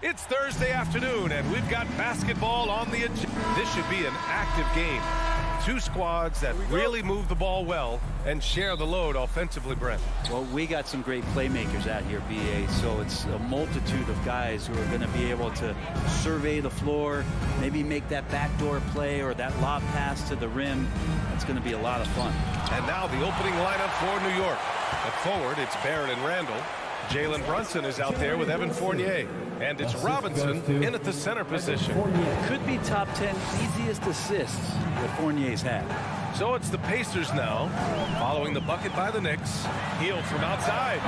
It's Thursday afternoon, and we've got basketball on the agenda. This should be an active game. Two squads that really move the ball well and share the load offensively, Brent. Well, we got some great playmakers out here, BA, so it's a multitude of guys who are going to be able to survey the floor, maybe make that backdoor play or that lob pass to the rim. That's going to be a lot of fun. And now the opening lineup for New York. At forward, it's Barrett and Randall. Jalen Brunson is out there with Evan Fournier. And it's Robinson in at the center position. Could be top 10 easiest assists that Fournier's had. So it's the Pacers now, following the bucket by the Knicks. Hield from outside.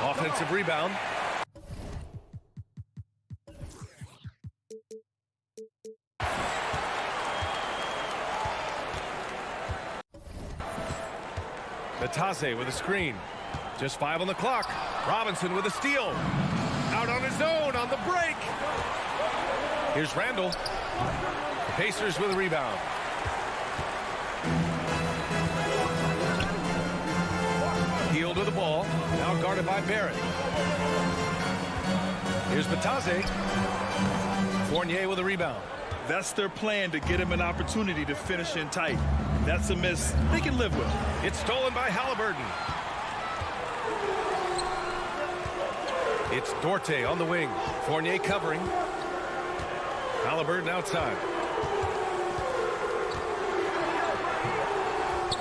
Offensive rebound. Batase with a screen. Just 5 on the clock. Robinson with a steal. Out on his own on the break. Here's Randall. The Pacers with a rebound. Hield with the ball. Now guarded by Barrett. Here's Batase. Fournier with a rebound. That's their plan, to get him an opportunity to finish in tight. That's a miss they can live with. It's stolen by Halliburton. It's Dorte on the wing. Fournier covering. Halliburton outside.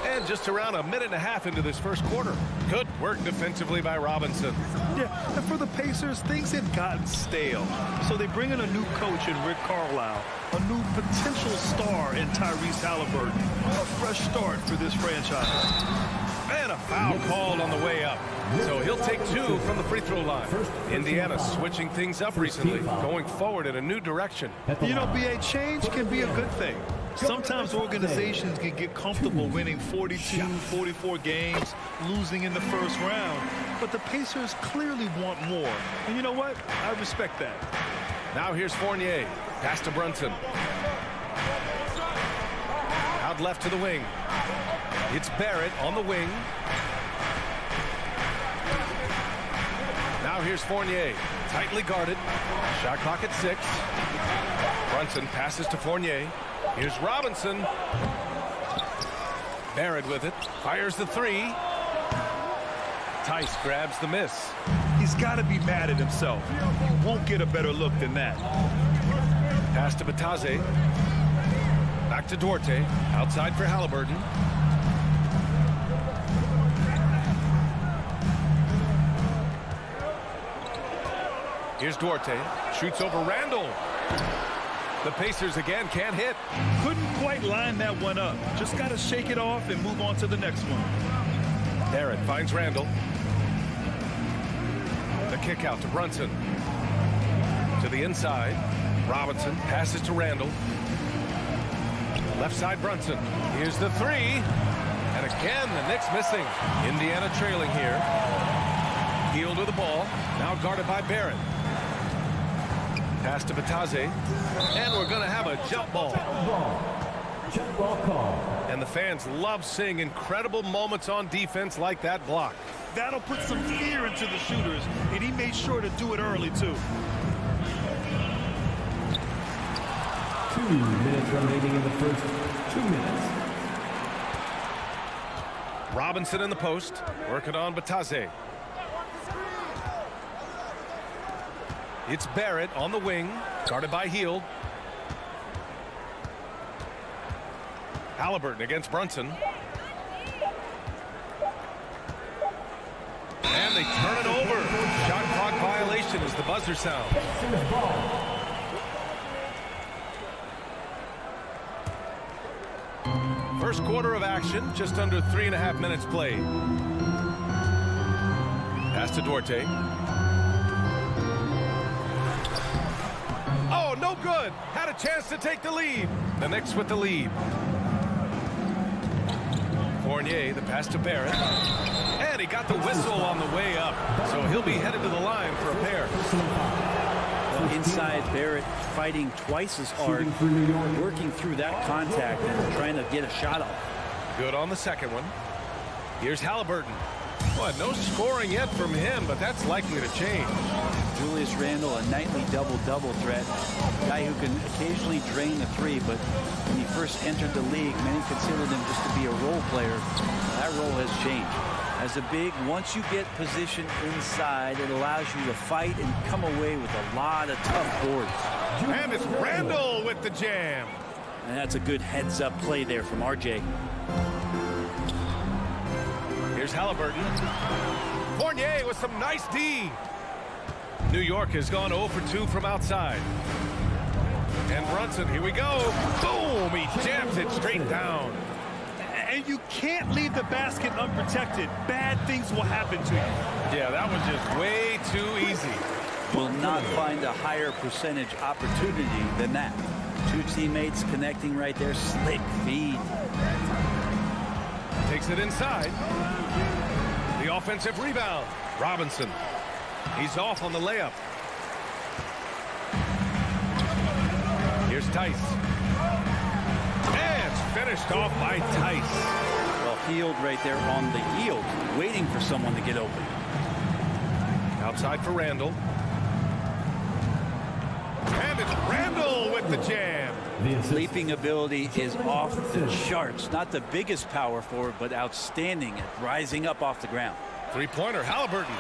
And just around a minute and a half into this first quarter. Good work defensively by Robinson. Yeah, and for the Pacers, things had gotten stale. So they bring in a new coach in Rick Carlisle, a new potential star in Tyrese Halliburton. A fresh start for this franchise. And a foul called on the way up. So he'll take 2 from the free throw line. Indiana switching things up recently, going forward in a new direction. You know, BA, change can be a good thing. Sometimes organizations can get comfortable winning 42, 44 games, losing in the first round. But the Pacers clearly want more. And you know what? I respect that. Now here's Fournier. Pass to Brunson. Out left to the wing. It's Barrett on the wing. Now here's Fournier. Tightly guarded. Shot clock at 6. Brunson passes to Fournier. Here's Robinson. Barrett with it. Fires the 3. Tice grabs the miss. He's got to be mad at himself. He won't get a better look than that. Pass to Batase. Back to Dorte. Outside for Halliburton. Here's Dorte. Shoots over Randall. The Pacers again can't hit. Couldn't quite line that one up. Just got to shake it off and move on to the next one. Barrett finds Randall. The kick out to Brunson. To the inside. Robinson passes to Randall. Left side Brunson. Here's the 3. And again the Knicks missing. Indiana trailing here. Hield with the ball. Now guarded by Barrett. Pass to Batase. And we're going to have a jump ball. Jump ball call. And the fans love seeing incredible moments on defense like that block. That'll put some fear into the shooters, and he made sure to do it early, too. 2 minutes remaining in the first 2 minutes. Robinson in the post. Working on Batase. It's Barrett on the wing, guarded by Hield. Halliburton against Brunson. And they turn it over. Shot clock violation as the buzzer sounds. First quarter of action, just under 3.5 minutes played. Pass to Dorte. Oh, no good. Had a chance to take the lead. The Knicks with the lead. Fournier, the pass to Barrett. And he got the whistle on the way up. So he'll be headed to the line for a pair. Inside, Barrett fighting twice as hard, working through that contact and trying to get a shot off. Good on the second one. Here's Halliburton. Boy, no scoring yet from him, but that's likely to change. Julius Randle, a nightly double-double threat. Guy who can occasionally drain the three, but when he first entered the league, many considered him just to be a role player. That role has changed. As a big, once you get positioned inside, it allows you to fight and come away with a lot of tough boards. And it's Randle with the jam. And that's a good heads-up play there from RJ. Here's Halliburton. Fournier with some nice D. New York has gone 0 for 2 from outside. And Brunson, here we go. Boom! He jams it straight down. And you can't leave the basket unprotected. Bad things will happen to you. Yeah, that was just way too easy. Will not find a higher percentage opportunity than that. Two teammates connecting right there. Slick feed. Takes it inside. The offensive rebound. Robinson. He's off on the layup. Here's Tice. And it's finished off by Tice. Well, Hield right there on the heel, waiting for someone to get open. Outside for Randle. And it's Randle with the jam. Leaping ability is off the charts. Not the biggest power forward, but outstanding at rising up off the ground. Three-pointer, Halliburton.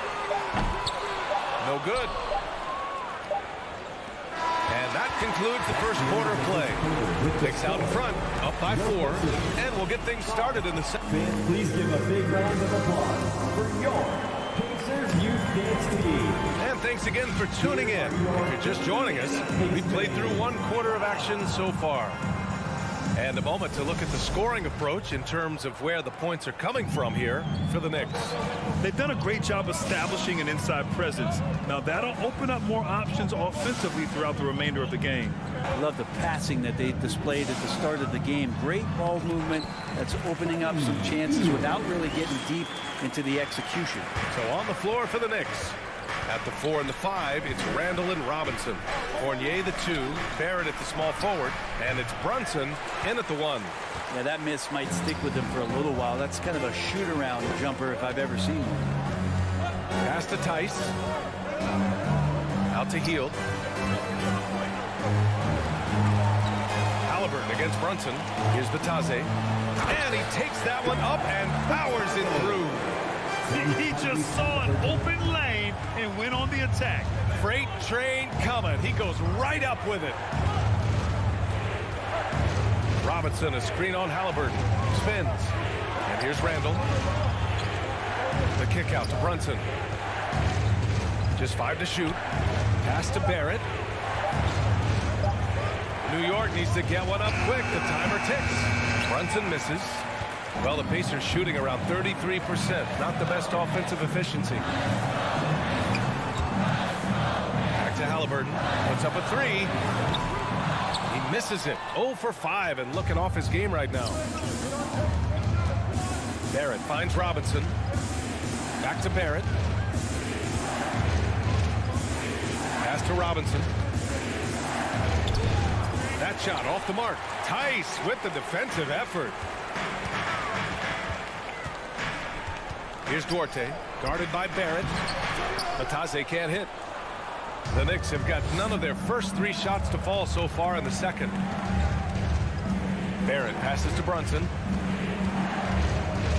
No good. And that concludes the first quarter of play. Knicks out in front, up by 4, and we'll get things started in the second. Fans, please give a big round of applause for your Pacers Youth Dance Team. And thanks again for tuning in. If you're just joining us, we've played through 1 quarter of action so far. And a moment to look at the scoring approach in terms of where the points are coming from here for the Knicks. They've done a great job establishing an inside presence. Now that'll open up more options offensively throughout the remainder of the game. I love the passing that they displayed at the start of the game. Great ball movement that's opening up some chances without really getting deep into the execution. So on the floor for the Knicks. At the 4 and the 5, it's Randle and Robinson. Fournier the 2, Barrett at the small forward, and it's Brunson in at the 1. Yeah, that miss might stick with him for a little while. That's kind of a shoot-around jumper if I've ever seen one. Pass to Tice. Out to Hield. Halliburton against Brunson. Here's Batase. And he takes that one up and powers it through. He just saw an open lane and went on the attack. Freight train coming. He goes right up with it. Robinson, a screen on Halliburton. Spins. And here's Randle. The kick out to Brunson. Just 5 to shoot. Pass to Barrett. New York needs to get one up quick. The timer ticks. Brunson misses. Well, the Pacers shooting around 33%. Not the best offensive efficiency. Back to Halliburton. Puts up a 3. He misses it. 0 for 5 and looking off his game right now. Barrett finds Robinson. Back to Barrett. Pass to Robinson. That shot off the mark. Tice with the defensive effort. Here's Duarte, guarded by Barrett. Batase can't hit. The Knicks have got none of their first 3 shots to fall so far in the second. Barrett passes to Brunson.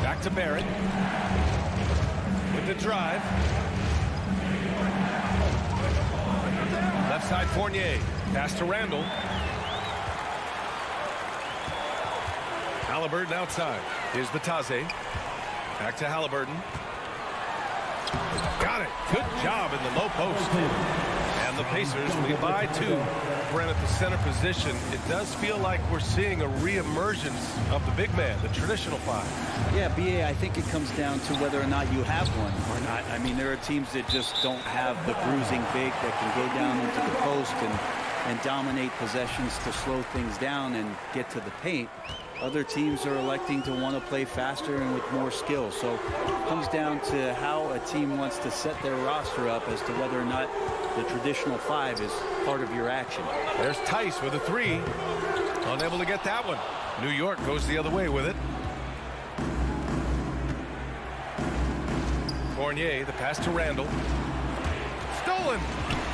Back to Barrett. With the drive. Left side Fournier. Pass to Randle. Halliburton outside. Here's Batase. Back to Halliburton. Got it. Good job in the low post. And the Pacers lead by 2. Brent at the center position. It does feel like we're seeing a reemergence of the big man, the traditional 5. Yeah, BA, I think it comes down to whether or not you have one or not. I mean, there are teams that just don't have the bruising big that can go down into the post and dominate possessions to slow things down and get to the paint. Other teams are electing to want to play faster and with more skill. So it comes down to how a team wants to set their roster up as to whether or not the traditional 5 is part of your action. There's Tice with a 3. Unable to get that one. New York goes the other way with it. Fournier, the pass to Randle. stolen.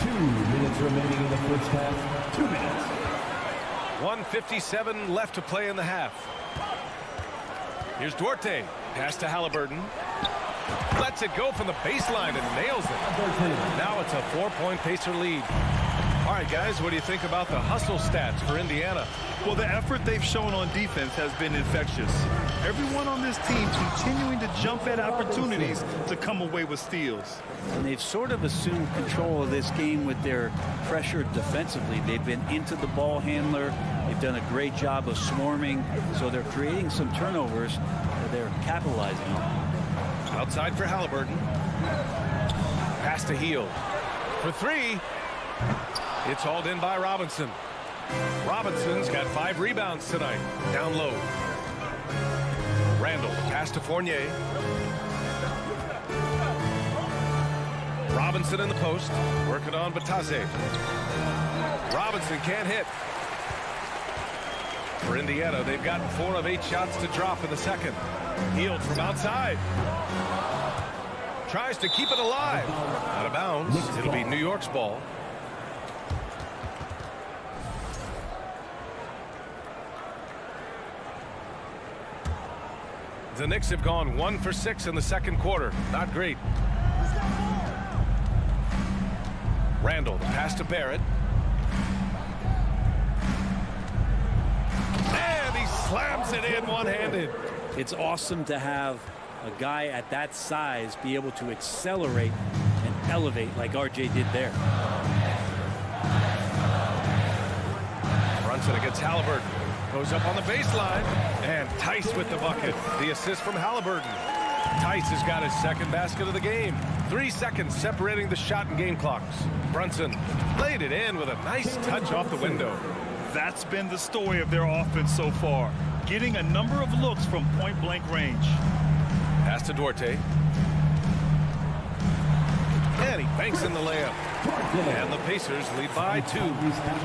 2 minutes remaining in the first half. 2 minutes. 1:57 left to play in the half. Here's Duarte. Pass to Halliburton. Lets it go from the baseline and nails it. Now it's a 4-point Pacer lead. All right, guys, what do you think about the hustle stats for Indiana? Well, the effort they've shown on defense has been infectious. Everyone on this team continuing to jump at opportunities to come away with steals. And they've sort of assumed control of this game with their pressure defensively. They've been into the ball handler. They've done a great job of swarming. So they're creating some turnovers that they're capitalizing on. Outside for Halliburton. Pass to Heel. For three. It's hauled in by Robinson. Robinson's got 5 rebounds tonight. Down low. Randall, pass to Fournier. Robinson in the post. Working on Batase. Robinson can't hit. For Indiana, they've gotten 4 of 8 shots to drop in the second. Healed from outside. Tries to keep it alive. Out of bounds. It'll be New York's ball. The Knicks have gone 1 for 6 in the second quarter. Not great. Randall, the pass to Barrett. And he slams it in one-handed. It's awesome to have a guy at that size be able to accelerate and elevate like RJ did there. Brunson against Halliburton. Goes up on the baseline. And Tice with the bucket. The assist from Halliburton. Tice has got his second basket of the game. 3 seconds separating the shot and game clocks. Brunson laid it in with a nice touch off the window. That's been the story of their offense so far. Getting a number of looks from point-blank range. Pass to Duarte. And he banks in the layup. And the Pacers lead by 2.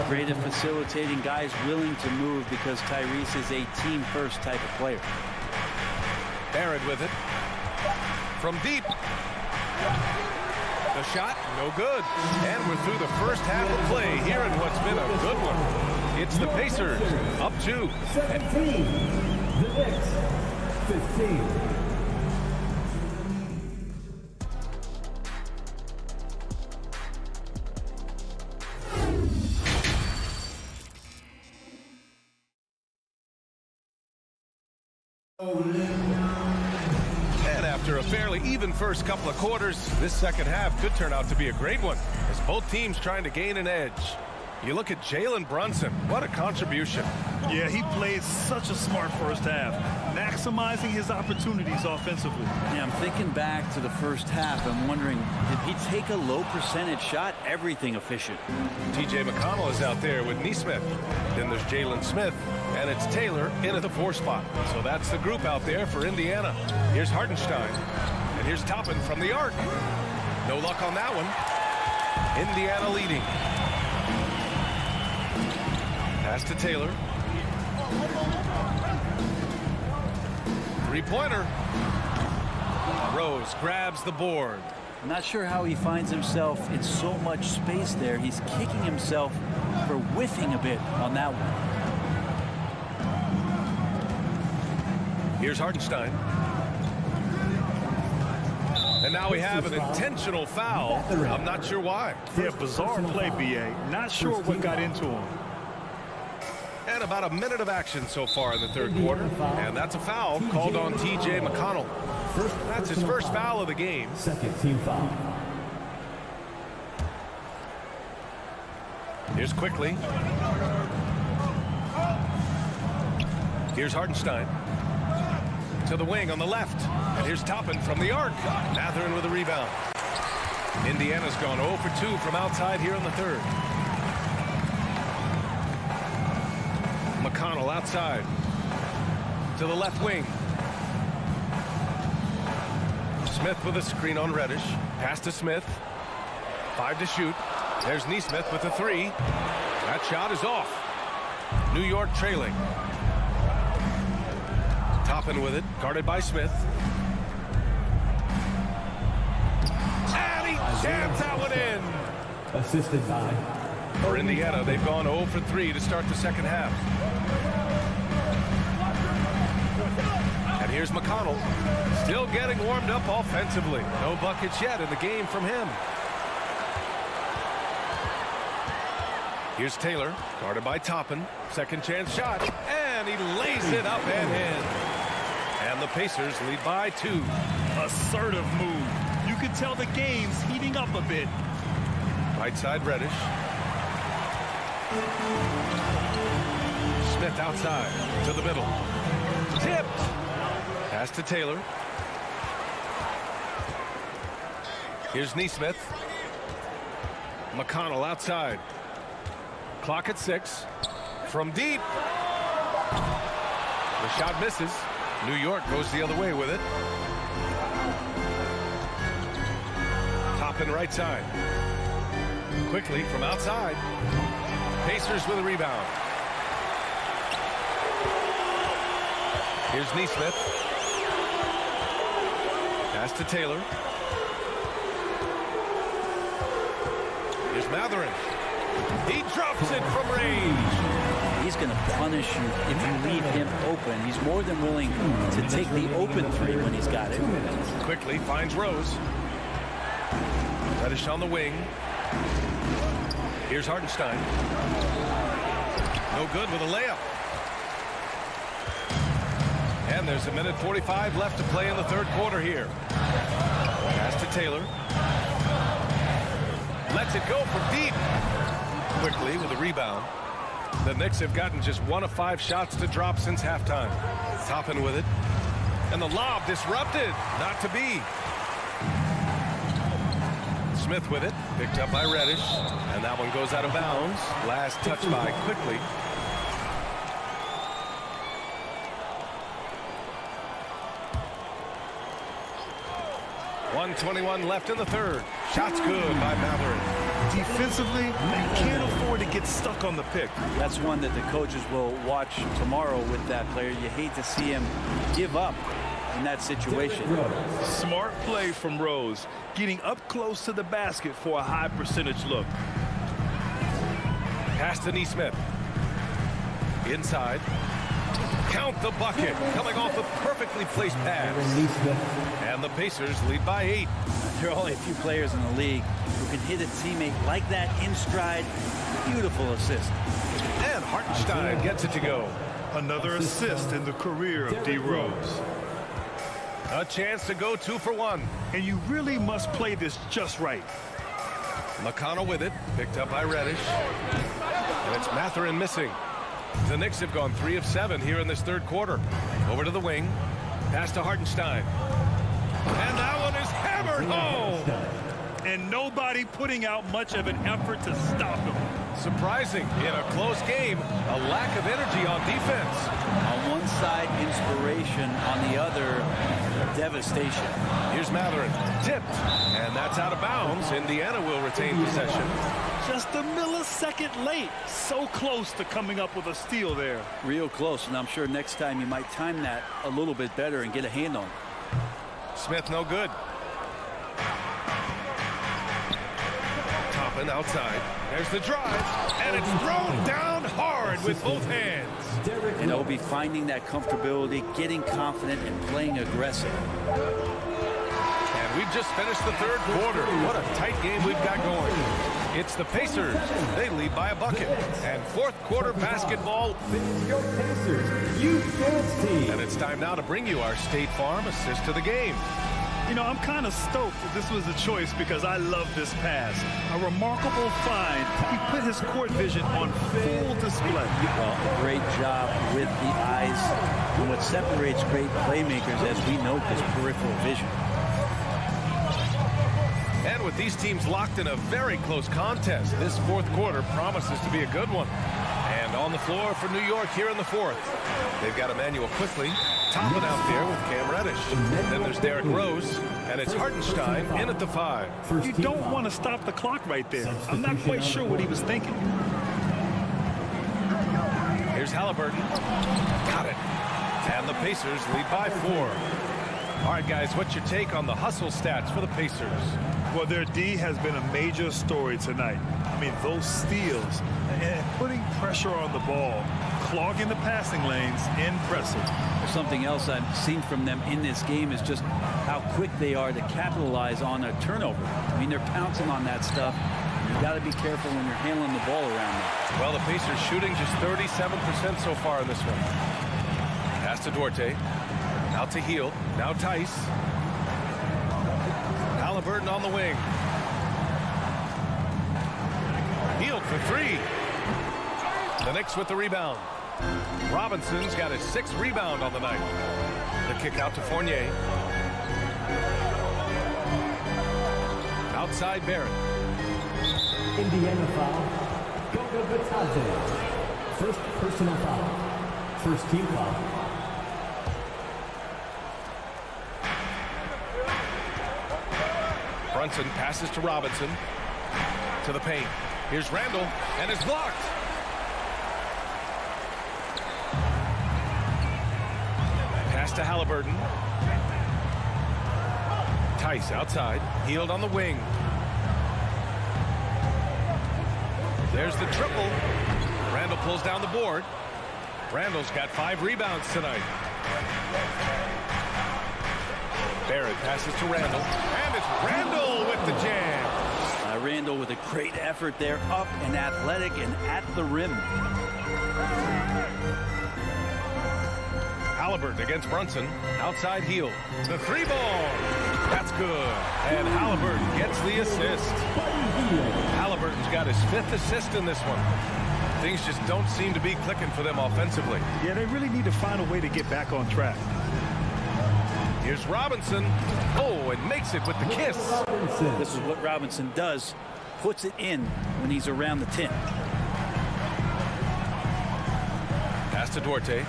Great at facilitating, guys willing to move because Tyrese is a team-first type of player. Barrett with it. From deep. The shot, no good. And we're through the first half of play here in what's been a good one. It's the Pacers, up 2. 17. The Knicks, 15. And after a fairly even first couple of quarters, this second half could turn out to be a great one as both teams trying to gain an edge. You look at Jalen Brunson, what a contribution. Yeah, he played such a smart first half, maximizing his opportunities offensively. Yeah, I'm thinking back to the first half. I'm wondering, did he take a low percentage shot? Everything efficient. TJ McConnell is out there with Neesmith. Then there's Jalen Smith, and it's Taylor in at the 4 spot. So that's the group out there for Indiana. Here's Hartenstein, and here's Toppin from the arc. No luck on that one. Indiana leading. Pass to Taylor. 3-pointer. Rose grabs the board. I'm not sure how he finds himself in so much space there. He's kicking himself for whiffing a bit on that one. Here's Hartenstein. And now we have an intentional foul. I'm not sure why. Yeah, bizarre play, B.A. Not sure what got into him. And about a minute of action so far in the third quarter. And that's a foul called on TJ McConnell. That's his first foul of the game. Second team foul. Here's Quickly. Here's Hartenstein. To the wing on the left. And here's Toppin from the arc. Matherin with a rebound. Indiana's gone 0 for 2 from outside here in the third. McConnell outside. To the left wing. Smith with a screen on Reddish. Pass to Smith. 5 to shoot. There's Neesmith with a 3. That shot is off. New York trailing. Toppin with it. Guarded by Smith. And Spydi jams that one in. Assisted by For Indiana, they've gone 0 for 3 to start the second half. And here's McConnell, still getting warmed up offensively. No buckets yet in the game from him. Here's Taylor, guarded by Toppin. Second chance shot, and he lays it up and in. And the Pacers lead by 2. Assertive move. You can tell the game's heating up a bit. Right side Reddish. Smith outside to the middle. Tipped. Pass to Taylor. Here's Nesmith. McConnell outside. Clock at 6. From deep. The shot misses. New York goes the other way with it. Toppin right side. Quickly from outside. Pacers with a rebound. Here's Nesmith. Pass to Taylor. Here's Matherin. He drops it from range. He's going to punish you if you leave him open. He's more than willing to take the open three when he's got it. Quickly finds Rose. Reddish on the wing. Here's Hartenstein. No good with a layup. And there's 1:45 left to play in the third quarter here. Pass to Taylor. Lets it go from deep. Quickly with a rebound. The Knicks have gotten just 1 of 5 shots to drop since halftime. Toppin with it. And the lob disrupted. Not to be. Smith with it. Picked up by Reddish. And that one goes out of bounds. Last touch by Quickly. .121 left in the third. Shots good by Matherin. Defensively, you can't afford to get stuck on the pick. That's one that the coaches will watch tomorrow with that player. You hate to see him give up in that situation. Smart play from Rose, getting up close to the basket for a high percentage look. Pass to Nesmith. Inside. Count the bucket. Coming off a perfectly placed pass. And the Pacers lead by 8. There are only a few players in the league who can hit a teammate like that in stride. Beautiful assist. And Hartenstein gets it to go. Another assist in the career of D. Rose. A chance to go 2 for 1. And you really must play this just right. McConnell with it. Picked up by Reddish. And it's Matherin missing. The Knicks have gone 3 of 7 here in this third quarter. Over to the wing. Pass to Hartenstein. And that one is hammered home. And nobody putting out much of an effort to stop him. Surprising in a close game, a lack of energy on defense. On one side, inspiration. On the other, devastation. Here's Matherin. Tipped. And that's out of bounds. Indiana will retain possession. Just a millisecond late. So close to coming up with a steal there. Real close, and I'm sure next time you might time that a little bit better and get a hand on it. Smith no good. Toppin outside. There's the drive. And it's thrown down hard with both hands. And Obi finding that comfortability, getting confident, and playing aggressive. And we've just finished the third quarter. What a tight game we've got going. It's the Pacers. They lead by a bucket. And fourth quarter basketball. Your Pacers Youth Dance Team. And it's time now to bring you our State Farm assist to the game. You know, I'm kind of stoked that this was a choice because I love this pass. A remarkable find. He put his court vision on full display. Well, a great job with the eyes. And what separates great playmakers, as we know, is peripheral vision. And with these teams locked in a very close contest, this fourth quarter promises to be a good one. And on the floor for New York here in the fourth. They've got Emmanuel Quickly, Toppin out there with Cam Reddish. Then there's Derrick Rose, and it's Hartenstein in at the 5. You don't want to stop the clock right there. I'm not quite sure what he was thinking. Here's Halliburton. Got it. And the Pacers lead by 4. All right, guys, what's your take on the hustle stats for the Pacers? Well, their D has been a major story tonight. I mean, those steals and putting pressure on the ball, clogging the passing lanes, impressive. Something else I've seen from them in this game is just how quick they are to capitalize on a turnover. I mean, they're pouncing on that stuff. You got to be careful when you're handling the ball around them. Well, the Pacers shooting just 37% so far in this one. Pass to Duarte. Out to Hield. Now Tice. Halliburton on the wing. Hield for three. The Knicks with the rebound. Robinson's got his 6th rebound on the night. The kick out to Fournier. Outside Barrett. Indiana foul. Goga Batadze. First personal foul. First team foul. Brunson passes to Robinson. To the paint. Here's Randall, and it's blocked. Pass to Halliburton. Tice outside. Hield on the wing. There's the triple. Randall pulls down the board. Randall's got 5 rebounds tonight. Barrett passes to Randall. And it's Randall with the jam. Randall with a great effort there, up and athletic and at the rim. Halliburton against Brunson. Outside Hield. The 3-ball. That's good. And Halliburton gets the assist. Halliburton's got his 5th assist in this one. Things just don't seem to be clicking for them offensively. Yeah, they really need to find a way to get back on track. Here's Robinson. Oh, and makes it with the kiss. This is what Robinson does. Puts it in when he's around the 10. Pass to Duarte.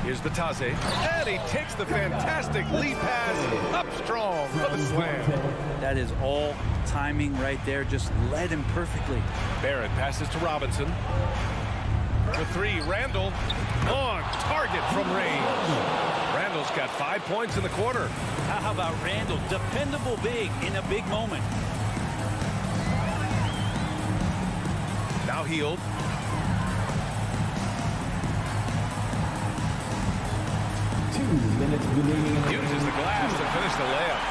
Here's the Taze. And he takes the fantastic lead pass up strong for the slam. That is all timing right there. Just led him perfectly. Barrett passes to Robinson. For 3, Randall on target from range. Randall's got 5 points in the quarter. How about Randall? Dependable big in a big moment. Now Hield. Uses the glass to finish the layup.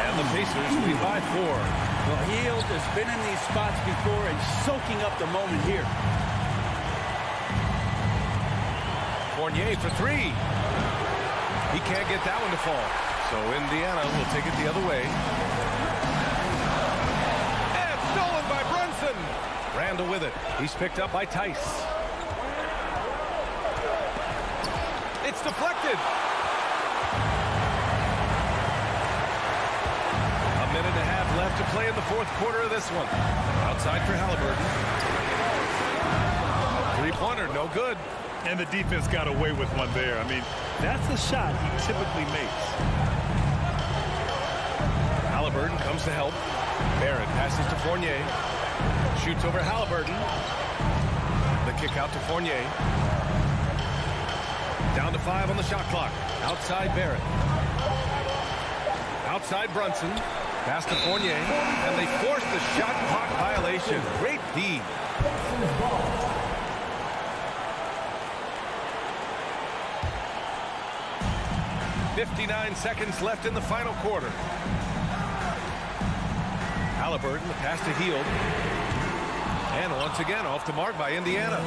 And the Pacers lead by 4. Well, Hield has been in these spots before and soaking up the moment here. Fournier for 3. He can't get that one to fall. So Indiana will take it the other way. And stolen by Brunson. Randall with it. He's picked up by Tice. It's deflected. A minute and a half left to play in the 4th quarter of this one. Outside for Halliburton. 3-pointer, no good. And the defense got away with one there. I mean, that's a shot he typically makes. Halliburton comes to help. Barrett passes to Fournier. Shoots over Halliburton. The kick out to Fournier. Down to 5 on the shot clock. Outside Barrett. Outside Brunson. Pass to Fournier. And they force the shot clock violation. Great D. 59 seconds left in the final quarter. Halliburton, the pass to Hield. And once again, off the mark by Indiana.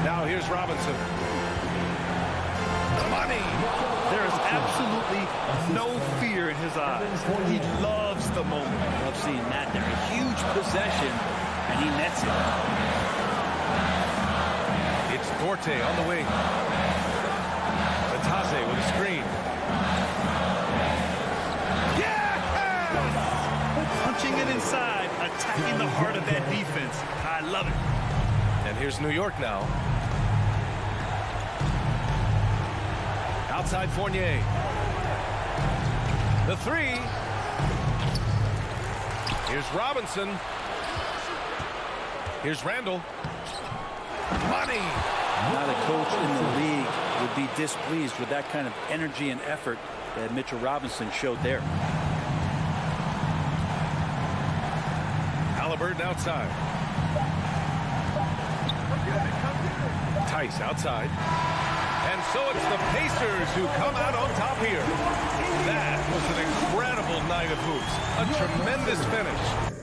Now here's Robinson. Money! There is absolutely no fear in his eyes. He loves the moment. Love seeing that there. A huge possession, and he nets it. It's Duarte on the wing. Taze with a screen. Yes! Punching it inside, attacking the heart of that defense. I love it. And here's New York now. Outside Fournier. The 3. Here's Robinson. Here's Randall. Money! Not a coach in the league would be displeased with that kind of energy and effort that Mitchell Robinson showed there. Halliburton outside. Tice outside. And so it's the Pacers who come out on top here. That was an incredible night of hoops. A tremendous finish.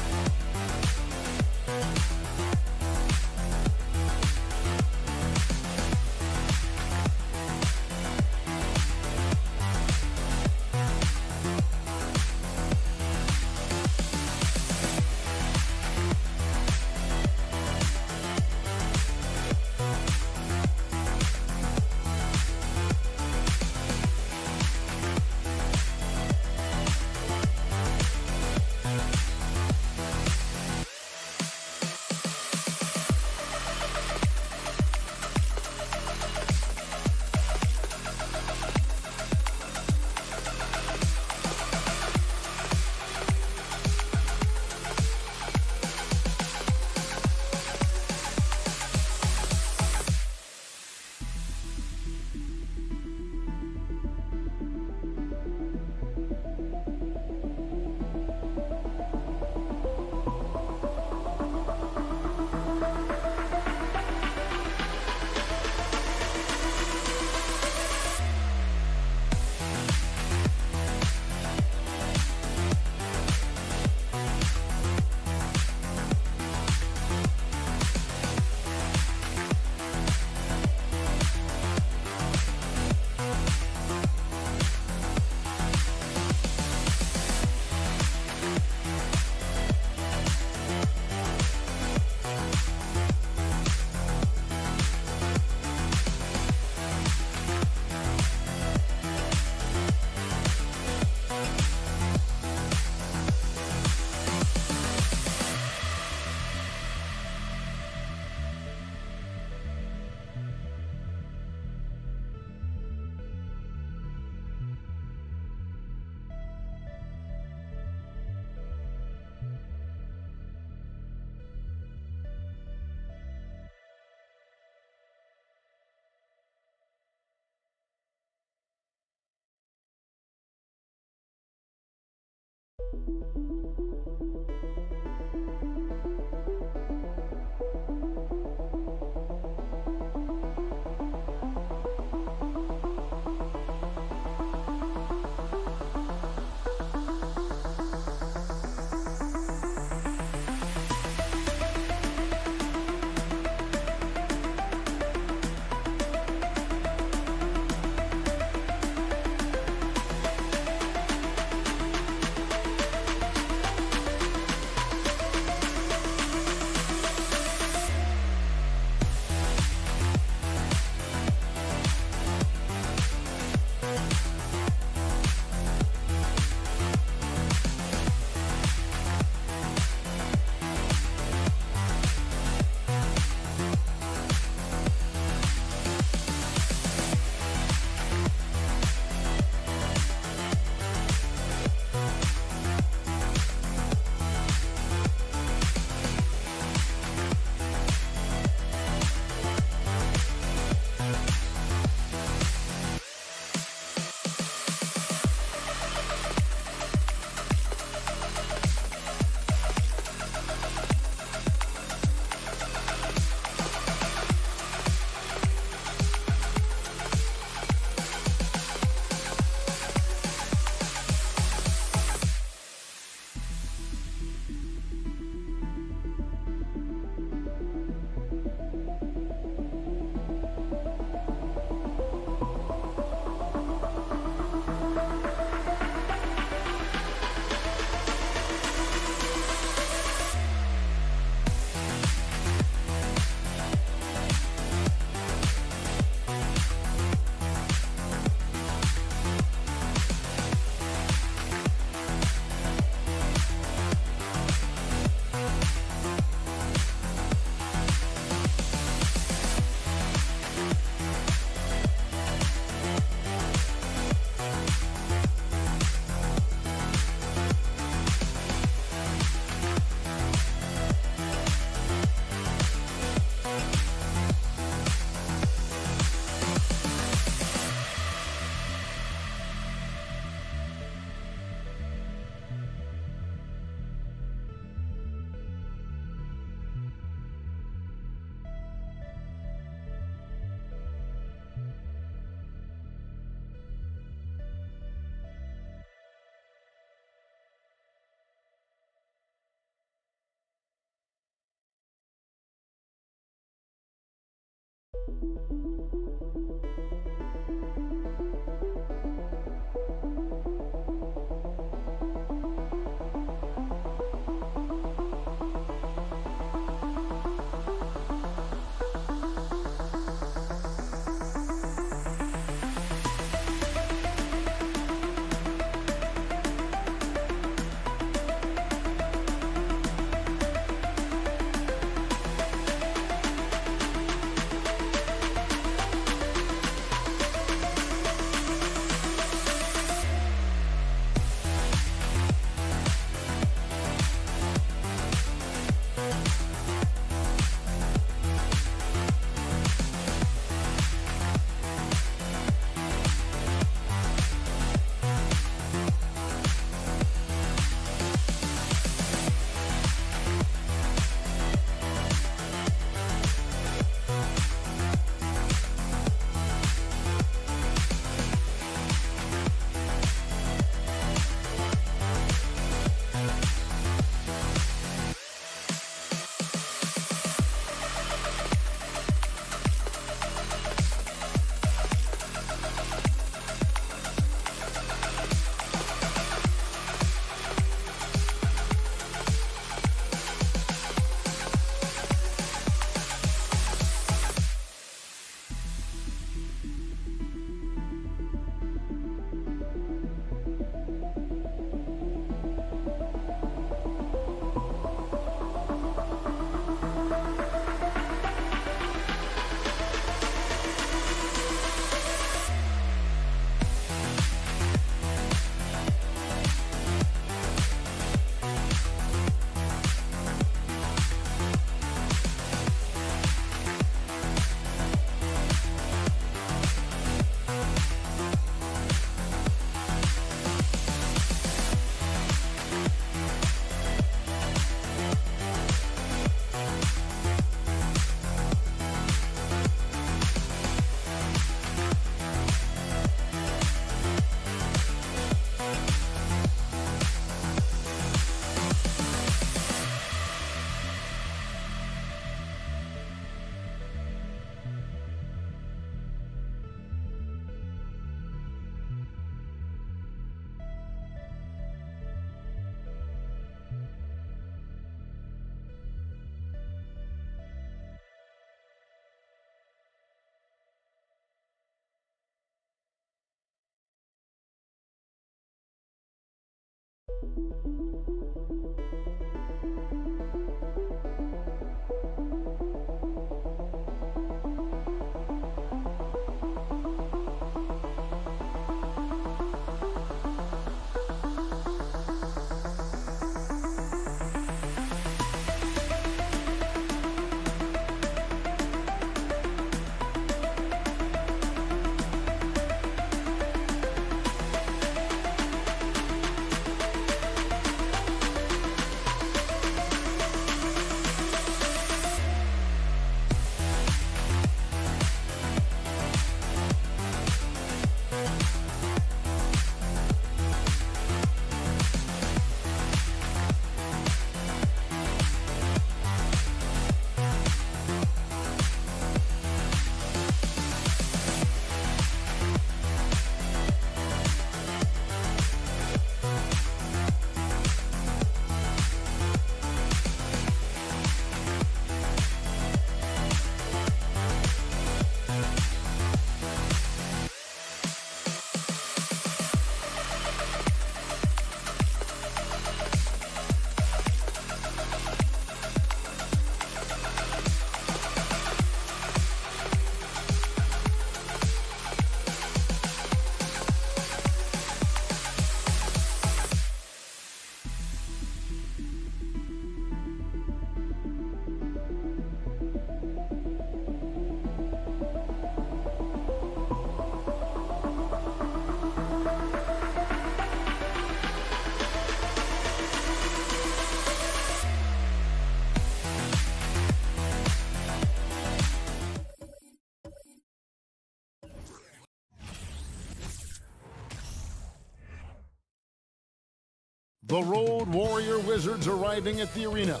The Road Warrior Wizards arriving at the arena.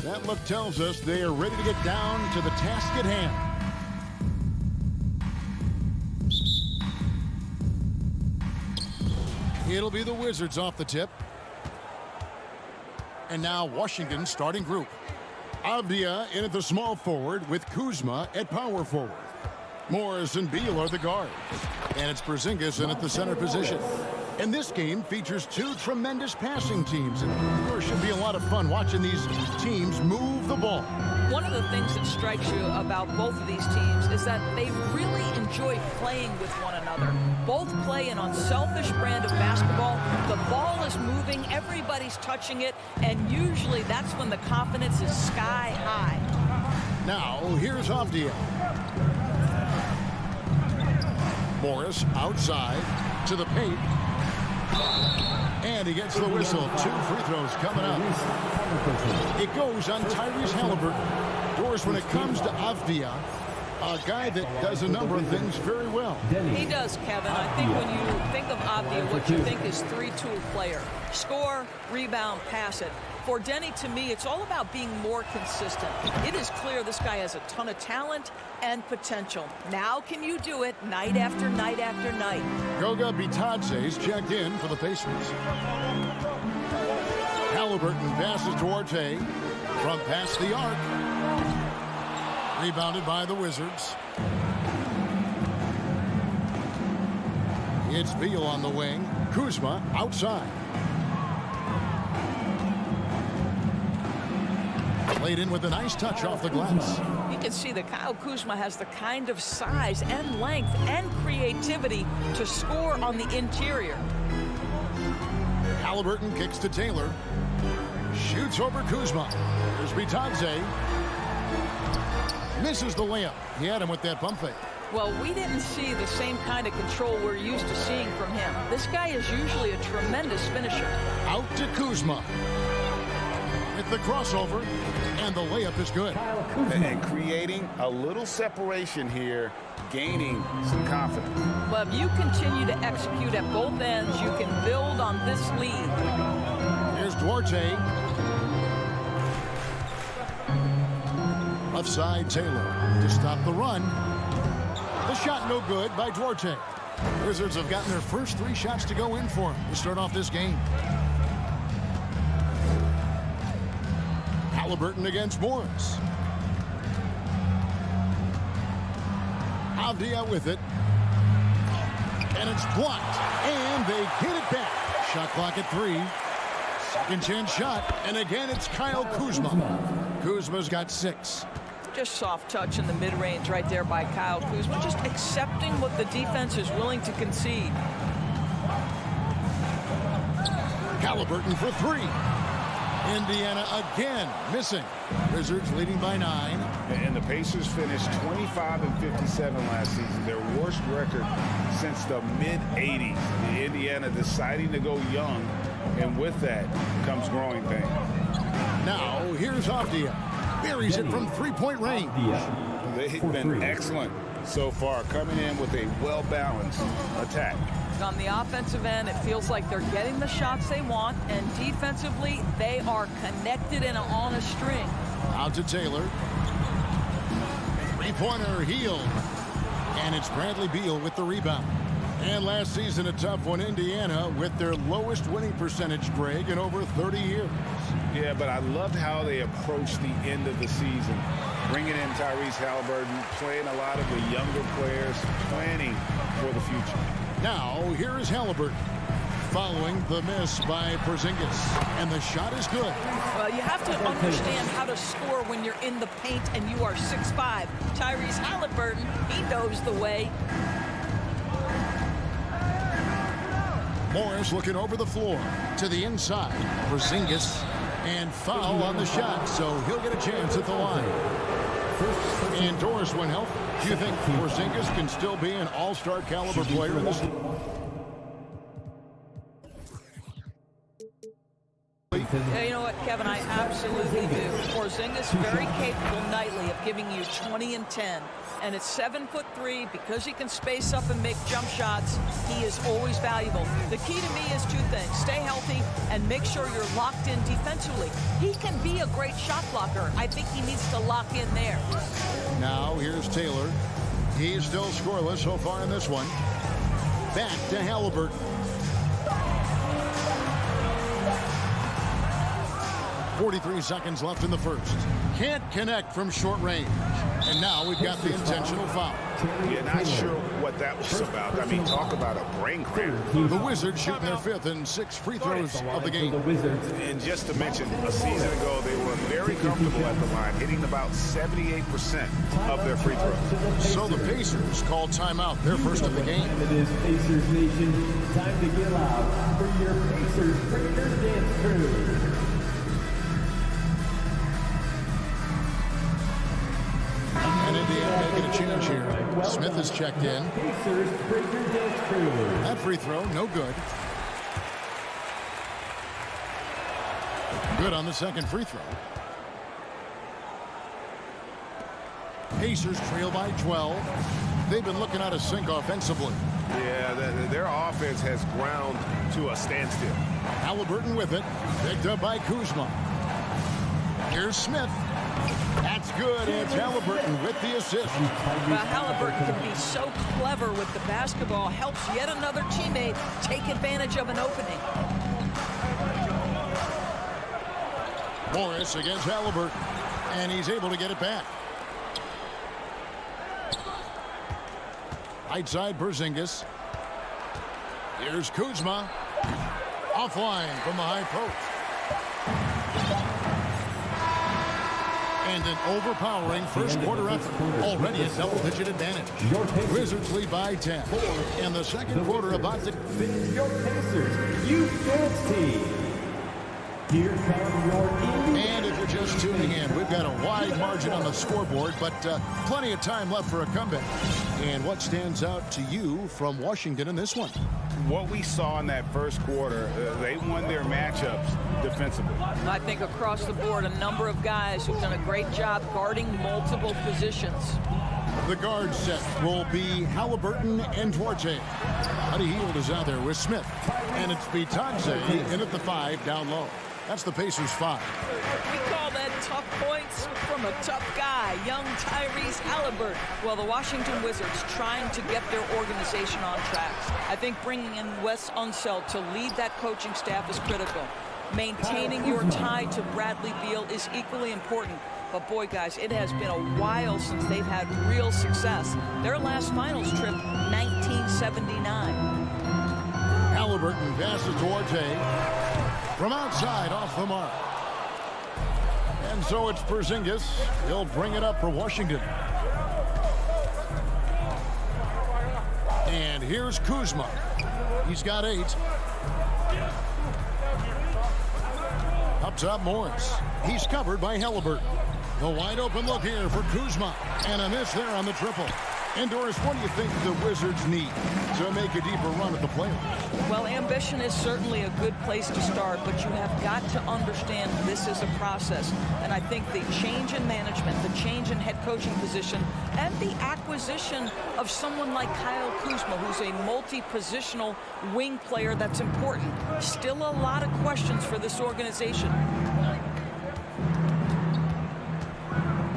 That look tells us they are ready to get down to the task at hand. It'll be the Wizards off the tip. And now Washington's starting group. Avdia in at the small forward with Kuzma at power forward. Morris and Beal are the guards. And it's Porzingis in at the center position. And this game features two tremendous passing teams. And there should be a lot of fun watching these teams move the ball. One of the things that strikes you about both of these teams is that they really enjoy playing with one another. Both play an unselfish brand of basketball. The ball is moving, everybody's touching it, and usually that's when the confidence is sky high. Now, here's Avdia. Morris outside to the paint. And he gets the whistle. 2 free throws coming up. It goes on Tyrese Halliburton. Doris, when it comes to Avdia, a guy that does a number of things very well. He does, Kevin. I think when you think of Avdia, what you think is 3-tool player. Score, rebound, pass it. For Denny, to me, it's all about being more consistent. It is clear this guy has a ton of talent and potential. Now can you do it night after night after night? Goga Bitadze's checked in for the Pacers. Halliburton passes to Orte from past the arc. Rebounded by the Wizards. It's Beal on the wing. Kuzma outside. Played in with a nice touch off the glass. You can see that Kyle Kuzma has the kind of size and length and creativity to score on the interior. Halliburton kicks to Taylor. Shoots over Kuzma. There's Bitadze. Misses the layup. He had him with that pump fake. Well, we didn't see the same kind of control we're used to seeing from him. This guy is usually a tremendous finisher. Out to Kuzma. With the crossover, and the layup is good. And creating a little separation here, gaining some confidence. But if you continue to execute at both ends, you can build on this lead. Here's Duarte. Left side, Taylor to stop the run. The shot no good by Duarte. Wizards have gotten their first 3 shots to go in for him to start off this game. Halliburton against Morris. Avdia with it. And it's blocked. And they get it back. Shot clock at 3. Second chance shot. And again, it's Kyle Kuzma. Kuzma's got 6. Just soft touch in the mid-range right there by Kyle Kuzma. Just accepting what the defense is willing to concede. Halliburton for 3. Indiana again missing. Wizards leading by 9. And the Pacers finished 25-57 last season, their worst record since the mid-'80s. Indiana deciding to go young, and with that comes growing pains. Now here's Avdia. Buries it from 3-point range. They've been excellent so far, coming in with a well-balanced attack. On the offensive end, it feels like they're getting the shots they want, and defensively, they are connected and on a string. Out to Taylor. 3-pointer healed. And it's Bradley Beal with the rebound. And last season, a tough one, Indiana, with their lowest winning percentage, Greg, in over 30 years. Yeah, but I loved how they approached the end of the season. Bringing in Tyrese Halliburton, playing a lot of the younger players, planning for the future. Now, here is Halliburton, following the miss by Porzingis. And the shot is good. Well, you have to understand how to score when you're in the paint and you are 6'5". Tyrese Halliburton, he knows the way. Morris looking over the floor to the inside. Porzingis, and foul on the shot, so he'll get a chance at the line. And Doris, when healthy, do you think Porzingis can still be an all-star caliber player in this? Yeah, you know what, Kevin, I absolutely do. Porzingis very capable nightly of giving you 20 and 10. And at 7'3", because he can space up and make jump shots, he is always valuable. The key to me is 2 things. Stay healthy and make sure you're locked in defensively. He can be a great shot blocker. I think he needs to lock in there. Now here's Taylor. He's still scoreless so far in this one. Back to Halliburton. 43 seconds left in the first. Can't connect from short range. And now we've got the intentional foul. You're not sure what that was about. I mean, talk about a brain cramp. The Wizards shooting their 5th and 6th free throws of the game. And just to mention, a season ago, they were very comfortable at the line, hitting about 78% of their free throws. So the Pacers call timeout, their first of the game. It is Pacers Nation. Time to get loud for your Pacers Breakers Dance Crew. And Indiana making a change here. Smith is checked in. Pacers Breakers Dance Crew. That free throw, no good. Good on the second free throw. Pacers trail by 12. They've been looking out of sync offensively. Yeah, their offense has ground to a standstill. Halliburton with it. Picked up by Kuzma. Here's Smith. That's good. It's Halliburton with the assist. Well, Halliburton can be so clever with the basketball. Helps yet another teammate take advantage of an opening. Morris against Xellark, and he's able to get it back. Right side, Porzingis. Here's Kuzma. Offline from the high post. And an overpowering first quarter effort. Already a double-digit advantage. Wizards lead by 10. In the second quarter, about to... Your Pacers Youth Dance Team. Here come your And if you're just tuning in, we've got a wide margin on the scoreboard, but plenty of time left for a comeback. And what stands out to you from Washington in this one? What we saw in that first quarter, they won their matchups defensively. I think across the board, a number of guys who've done a great job guarding multiple positions. The guard set will be Halliburton and Duarte. Buddy Hield is out there with Smith. And it's Bitadze in at the 5 down low. That's the Pacers 5. We call that tough points from a tough guy, young Tyrese Halliburton. Well, the Washington Wizards trying to get their organization on track. I think bringing in Wes Unseld to lead that coaching staff is critical. Maintaining your tie to Bradley Beal is equally important. But boy, guys, it has been a while since they've had real success. Their last finals trip, 1979. Halliburton passes Duarte. From outside, off the mark. And so it's Porzingis. He'll bring it up for Washington. And here's Kuzma. He's got 8. Up top, Morris. He's covered by Halliburton. The wide open look here for Kuzma. And a miss there on the triple. And Doris, what do you think the Wizards need to make a deeper run at the playoffs? Well, ambition is certainly a good place to start, but you have got to understand this is a process. And I think the change in management, the change in head coaching position, and the acquisition of someone like Kyle Kuzma, who's a multi-positional wing player that's important. Still a lot of questions for this organization.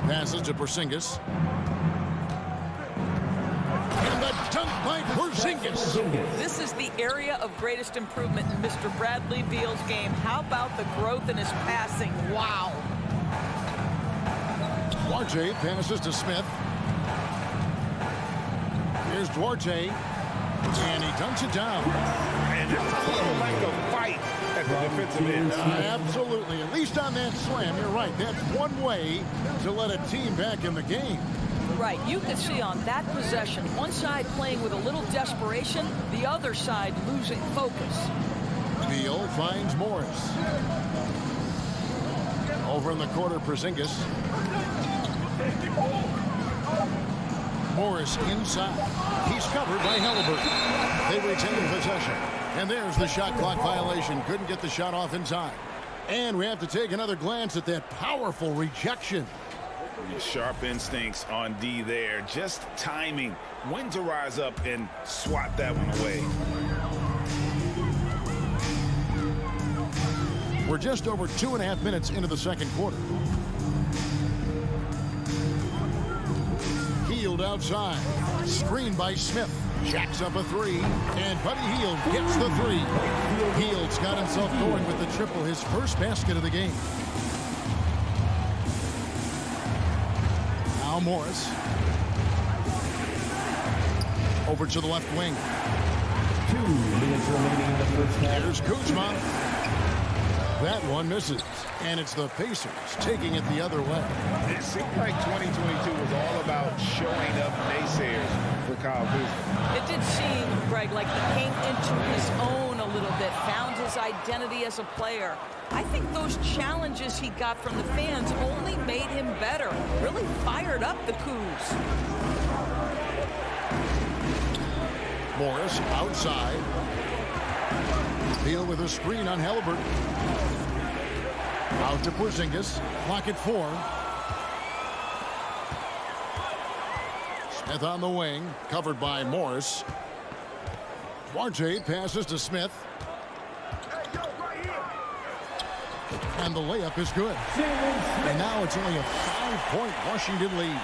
Passes to Porzingis. And the dunk by Porzingis. This is the area of greatest improvement in Mr. Bradley Beal's game. How about the growth in his passing? Wow. Duarte passes to Smith. Here's Duarte. And he dunks it down. And it's a little like a fight at the defensive end. Absolutely. At least on that slam, you're right. That's one way to let a team back in the game. Right, you can see on that possession, one side playing with a little desperation, the other side losing focus. Beal finds Morris. Over in the corner, Porzingis. Morris inside. He's covered by Halliburton. They retain possession. And there's the shot clock violation. Couldn't get the shot off in time. And we have to take another glance at that powerful rejection. Sharp instincts on D there. Just timing. When to rise up and swat that one away. We're just over 2.5 minutes into the second quarter. Hield outside. Screen by Smith. Jacks up a 3. And Buddy Hield gets the 3. Hield's got himself going with the triple, his first basket of the game. Now Morris. Over to the left wing. 2 minutes remaining in the first half. Here's Kuzma. That one misses. And it's the Pacers taking it the other way. It seemed like 2022 was all about showing up naysayers for Kyle Kuzma. It did seem, Greg, like he came into his own a little bit, found his identity as a player. I think those challenges he got from the fans only made him better, really fired up the Kuz. Morris outside. Beal with a screen on Halliburton. Out to Porzingis. Clock at 4. Smith on the wing. Covered by Morris. Duarte passes to Smith. And the layup is good. And now it's only a 5-point Washington lead.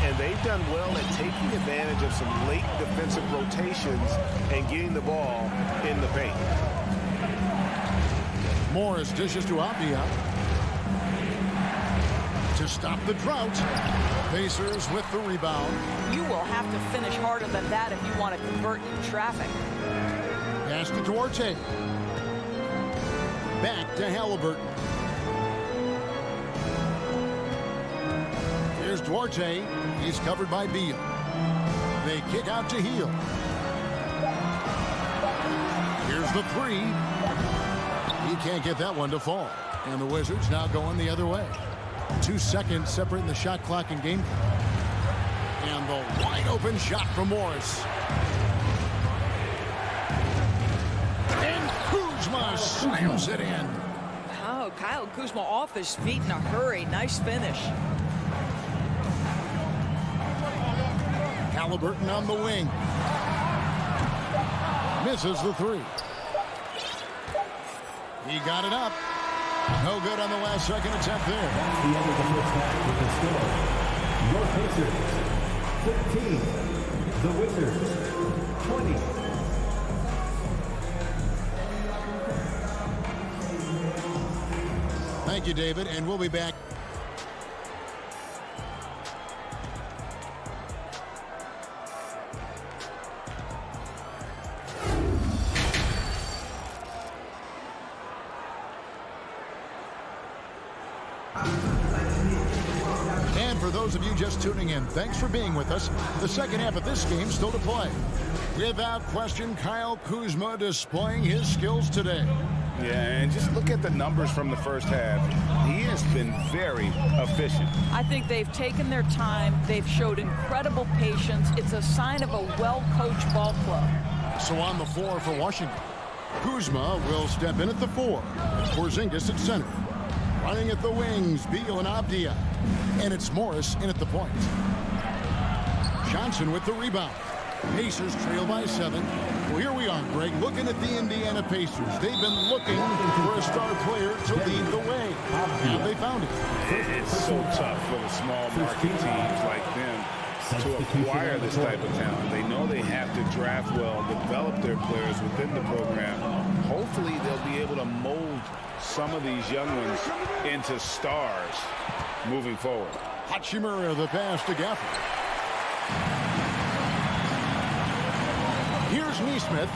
And they've done well at taking advantage of some late defensive rotations and getting the ball in the paint. Morris dishes to Avdia. To stop the drought. Pacers with the rebound. You will have to finish harder than that if you want to convert in traffic. Pass to Duarte. Back to Halliburton. Here's Duarte. He's covered by Beal. They kick out to Heel. Here's the 3. He can't get that one to fall. And the Wizards now going the other way. 2 seconds separating the shot clock and game clock. And the wide open shot from Morris. And Kuzma slams it in. Oh, Kyle Kuzma off his feet in a hurry. Nice finish. Halliburton on the wing. Misses the 3. He got it up. No good on the last second attempt there. That's the end of the first half with the score. Your Pacers 15. The Wizards 20. Thank you, David, and we'll be back. And for those of you just tuning in, thanks for being with us. The second half of this game still to play. Without question, Kyle Kuzma displaying his skills today. Yeah, and just look at the numbers from the first half. He has been very efficient. I think they've taken their time. They've showed incredible patience. It's a sign of a well-coached ball club. So on the floor for Washington, Kuzma will step in at the 4. Porzingis at center. Running at the wings, Beal and Avdia. And it's Morris in at the point. Johnson with the rebound. Pacers trail by 7. Well, here we are, Greg, looking at the Indiana Pacers. They've been looking for a star player to lead the way. Now they found it. It's so tough for the small market teams like them to acquire this type of talent. They know they have to draft well, develop their players within the program. Hopefully they'll be able to mold some of these young ones into stars moving forward. Hachimura, the pass to Gafford. Here's Nesmith.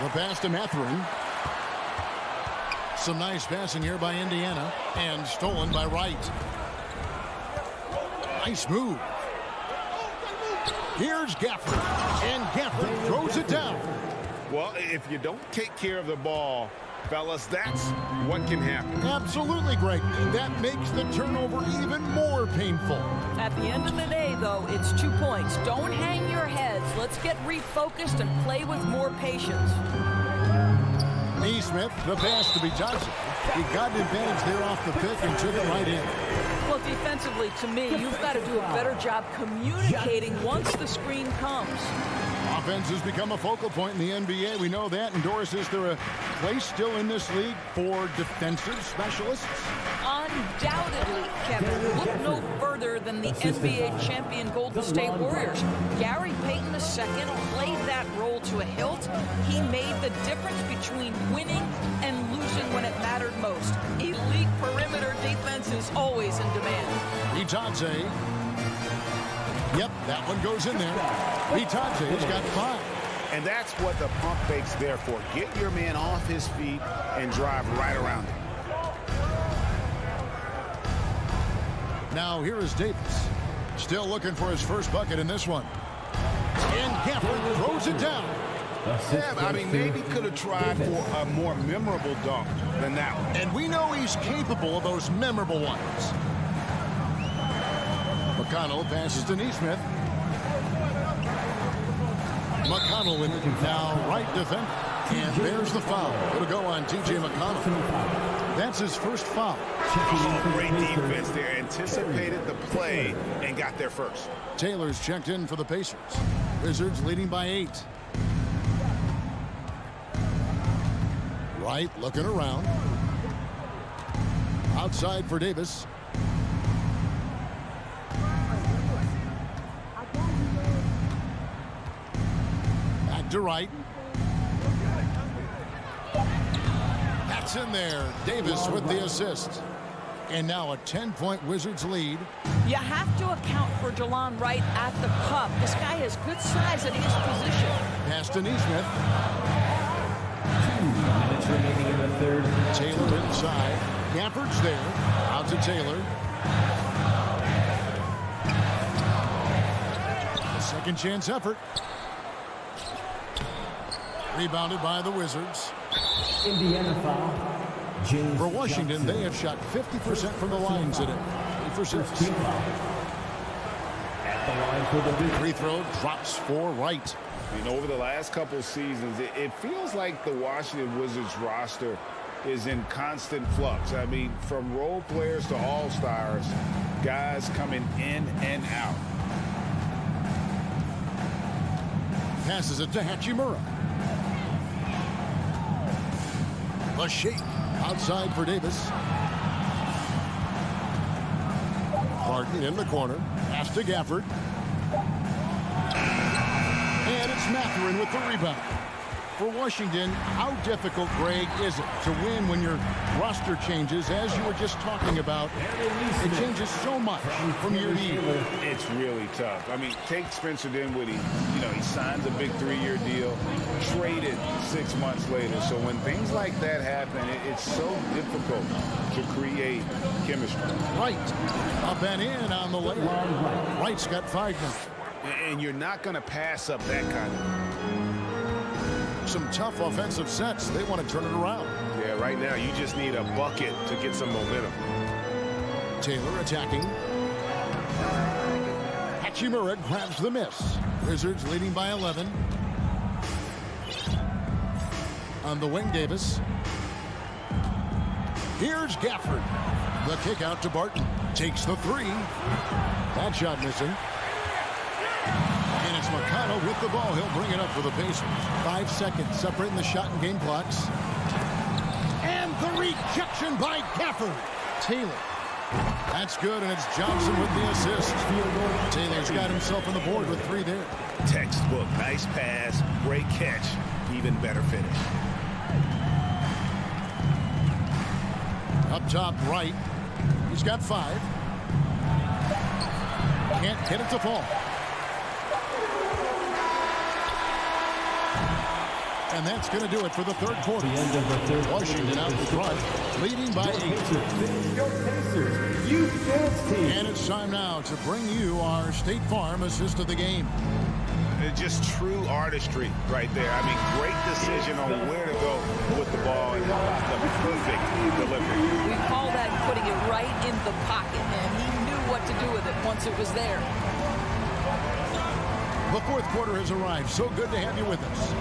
The pass to Mathurin. Some nice passing here by Indiana. And stolen by Wright. Nice move. Here's Gafford. And Gafford throws it down. Well, if you don't take care of the ball, fellas, that's what can happen. Absolutely, Greg. That makes the turnover even more painful. At the end of the day, though, it's 2 points. Don't hang your heads. Let's get refocused and play with more patience. Nesmith, the pass to be Johnson. He got an advantage there off the pick and took it right in. Well, defensively, to me, you've got to do a better job communicating once the screen comes. Offense has become a focal point in the NBA. We know that. And Doris, is there a place still in this league for defensive specialists? Undoubtedly, Kevin. Look no further than the NBA champion Golden State Warriors. Gary Payton II played that role to a hilt. He made the difference between winning and losing when it mattered most. Elite perimeter defense is always in demand. Itaze. Yep, that one goes in there. Itaze's got 5. And that's what the pump fake's there for. Get your man off his feet and drive right around him. Now here is Davis. Still looking for his first bucket in this one. And Gafford throws it down. Yeah, I mean, maybe could have tried for a more memorable dunk than that one. And we know he's capable of those memorable ones. McConnell passes to Neesmith. McConnell in now right defender. And there's the foul. It'll go on T.J. McConnell. That's his first foul. Oh, great defense there. Anticipated the play and got there first. Taylor's checked in for the Pacers. Wizards leading by 8. Wright looking around. Outside for Davis. Back to Wright. That's in there. Davis with the assist. And now a 10-point Wizards lead. You have to account for Delon Wright at the cup. This guy has good size at his position. Pass to Neesmith. 2 minutes remaining in the third. Taylor inside. Gafford's there. Out to Taylor. Second chance effort. Rebounded by the Wizards. Indiana foul. James For Washington, Johnson. they have shot 50% from the line today. 3 for 6. Team foul. At the line for the big Free throw drops for Wright. You know, over the last couple of seasons, it feels like the Washington Wizards roster is in constant flux. I mean, from role players to all-stars, guys coming in and out. Passes it to Hachimura. A shake outside for Davis. Barton in the corner. Pass to Gafford. And it's Mathurin with the rebound. For Washington, how difficult, Greg, is it to win when your roster changes, as you were just talking about? It changes so much from year to year. It's really tough. I mean, take Spencer Dinwiddie. You know, he signs a big 3-year deal, traded 6 months later. So when things like that happen, it's so difficult to create chemistry. Wright up and in on the layup. Wright's got 5 now. And you're not going to pass up that kind of. Some tough offensive sets. They want to turn it around. Yeah, right now you just need a bucket to get some momentum. Taylor attacking. Hachimura grabs the miss. Wizards leading by 11. On the wing, Davis. Here's Gafford. The kick out to Barton. Takes the 3. That shot missing. And it's McConnell with the ball. He'll bring it up for the Pacers. 5 seconds separating the shot and game clocks. And the rejection by Gafford. Taylor. That's good, and it's Johnson with the assist. Taylor's got himself on the board with 3 there. Textbook. Nice pass. Great catch. Even better finish. Up top right. He's got 5. Can't get it to fall. And that's going to do it for the third quarter. The end of the third. Washington out in front, leading by 8. Your Pacers Youth Dance Team. And it's time now to bring you our State Farm assist of the game. Just true artistry right there. I mean, great decision on where to go with the ball and the perfect delivery. We call that putting it right in the pocket, man. He knew what to do with it once it was there. The fourth quarter has arrived. So good to have you with us.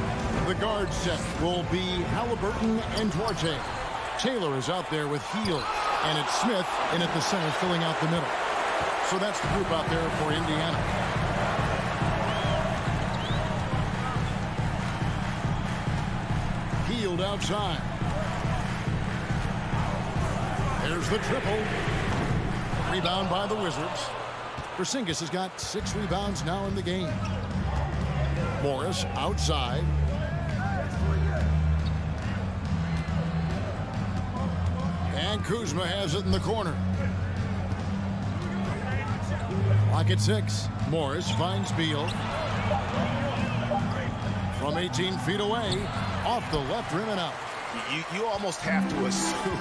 The guard set will be Halliburton and Duarte. Taylor is out there with Heel, and it's Smith in at the center filling out the middle. So that's the group out there for Indiana. Hield outside. There's the triple. Rebound by the Wizards. Porzingis has got 6 rebounds now in the game. Morris outside. And Kuzma has it in the corner. Clock at 6. Morris finds Beal. From 18 feet away, off the left rim and out. You almost have to assume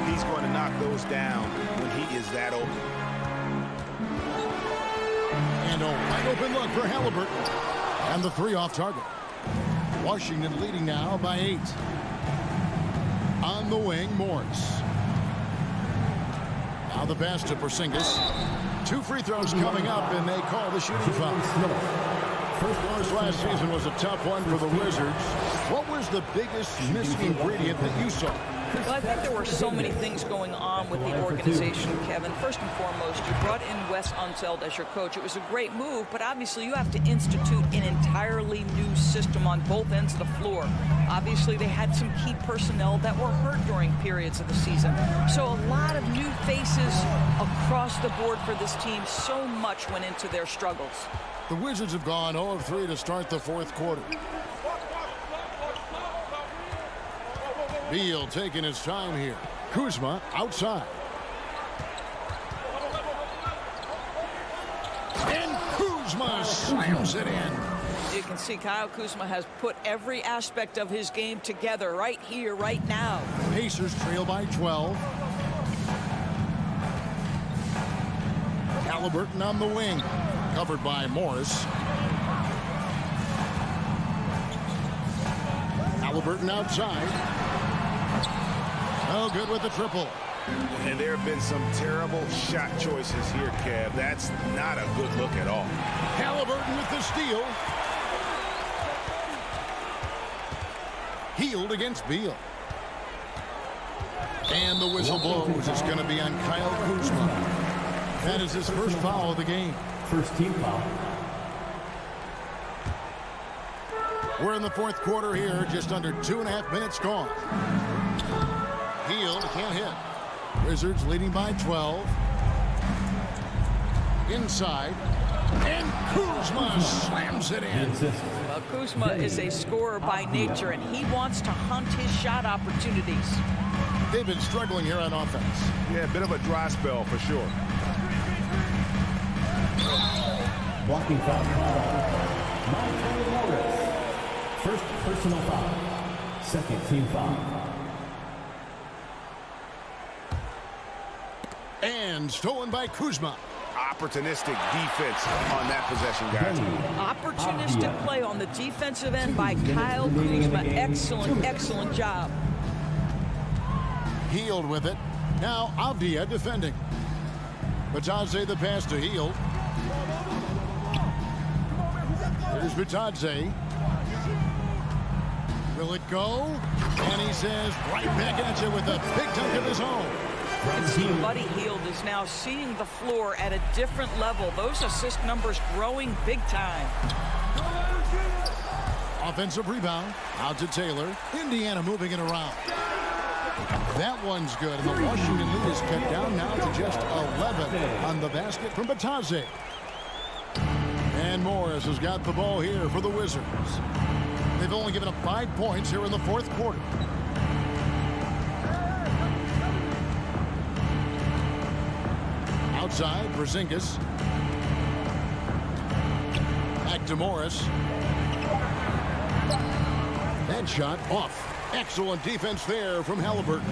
he's going to knock those down when he is that open. And a wide open look for Halliburton. And the 3 off target. Washington leading now by 8. On the wing, Morris. Now the pass to Porzingis. 2 free throws coming up, and they call the shooting foul. Morris last season was a tough one for the Wizards. What was the biggest missing ingredient that you saw? Well, I think there were so many things going on with the organization, Kevin. First and foremost, you brought in Wes Unseld as your coach. It was a great move, but obviously you have to institute an entirely new system on both ends of the floor. Obviously, they had some key personnel that were hurt during periods of the season. So a lot of new faces across the board for this team. So much went into their struggles. The Wizards have gone 0 of 3 to start the 4th quarter. Beal taking his time here. Kuzma outside. And Kuzma slams it in. You can see Kyle Kuzma has put every aspect of his game together right here, right now. Pacers trail by 12. Halliburton on the wing. Covered by Morris. Halliburton outside. Oh, good with the triple. And there have been some terrible shot choices here, Kev. That's not a good look at all. Halliburton with the steal. Hield against Beal. And the whistle blows. It's going to be on Kyle Kuzma. That is his first foul of the game. First team foul. We're in the 4th quarter here. Just under 2.5 minutes gone. Hield can't hit. Wizards leading by 12. Inside. And Kuzma slams it in. Well, Kuzma is a scorer by nature, and he wants to hunt his shot opportunities. They've been struggling here on offense. Yeah, a bit of a dry spell for sure. Blocking foul. Monte Morris. First personal foul. Second team foul. And stolen by Kuzma. Opportunistic defense on that possession, guys. Opportunistic play on the defensive end by Kyle Kuzma. Excellent, excellent job. Hield with it. Now Avdia defending. Bitadze the pass to Hield. Here's Bitadze. Will it go? And he says right back at you with a big dunk of his own. And see, Buddy Hield is now seeing the floor at a different level. Those assist numbers growing big time. Offensive rebound. Out to Taylor. Indiana moving it around. That one's good. And the Washington lead is cut down now to just 11 on the basket from Bitadze. And Morris has got the ball here for the Wizards. They've only given up 5 points here in the 4th quarter. Outside, Porzingis. Back to Morris. That shot off. Excellent defense there from Halliburton.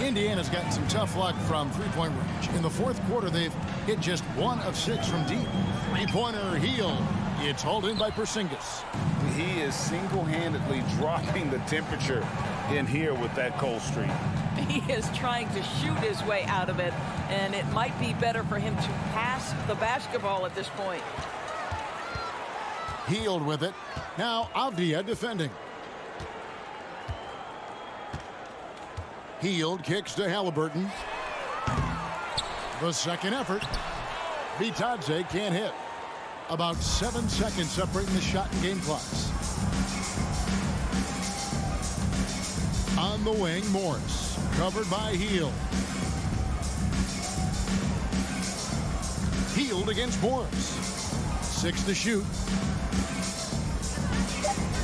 Indiana's gotten some tough luck from three-point range. In the 4th quarter, they've hit just 1 of 6 from deep. Three-pointer Hield. It's hauled in by Porzingis. He is single-handedly dropping the temperature in here with that cold streak. He is trying to shoot his way out of it, and it might be better for him to pass the basketball at this point. Hield with it. Now Avdia defending. Hield kicks to Halliburton. The second effort. Bitadze can't hit. About 7 seconds separating the shot and game clocks. On the wing, Morse. Covered by Heald. Heald against Morse. 6 to shoot.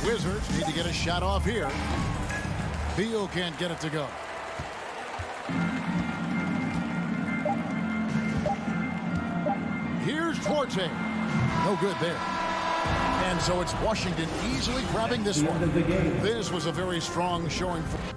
Wizards need to get a shot off here. Beal can't get it to go. Here's Duarte. No good there. And so it's Washington easily grabbing this one. This was a very strong showing for...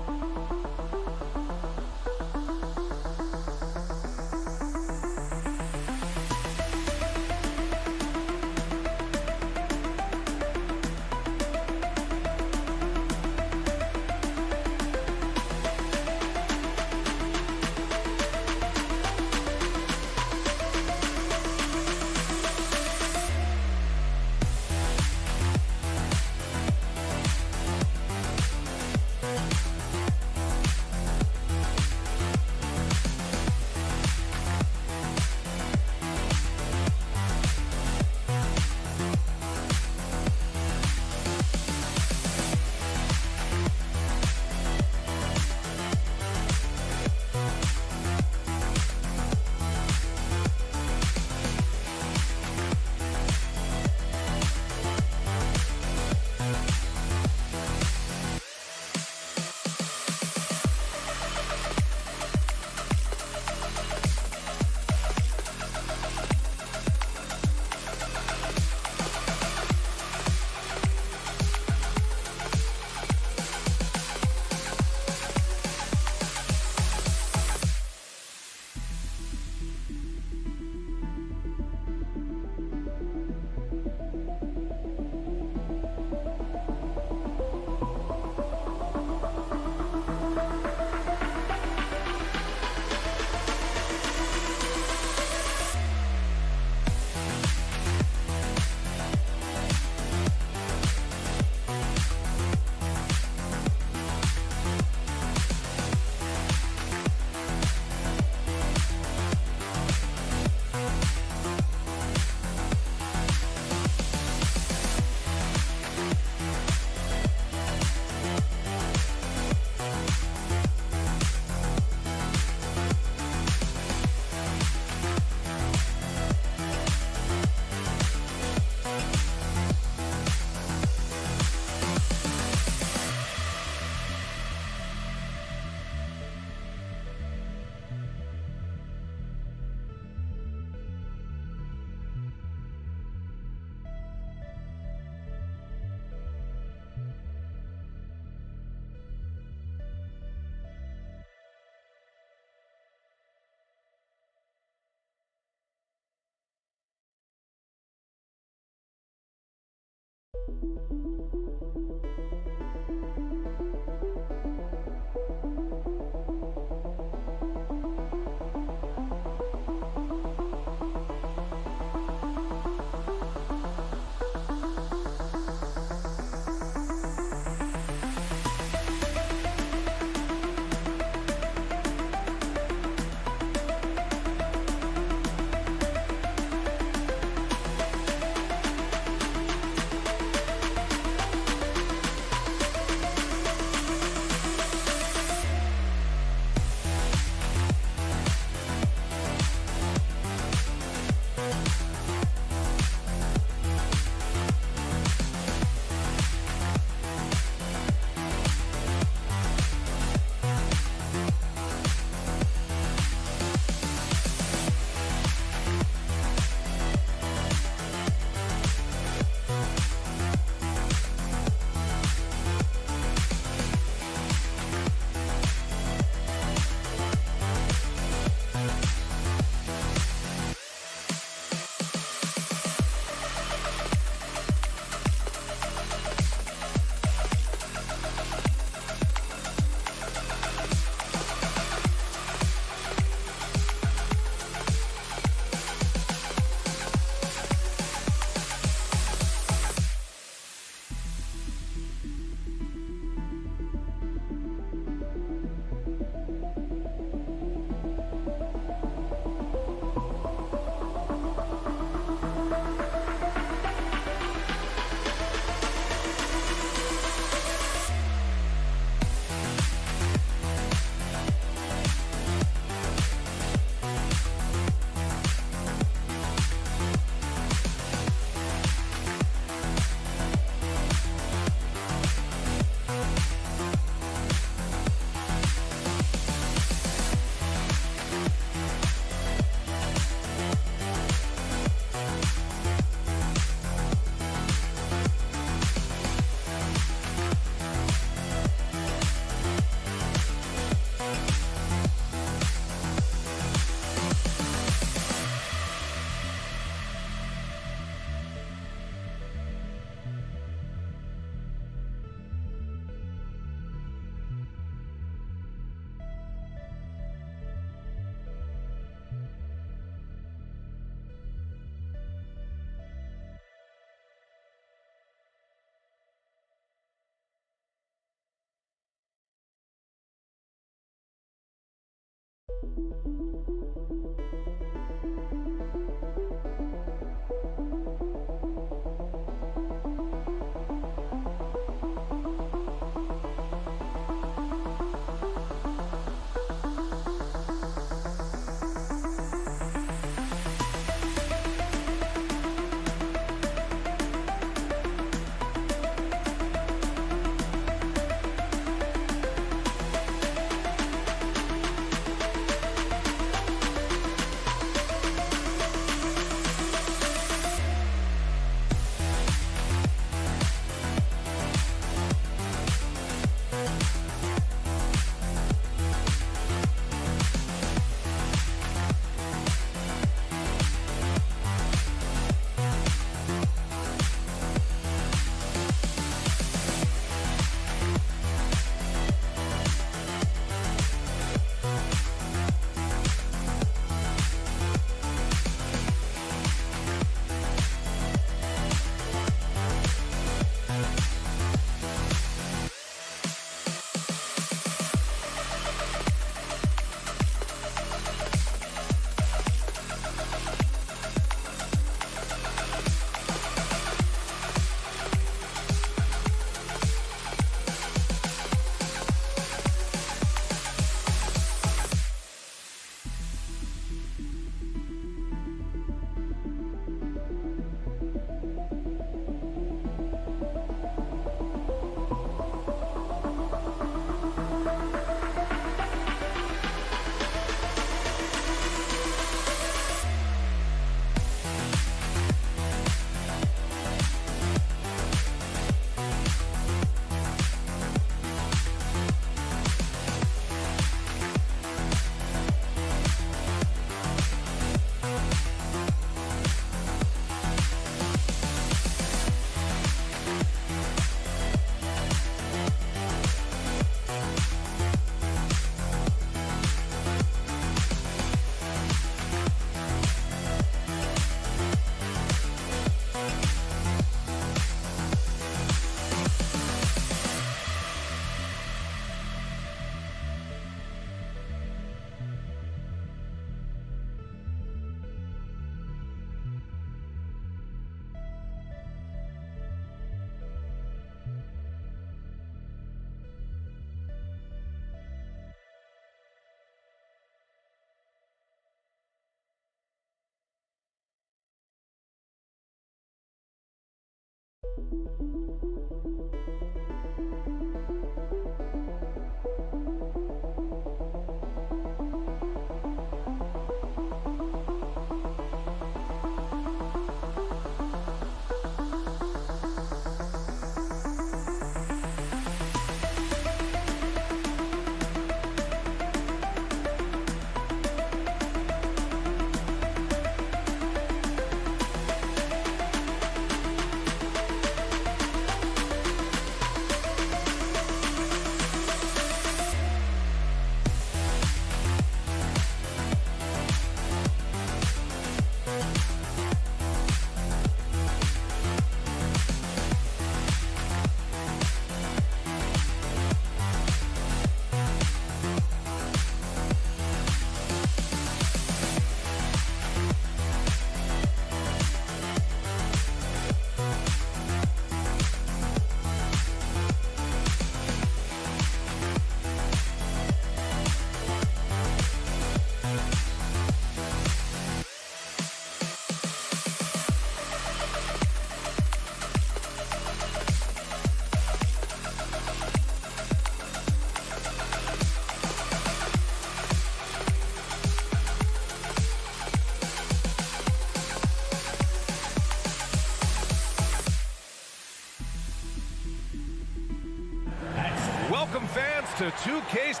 Welcome fans to 2K.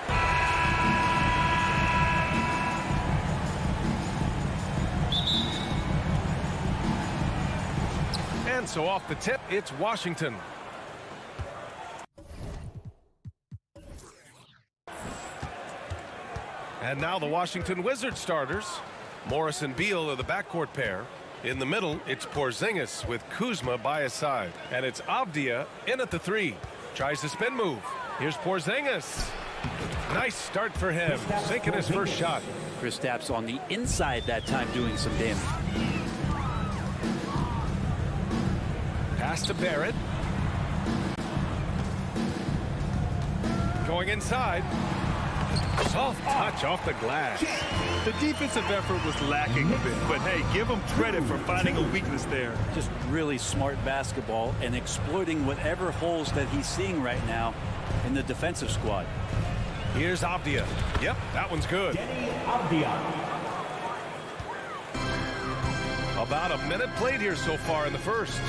And so off the tip, it's Washington. And now the Washington Wizards starters. Morris and Beal are the backcourt pair. In the middle, it's Porzingis with Kuzma by his side. And it's Avdia in at the three. Tries the spin move. Here's Porzingis. Nice start for him, sinking his first shot. Kristaps on the inside that time doing some damage. Pass to Barrett. Going inside. Soft touch off the glass. The defensive effort was lacking a bit, but hey, give him credit for finding a weakness there. Just really smart basketball and exploiting whatever holes that he's seeing right now in the defensive squad. Here's Avdia. Yep, that one's good. About a minute played here so far in the first.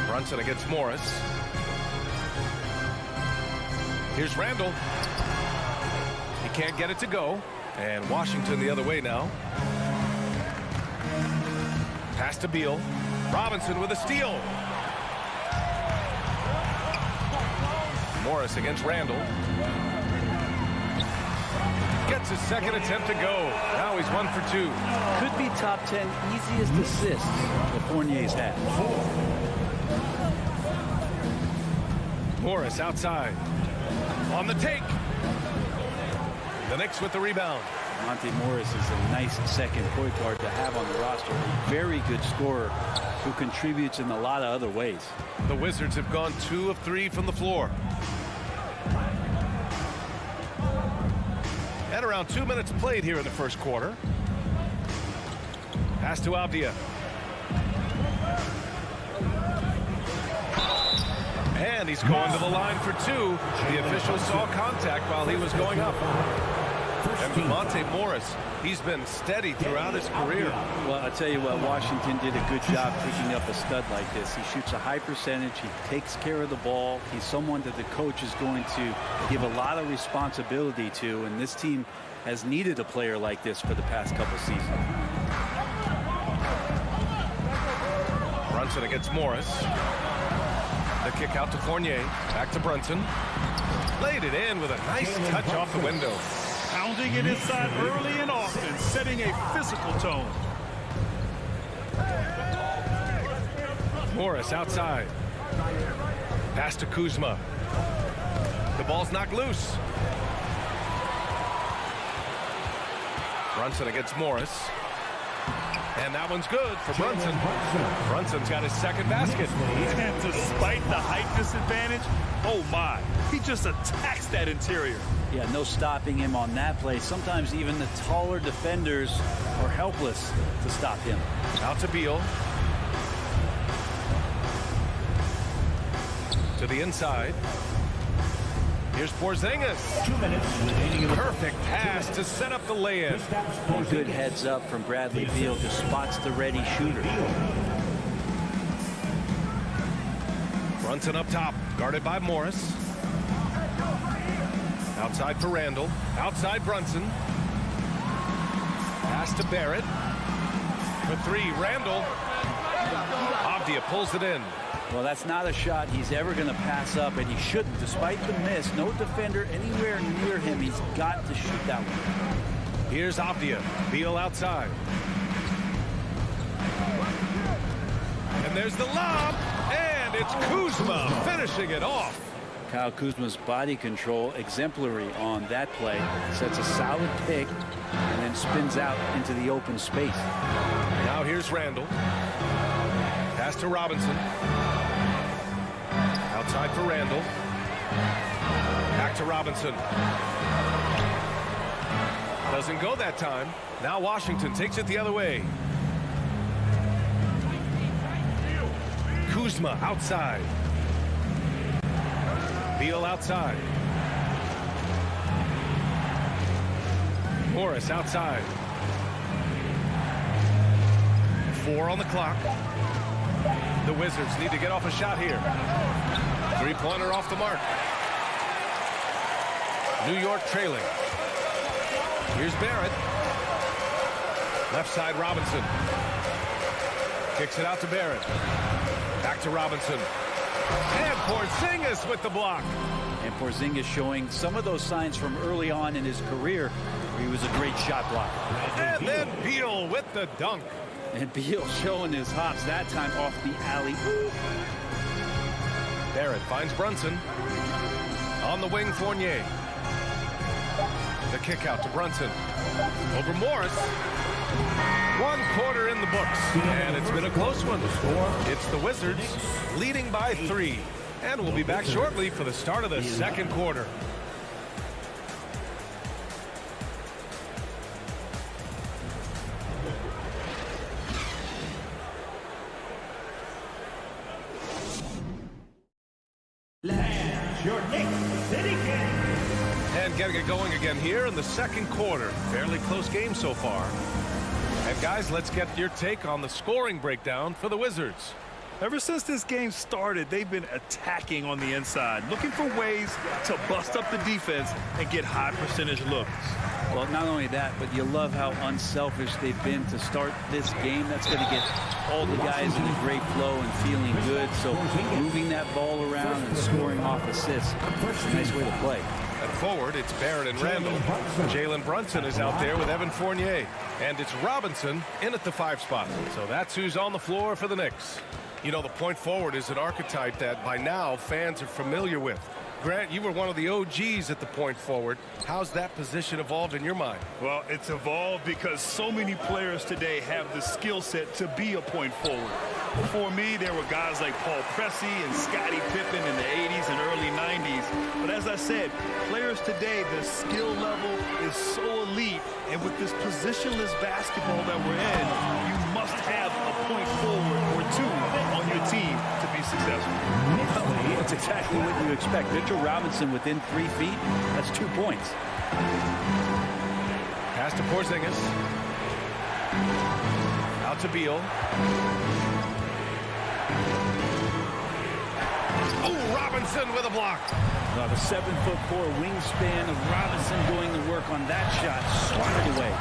Brunson against Morris. Here's Randall. He can't get it to go. And Washington the other way now. Pass to Beal. Robinson with a steal. Morris against Randall. Gets his second attempt to go. Now he's 1 for 2. Could be top 10 easiest assists that Fournier's had. Morris outside. On the take. The Knicks with the rebound. Monte Morris is a nice second point guard to have on the roster. A very good scorer who contributes in a lot of other ways. The Wizards have gone 2 of 3 from the floor. And around 2 minutes played here in the first quarter. Pass to Avdia. And he's going to the line for 2. The official saw contact while he was going up. And Monte Morris, he's been steady throughout his career. Well, I'll tell you what, Washington did a good job picking up a stud like this. He shoots a high percentage. He takes care of the ball. He's someone that the coach is going to give a lot of responsibility to, and this team has needed a player like this for the past couple seasons. Brunson against Morris. The kick out to Fournier. Back to Brunson. Laid it in with a nice touch off the window. Pounding it inside early and often, setting a physical tone. Morris outside. Pass to Kuzma. The ball's knocked loose. Brunson against Morris. And that one's good for Brunson. Brunson's got his second basket. And despite the height disadvantage, oh my, he just attacks that interior. Yeah, no stopping him on that play. Sometimes even the taller defenders are helpless to stop him. Out to Beal. To the inside. Here's Porzingis. 2 minutes remaining. Perfect pass to set up the lay-in. A good heads up from Bradley Beal, just spots the ready shooter. Brunson up top, guarded by Morris. Outside for Randall. Outside Brunson. Pass to Barrett. For 3, Randall. Avdia pulls it in. Well, that's not a shot he's ever going to pass up, and he shouldn't. Despite the miss, no defender anywhere near him. He's got to shoot that one. Here's Avdia. Beal outside. And there's the lob. And it's Kuzma finishing it off. Kyle Kuzma's body control exemplary on that play. Sets a solid pick and then spins out into the open space. Now here's Randall. Pass to Robinson. Outside for Randall. Back to Robinson. Doesn't go that time. Now Washington takes it the other way. Kuzma outside. Beal outside. Morris outside. 4 on the clock. The Wizards need to get off a shot here. 3-pointer off the mark. New York trailing. Here's Barrett. Left side Robinson. Kicks it out to Barrett. Back to Robinson. And Porzingis with the block. And Porzingis showing some of those signs from early on in his career where he was a great shot blocker. And then Beal with the dunk. And Beal showing his hops that time off the alley. Barrett finds Brunson. On the wing, Fournier. The kick out to Brunson. Over Morris. 1 quarter in the books, and it's been a close one. It's the Wizards leading by 3, and we'll be back shortly for the start of the second quarter. Your Knicks City King. And getting it going again here in the second quarter. Fairly close game so far. And guys, let's get your take on the scoring breakdown for the Wizards. Ever since this game started, they've been attacking on the inside, looking for ways to bust up the defense and get high percentage looks. Well, not only that, but you love how unselfish they've been to start this game. That's going to get all the guys in a great flow and feeling good. So moving that ball around and scoring off assists, a nice way to play. At forward, it's Barrett and Randall. Jalen Brunson is out there with Evan Fournier. And it's Robinson in at the 5 spot. So that's who's on the floor for the Knicks. You know, the point forward is an archetype that by now fans are familiar with. Grant, you were one of the OGs at the point forward. How's that position evolved in your mind? Well, it's evolved because so many players today have the skill set to be a point forward. Before me, there were guys like Paul Pressey and Scottie Pippen in the 80s and early 90s. But as I said, players today, the skill level is so elite. And with this positionless basketball that we're in, you must have a point forward or 2 on your team to be successful. That's exactly what you expect. Mitchell Robinson within 3 feet, that's 2 points. Pass to Porzingis. Out to Beal. Oh, Robinson with a block. The 7'4" wingspan of Robinson doing the work on that shot, swatted away.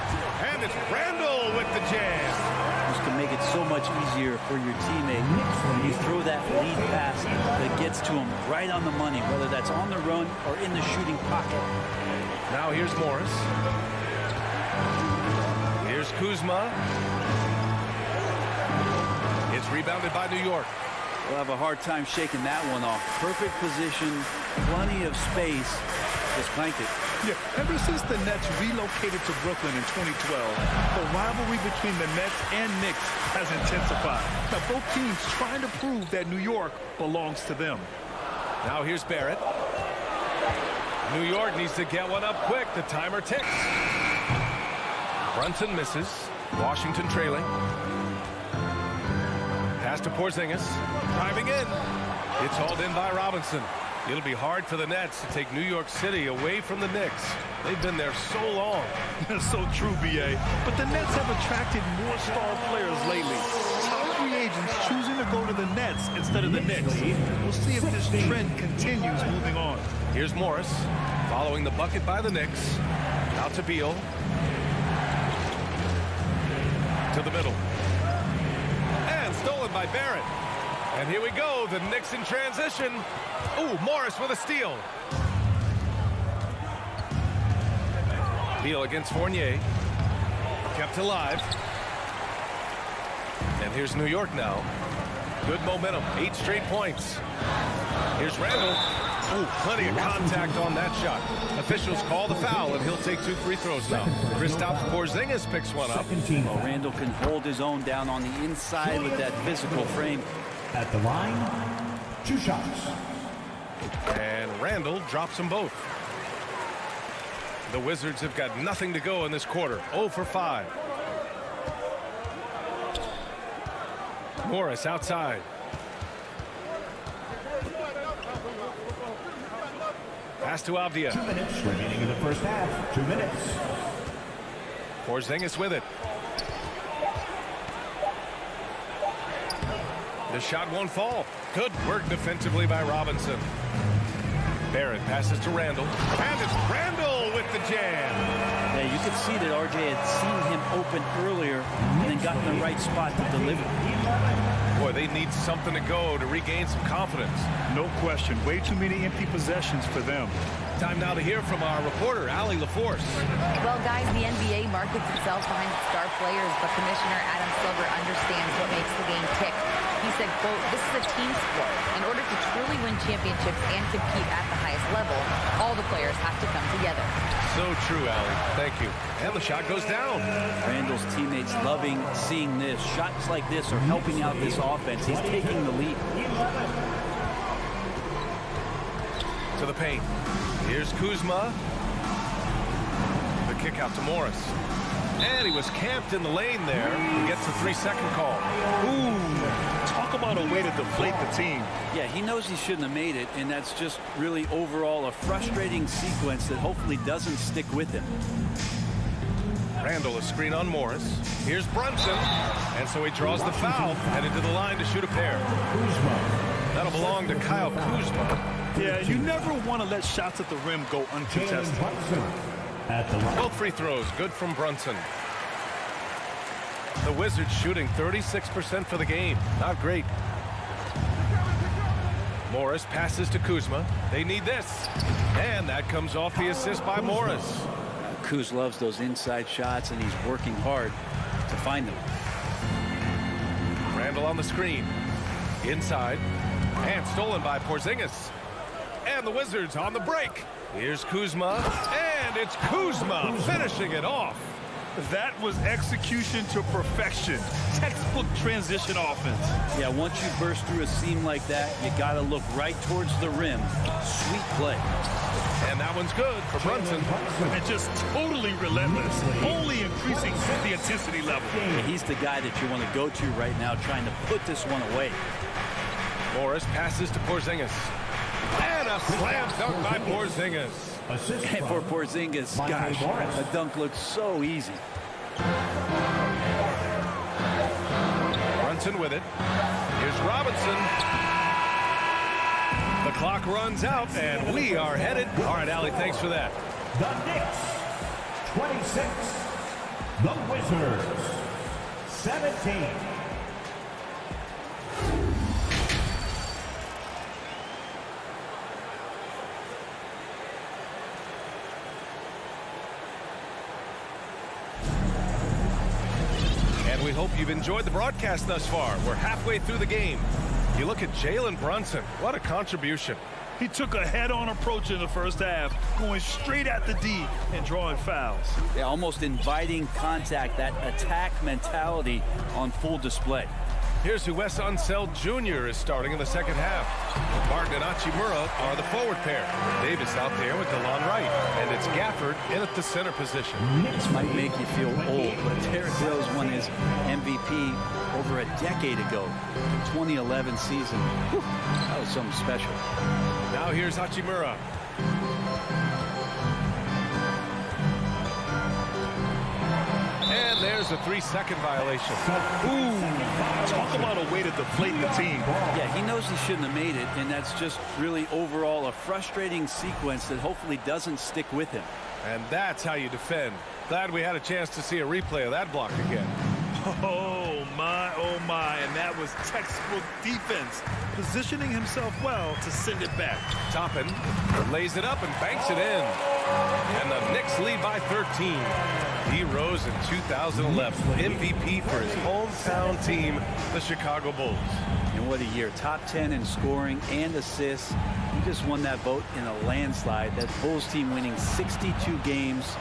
And it's Randall with the jam. This can make it so much easier for your teammate when you throw that lead pass that gets to him right on the money, whether that's on the run or in the shooting pocket. Now here's Morris. Here's Kuzma. It's rebounded by New York. We'll have a hard time shaking that one off. Perfect position, plenty of space. Just cranked it. Yeah, ever since the Nets relocated to Brooklyn in 2012, the rivalry between the Nets and Knicks has intensified. Now, both teams trying to prove that New York belongs to them. Now here's Barrett. New York needs to get one up quick. The timer ticks. Brunson misses. Washington trailing. Pass to Porzingis. Driving in. It's hauled in by Robinson. It'll be hard for the Nets to take New York City away from the Knicks. They've been there so long. So true, B.A. But the Nets have attracted more star players lately. Top free agents choosing to go to the Nets instead of the Knicks. We'll see if this trend continues moving on. Here's Morris following the bucket by the Knicks. Out to Beal. To the middle. And stolen by Barrett. And here we go, the Knicks in transition. Ooh, Morris with a steal. Beal against Fournier. Kept alive. And here's New York now. Good momentum, 8 straight points. Here's Randall. Ooh, plenty of contact on that shot. Officials call the foul, and he'll take 2 free throws now. Kristaps Porzingis picks one up. Well, Randall can hold his own down on the inside with that physical frame. At the line, 2 shots. And Randall drops them both. The Wizards have got nothing to go in this quarter. 0 for 5. Morris outside. Pass to Avdia. 2 minutes remaining in the first half. 2 minutes. Porzingis with it. The shot won't fall. Good work defensively by Robinson. Barrett passes to Randall. And it's Randall with the jam. Yeah, you could see that RJ had seen him open earlier and then got in the right spot to deliver. Boy, they need something to go to regain some confidence. No question. Way too many empty possessions for them. Time now to hear from our reporter, Allie LaForce. Well, guys, the NBA markets itself behind its star players, but Commissioner Adam Silver understands what makes the game tick. He said, quote, "This is a team sport. In order to truly win championships and compete at the highest level, all the players have to come together." So true, Allie. Thank you. And the shot goes down. Randall's teammates loving seeing this. Shots like this are helping out this offense. He's taking the lead. To the paint. Here's Kuzma. The kick out to Morris. And he was camped in the lane there. He gets a 3-second call. Ooh, talk about a way to deflate the team. Yeah, he knows he shouldn't have made it, and that's just really overall a frustrating sequence that hopefully doesn't stick with him. Randall, a screen on Morris. Here's Brunson. And so he draws the foul, headed to the line to shoot a pair. That'll belong to Kyle Kuzma. Yeah, you never want to let shots at the rim go uncontested. Both free throws, good from Brunson. The Wizards shooting 36% for the game. Not great. Morris passes to Kuzma. They need this. And that comes off the assist by Morris. Kuz loves those inside shots, and he's working hard to find them. Randall on the screen. Inside. And stolen by Porzingis. And the Wizards on the break. Here's Kuzma. And it's Kuzma finishing it off. That was execution to perfection. Textbook transition offense. Yeah, once you burst through a seam like that, you got to look right towards the rim. Sweet play. And that one's good for Brunson. And just totally relentless, only increasing the intensity level. Yeah, he's the guy that you want to go to right now, trying to put this one away. Morris passes to Porzingis. And a slam dunk by Porzingis. And for Porzingis, gosh, a dunk looks so easy. Brunson with it. Here's Robinson. The clock runs out, and we are headed. All right, Allie, thanks for that. The Knicks, 26. The Wizards, 17. And we hope you've enjoyed the broadcast thus far. We're halfway through the game. You look at Jalen Brunson. What a contribution. He took a head-on approach in the first half, going straight at the D and drawing fouls. They're almost inviting contact, that attack mentality on full display. Here's who Wes Unseld Jr. is starting in the second half. Martin and Hachimura are the forward pair. Davis out there with DeLon Wright. And it's Gafford in at the center position. This might make you feel old, but Derrick Rose won his MVP over a decade ago. The 2011 season. Whew, that was something special. Now here's Hachimura. And there's a 3-second violation. Ooh, talk about a way to deflate the team. Yeah, he knows he shouldn't have made it, and that's just really overall a frustrating sequence that hopefully doesn't stick with him. And that's how you defend. Glad we had a chance to see a replay of that block again. Oh my, and that was textbook defense, positioning himself well to send it back. Toppin lays it up and banks it in. And the Knicks lead by 13. He rose in 2011, MVP for his hometown team, the Chicago Bulls. And what a year. Top 10 in scoring and assists. He just won that vote in a landslide. That Bulls team winning 62 games,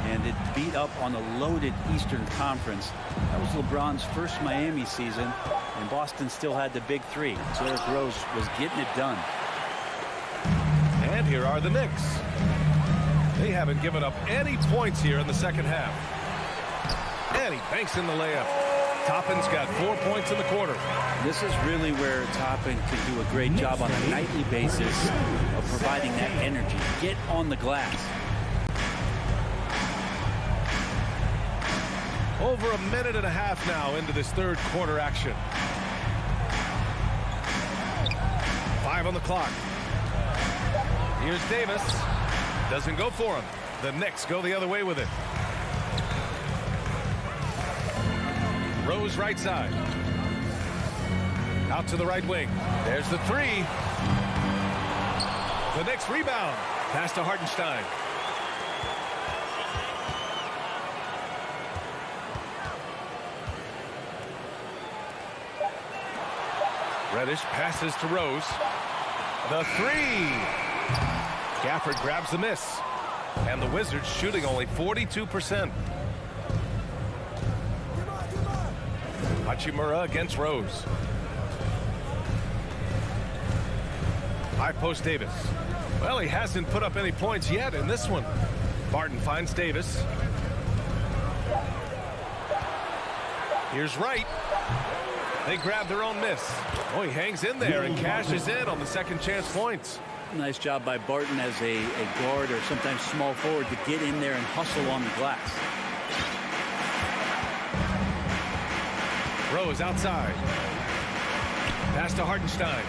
and it beat up on a loaded Eastern Conference. That was LeBron's first Miami season, and Boston still had the big three. Derrick Rose was getting it done. And here are the Knicks. They haven't given up any points here in the second half. And he banks in the layup. Toppin's got 4 points in the quarter. This is really where Toppin could do a great job on a nightly basis of providing that energy. Get on the glass. Over a minute and a half now into this third quarter action. 5 on the clock. Here's Davis. Doesn't go for him. The Knicks go the other way with it. Rose right side. Out to the right wing. There's the three. The Knicks rebound. Pass to Hartenstein. Reddish passes to Rose. The three. Gafford grabs the miss. And the Wizards shooting only 42%. Hachimura against Rose. High post Davis. Well, he hasn't put up any points yet in this one. Barton finds Davis. Here's Wright. They grab their own miss. Oh, he hangs in there and cashes in on the second chance points. Nice job by Barton as a guard or sometimes small forward to get in there and hustle on the glass. Rose outside. Pass to Hartenstein.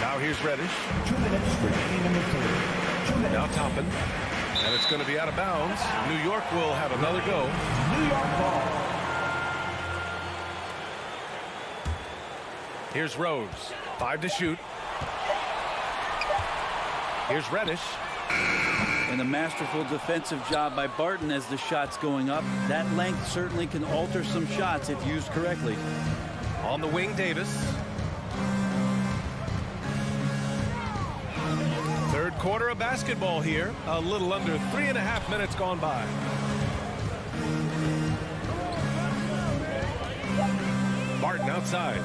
Now here's Reddish. 2 minutes remaining in the third. 2 minutes. Now Toppin. And it's going to be out of bounds. New York will have another go. New York ball. Here's Rose. 5 to shoot. Here's Reddish. And a masterful defensive job by Barton as the shot's going up. That length certainly can alter some shots if used correctly. On the wing, Davis. Third quarter of basketball here. A little under 3.5 minutes gone by. Barton outside.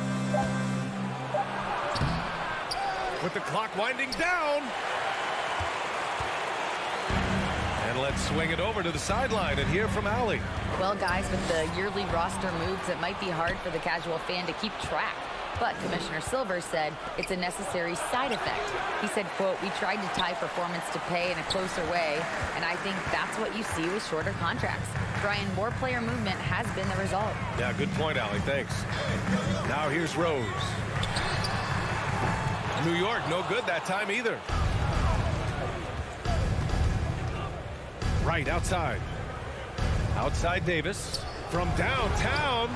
With the clock winding down. And let's swing it over to the sideline and hear from Allie. Well, guys, with the yearly roster moves, it might be hard for the casual fan to keep track. But Commissioner Silver said it's a necessary side effect. He said, quote, "We tried to tie performance to pay in a closer way, and I think that's what you see with shorter contracts." Brian, more player movement has been the result. Yeah, good point, Allie. Thanks. Now here's Rose. New York, no good that time either. Right outside. Outside Davis. From downtown.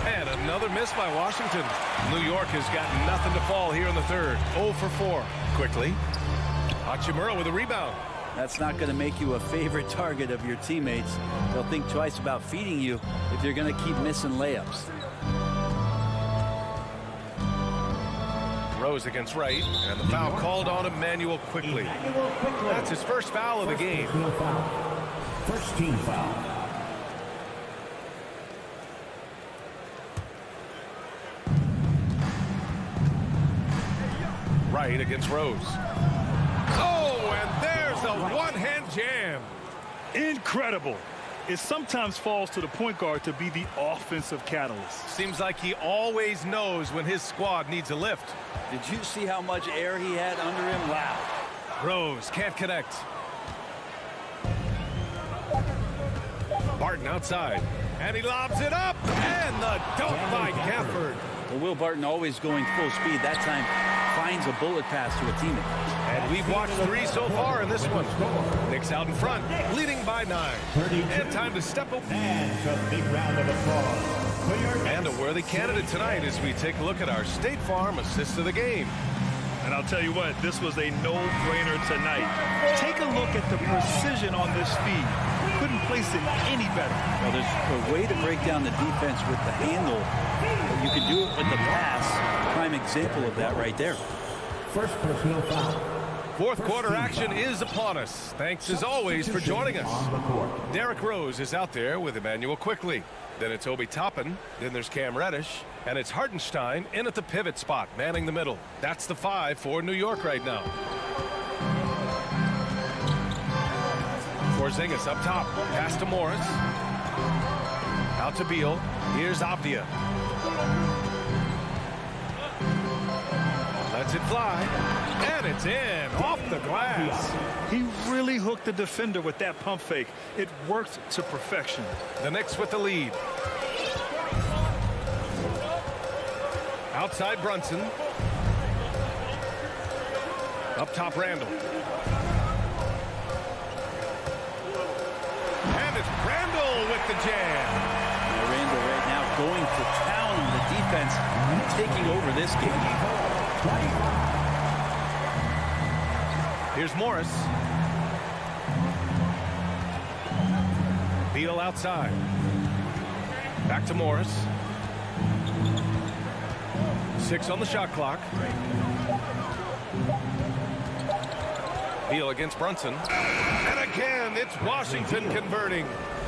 And another miss by Washington. New York has got nothing to fall here in the third. 0 for 4. Quickly. Hachimura with a rebound. That's not going to make you a favorite target of your teammates. They'll think twice about feeding you if you're going to keep missing layups. Rose against Wright, and the foul called on Emmanuel quickly. That's his first foul of the game. First team foul. Wright against Rose. Oh, and there's a one-hand jam. Incredible. It sometimes falls to the point guard to be the offensive catalyst. Seems like he always knows when his squad needs a lift. Did you see how much air he had under him? Wow. Rose can't connect. Barton outside. And he lobs it up. And the dunk by Gafford. Well, Will Barton always going full speed. That time finds a bullet pass to a teammate. And we've watched 3 so far in this one. Knicks out in front, leading by 9. And time to step up. And a big round of applause. And a worthy candidate tonight as we take a look at our State Farm assist of the game. And I'll tell you what, this was a no-brainer tonight. Take a look at the precision on this feed. Couldn't place it any better. Well, there's a way to break down the defense with the handle. You can do it with the pass. Prime example of that right there. First personal foul. Fourth quarter action is upon us. Thanks as always for joining us. Derrick Rose is out there with Emmanuel Quickly. Then it's Obi Toppin. Then there's Cam Reddish. And it's Hartenstein in at the pivot spot, manning the middle. That's the 5 for New York right now. Porzingis up top. Pass to Morris. Out to Beal. Here's Avdia. Lets it fly. And it's in. Off the glass. He really hooked the defender with that pump fake. It worked to perfection. The Knicks with the lead. Outside Brunson. Up top Randall. And it's Randall with the jam. Now Randall right now going to town on the defense, taking over this game. Here's Morris. Beal outside. Back to Morris. 2:06 on the shot clock. Beal against Brunson. And again, it's Washington converting.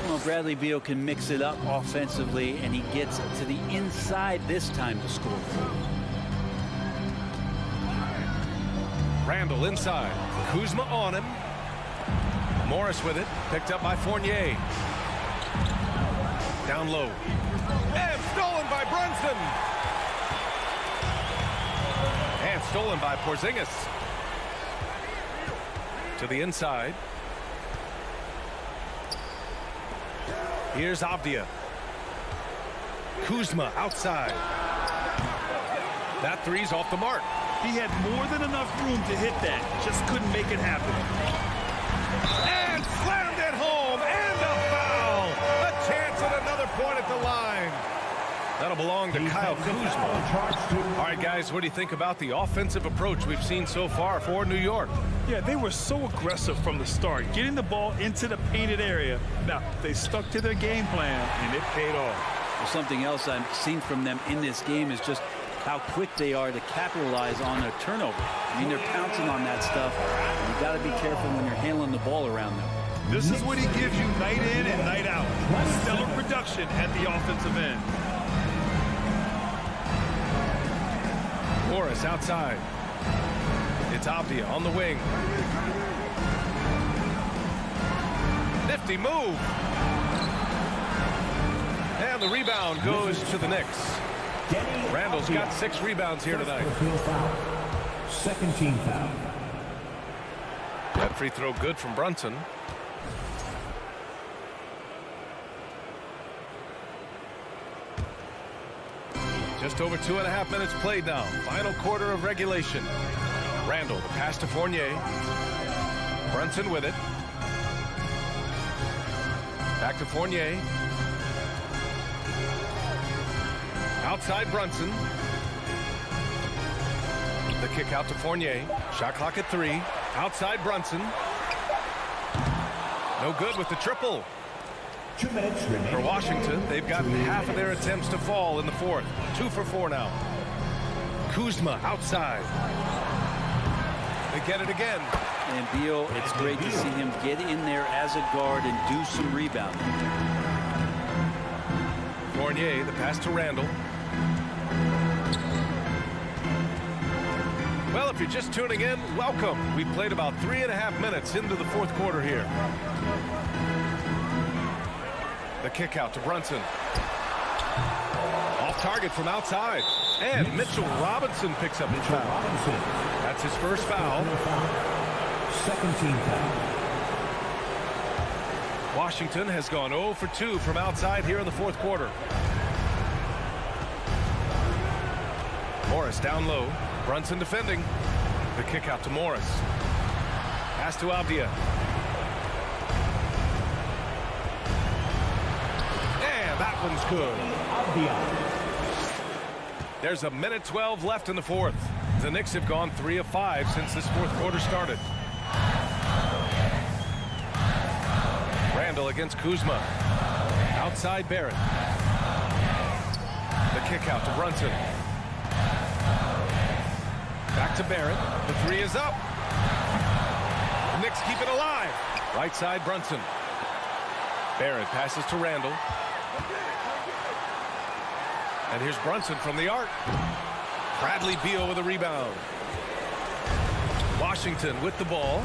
Well, Bradley Beal can mix it up offensively, and he gets to the inside this time to score. Randall inside. Kuzma on him. Morris with it. Picked up by Fournier. Down low. And stolen by Brunson. And stolen by Porzingis. To the inside. Here's Avdia. Kuzma outside. That three's off the mark. He had more than enough room to hit that. Just couldn't make it happen. And slammed it home. And a foul. A chance at another point at the line. That'll belong to Kyle Kuzma. All right, guys, what do you think about the offensive approach we've seen so far for New York? Yeah, they were so aggressive from the start, getting the ball into the painted area. Now, they stuck to their game plan, and it paid off. Well, something else I've seen from them in this game is just how quick they are to capitalize on a turnover. I mean, they're pouncing on that stuff. You got to be careful when you're handling the ball around them. This is what he gives you night in and night out. Stellar production at the offensive end. Morris outside. It's Avdia on the wing. Nifty move. And the rebound goes to the Knicks. Randall's got 6 rebounds here tonight. Second team foul. That free throw good from Brunson. Just over 2.5 minutes played now. Final quarter of regulation. Randall, the pass to Fournier. Brunson with it. Back to Fournier. Outside Brunson. The kick out to Fournier. Shot clock at 3. Outside Brunson. No good with the triple. 2 minutes remaining. For Washington, they've gotten half of their attempts to fall in the fourth. 2 for 4 now. Kuzma outside. They get it again. And Beal, it's great to see him get in there as a guard and do some rebounding. Fournier, the pass to Randall. Well, if you're just tuning in, welcome. We've played about 3.5 minutes into the fourth quarter here. The kick out to Brunson. Off target from outside. And Mitchell Robinson picks up his foul. That's his first foul. Second team foul. Washington has gone 0 for 2 from outside here in the fourth quarter. Morris down low. Brunson defending. The kick out to Morris. Pass to Avdia. And that one's good. There's a minute 12 left in the fourth. The Knicks have gone 3 of 5 since this fourth quarter started. Randall against Kuzma. Outside Barrett. The kick out to Brunson. Back to Barrett. The 3 is up. The Knicks keep it alive. Right side Brunson. Barrett passes to Randall. And here's Brunson from the arc. Bradley Beal with a rebound. Washington with the ball.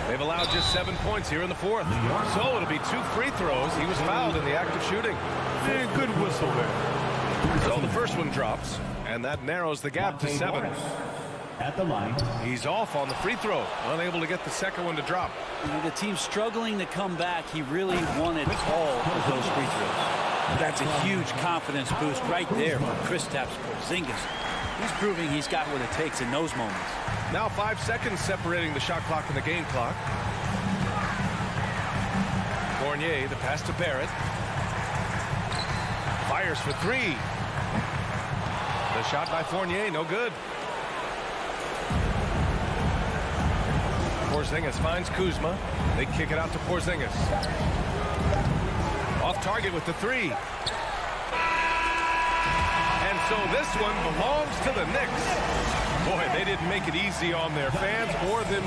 They've allowed just 7 points here in the fourth. So it'll be 2 free throws. He was fouled in the act of shooting. And good whistle there. So the first one drops, and that narrows the gap to 7. At the line. He's off on the free throw, unable to get the second one to drop. The team's struggling to come back. He really wanted all of those free throws. That's a huge confidence boost right there for Kristaps Porzingis. He's proving he's got what it takes in those moments. Now 5 seconds separating the shot clock and the game clock. Fournier, the pass to Barrett. Fires for 3. The shot by Fournier, no good. Porzingis finds Kuzma. They kick it out to Porzingis. Off target with the 3. And so this one belongs to the Knicks. Boy, they didn't make it easy on their fans or them.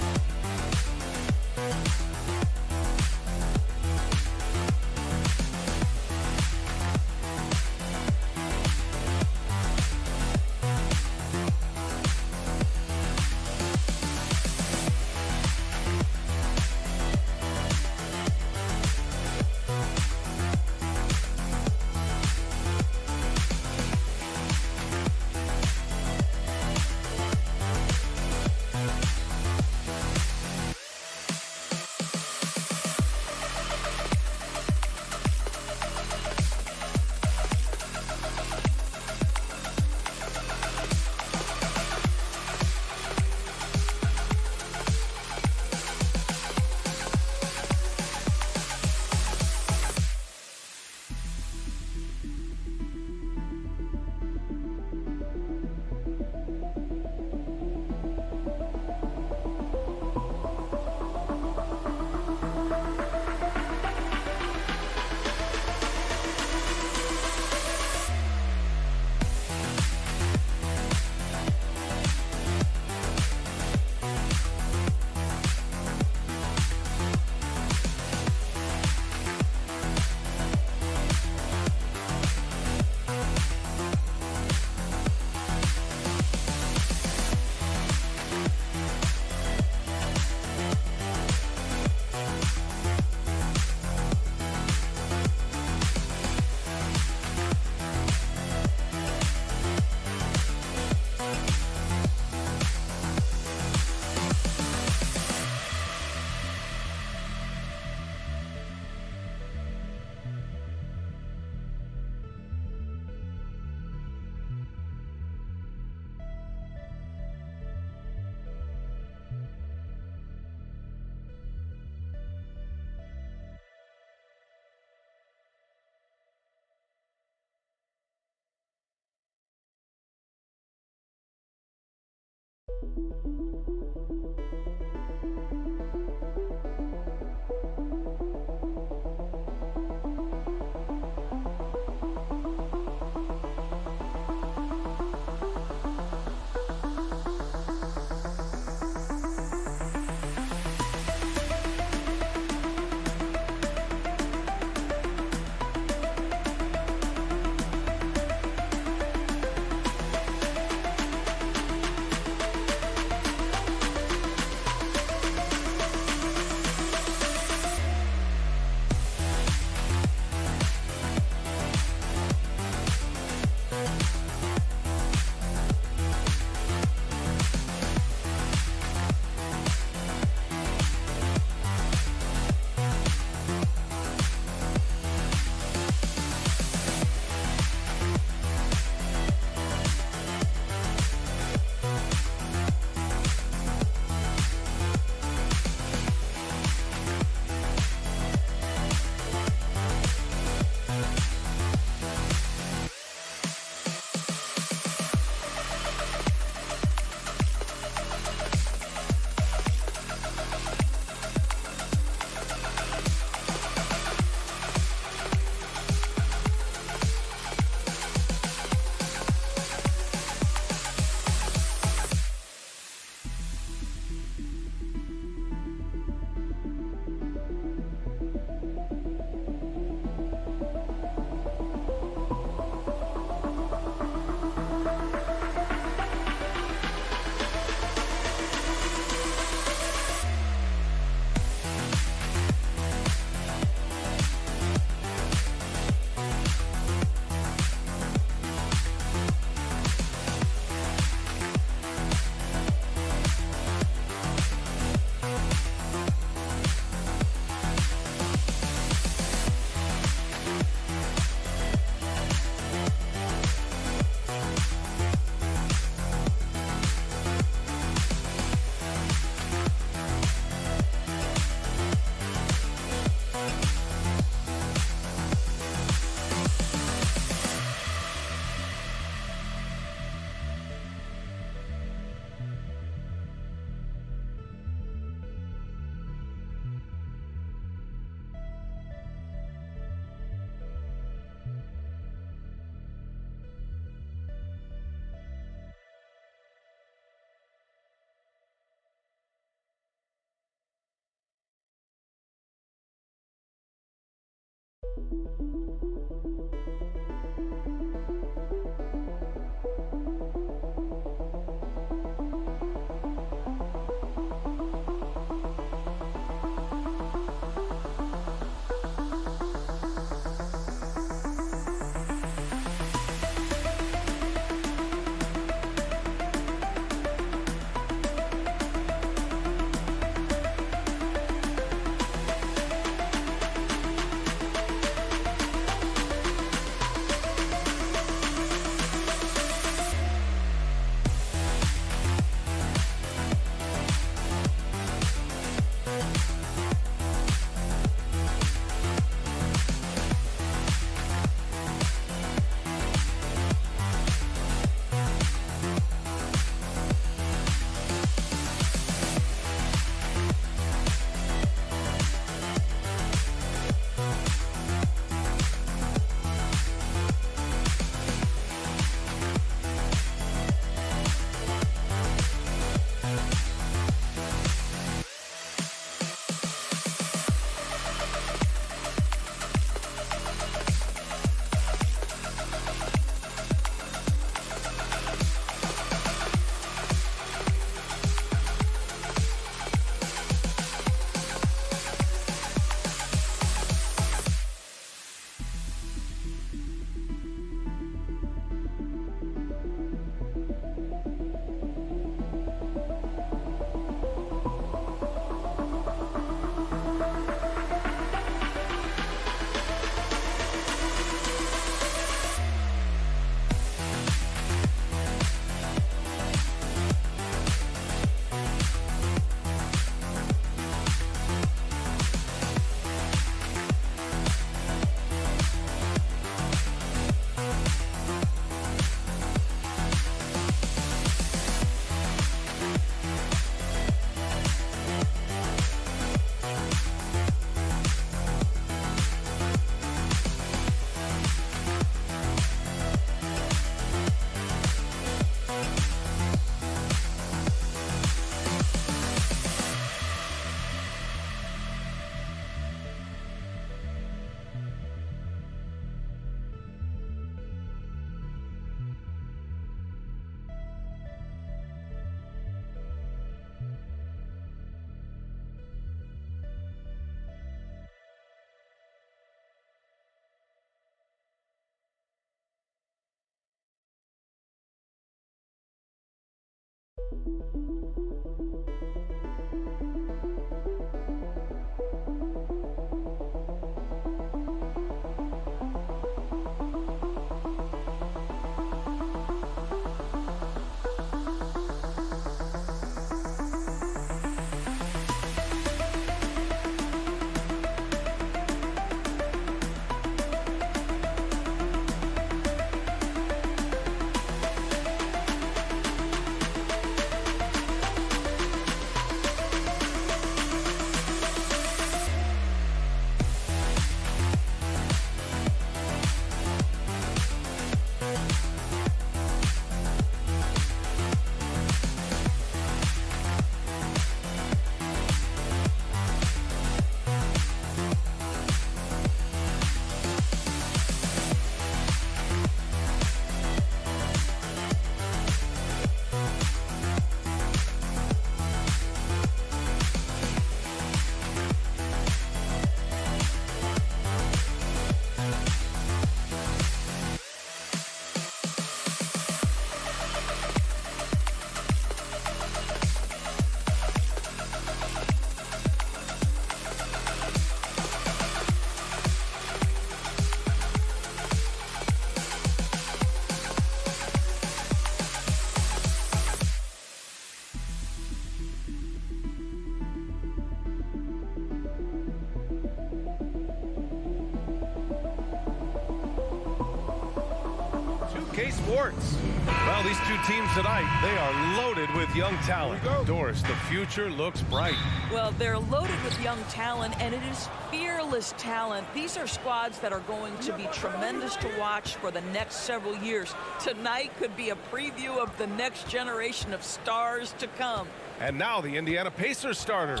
Sports. Well, these two teams tonight, they are loaded with young talent. Doris, the future looks bright. Well, they're loaded with young talent, and it is fearless talent. These are squads that are going to be tremendous to watch for the next several years. Tonight could be a preview of the next generation of stars to come. And now the Indiana Pacers starters.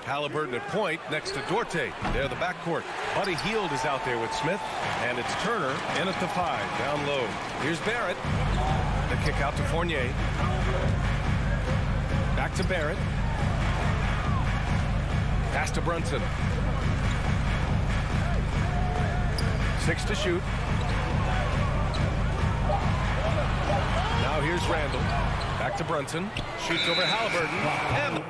Halliburton at point next to Duarte. They're the backcourt. Buddy Hield is out there with Smith. And it's Turner in at the 5, down low. Here's Barrett. The kick out to Fournier. Back to Barrett. Pass to Brunson. 6 to shoot. Now here's Randall. Back to Brunson. Shoots over Halliburton. And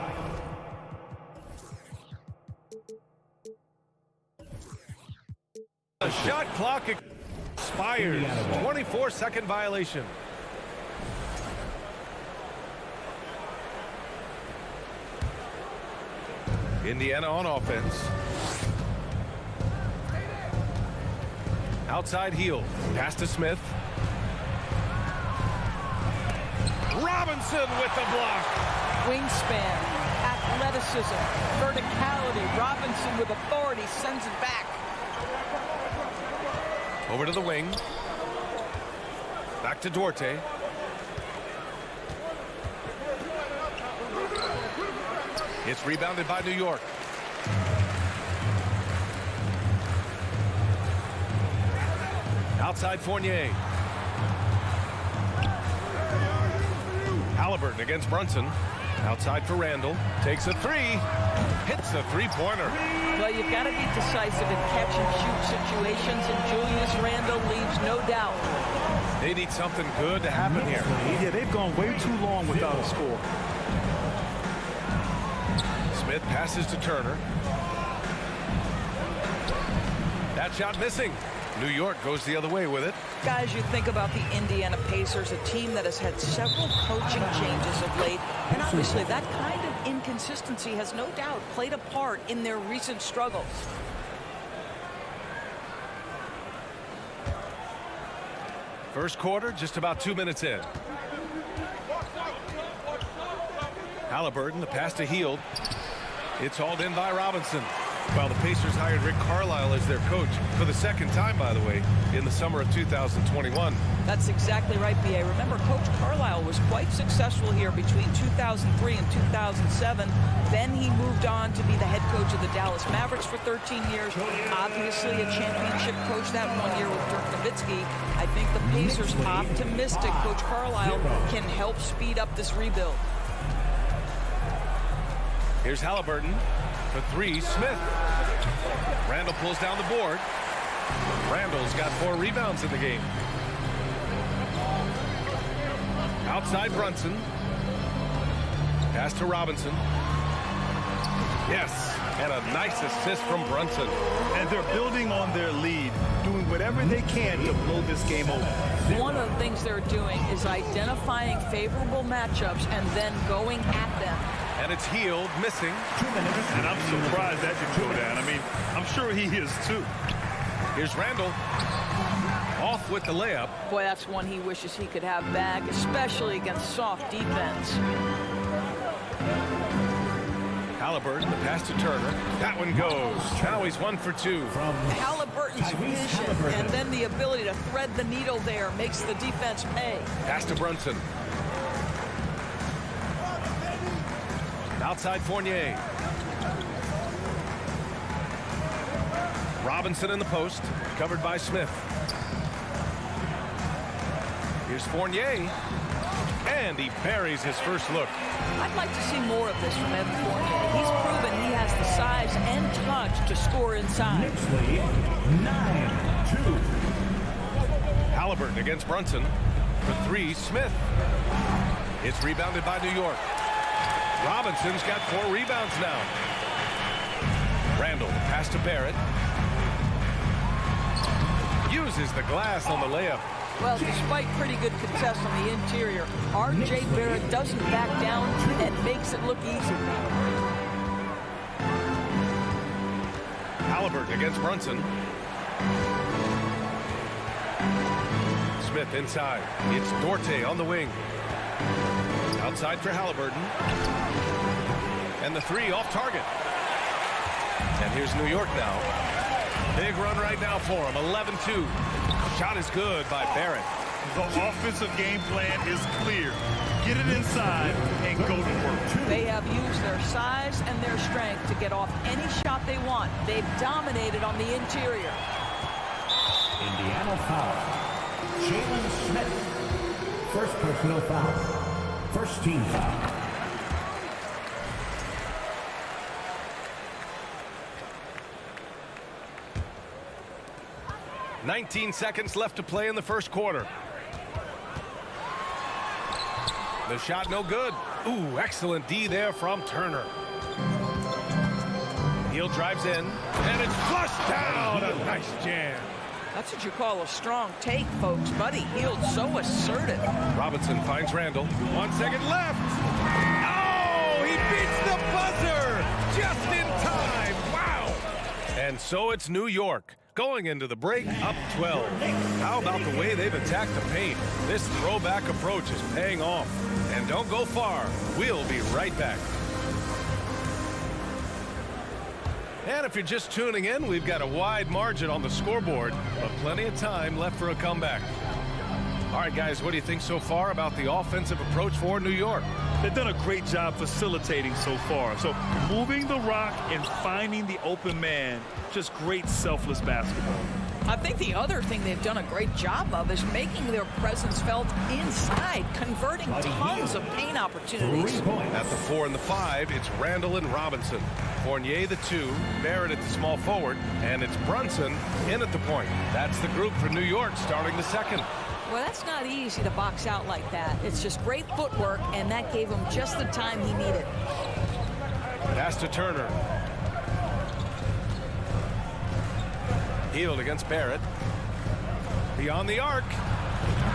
the shot clock expires. 24-second violation. Indiana on offense. Outside Hield. Pass to Smith. Robinson with the block. Wingspan, athleticism, verticality. Robinson with authority sends it back. Over to the wing. Back to Duarte. It's rebounded by New York. Outside Fournier. Halliburton against Brunson. Outside for Randall. Takes a 3. Hits a three-pointer. Well, you've got to be decisive in catch-and-shoot situations, and Julius Randall leaves no doubt. They need something good to happen here. Yeah, they've gone way too long without a score. Smith passes to Turner. That shot missing. New York goes the other way with it. Guys, you think about the Indiana Pacers, a team that has had several coaching changes of late, and obviously that kind of inconsistency has no doubt played a part in their recent struggles. First quarter, just about 2 minutes in. Halliburton, the pass to Hield. It's hauled in by Robinson. Well, the Pacers hired Rick Carlisle as their coach for the second time, by the way, in the summer of 2021. That's exactly right, B.A. Remember, Coach Carlisle was quite successful here between 2003 and 2007. Then he moved on to be the head coach of the Dallas Mavericks for 13 years. Obviously a championship coach that 1 year with Dirk Nowitzki. I think the Pacers optimistic Coach Carlisle can help speed up this rebuild. Here's Halliburton. For 3, Smith. Randall pulls down the board. Randall's got 4 rebounds in the game. Outside Brunson. Pass to Robinson. Yes, and a nice assist from Brunson. And they're building on their lead, doing whatever they can to blow this game open. One of the things they're doing is identifying favorable matchups and then going at them. And it's Hield missing. 2 minutes. And I'm surprised that didn't go down. I mean, I'm sure he is too. Here's Randall. Off with the layup. Boy, that's one he wishes he could have back, especially against soft defense. Halliburton, the pass to Turner. That one goes. Now he's 1 for 2. Halliburton's vision and then the ability to thread the needle there makes the defense pay. Pass to Brunson. Outside Fournier. Robinson in the post, covered by Smith. Here's Fournier, and he buries his first look. I'd like to see more of this from Evan Fournier. He's proven he has the size and touch to score inside. Knicks lead 9-2. Halliburton against Brunson. For 3, Smith. It's rebounded by New York. Robinson's got 4 rebounds now. Randall, pass to Barrett. Uses the glass on the layup. Well, despite pretty good contest on the interior, R.J. Barrett doesn't back down and makes it look easy. Halliburton against Brunson. Smith inside. It's Duarte on the wing. Outside for Halliburton. And the 3 off target. And here's New York now. Big run right now for him. 11-2. Shot is good by Barrett. The offensive game plan is clear. Get it inside and go to work. They have used their size and their strength to get off any shot they want. They've dominated on the interior. Indiana foul. Jalen Smith. First personal foul. First team foul. "19 seconds left to play in the first quarter. The shot no good. Ooh, excellent D there from Turner. Hield drives in, and it's flushed down. A nice jam. That's what you call a strong take, folks. Buddy Hield so assertive. Robinson finds Randall. 1 second left. Oh, he beats the buzzer just in time. Wow. And so it's New York going into the break up 12. How about the way they've attacked the paint? This throwback approach is paying off. And don't go far. We'll be right back. And if you're just tuning in, we've got a wide margin on the scoreboard, but plenty of time left for a comeback. All right, guys, what do you think so far about the offensive approach for New York? They've done a great job facilitating so far. So moving the rock and finding the open man, just great selfless basketball. I think the other thing they've done a great job of is making their presence felt inside, converting tons of paint opportunities. At the 4 and the 5, it's Randall and Robinson. Fournier the 2, Barrett at the small forward, and it's Brunson in at the point. That's the group for New York starting the second. Well, that's not easy to box out like that. It's just great footwork, and that gave him just the time he needed. Pass to Turner. Hield against Barrett. Beyond the arc.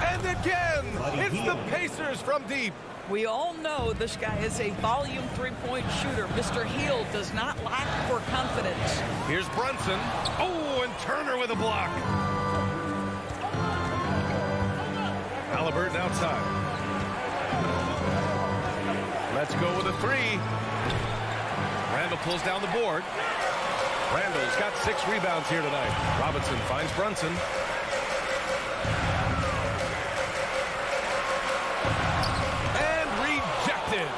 And again, it's the Pacers from deep. We all know this guy is a volume three-point shooter. Mr. Hield does not lack for confidence. Here's Brunson. Oh, and Turner with a block. Halliburton outside. Let's go with a 3. Randall pulls down the board. Randall's got 6 rebounds here tonight. Robinson finds Brunson. And rejected.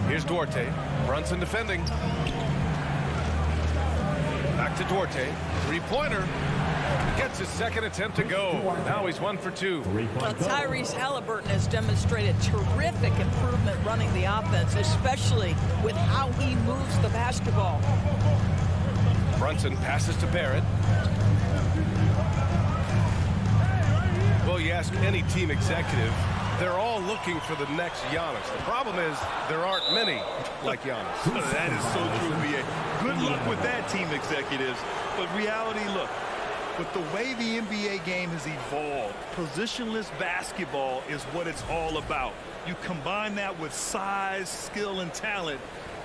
Here's Duarte. Brunson defending. Back to Duarte. Three-pointer. Gets his second attempt to go. Now he's 1 for 2. Well, Tyrese Halliburton has demonstrated terrific improvement running the offense, especially with how he moves the basketball. Brunson passes to Barrett. Well, you ask any team executive, they're all looking for the next Giannis. The problem is there aren't many like Giannis. That is so true, B.A. Good luck with that, team executives. But reality, look, with the way the NBA game has evolved, positionless basketball is what it's all about. You combine that with size, skill, and talent,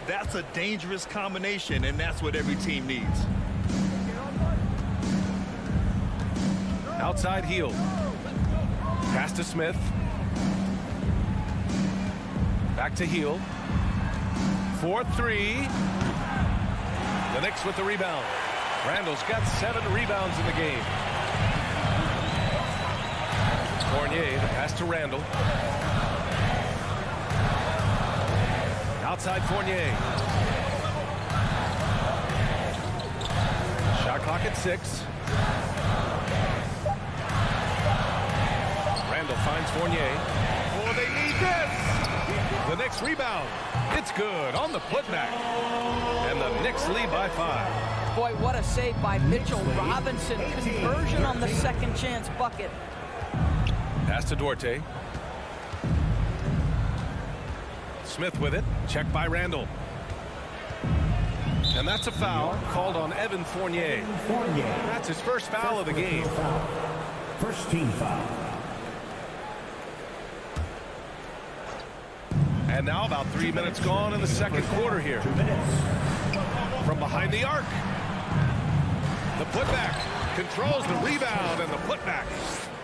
that's a dangerous combination, and that's what every team needs. Outside Hield. Pass to Smith. Back to Hield. 4-3. The Knicks with the rebound. Randall's got 7 rebounds in the game. Fournier, the pass to Randall. Outside Fournier. Shot clock at 6. Randall finds Fournier. Oh, they need this! The Knicks rebound. It's good on the putback. And the Knicks lead by 5. Boy, what a save by Mitchell Robinson. Conversion on the second chance bucket. Pass to Duarte. Smith with it. Checked by Randall. And that's a foul called on Evan Fournier. That's his first foul of the game. First team foul. And now about 3 minutes gone in the second quarter here. 2 minutes. From behind the arc. The putback controls the rebound and the putback.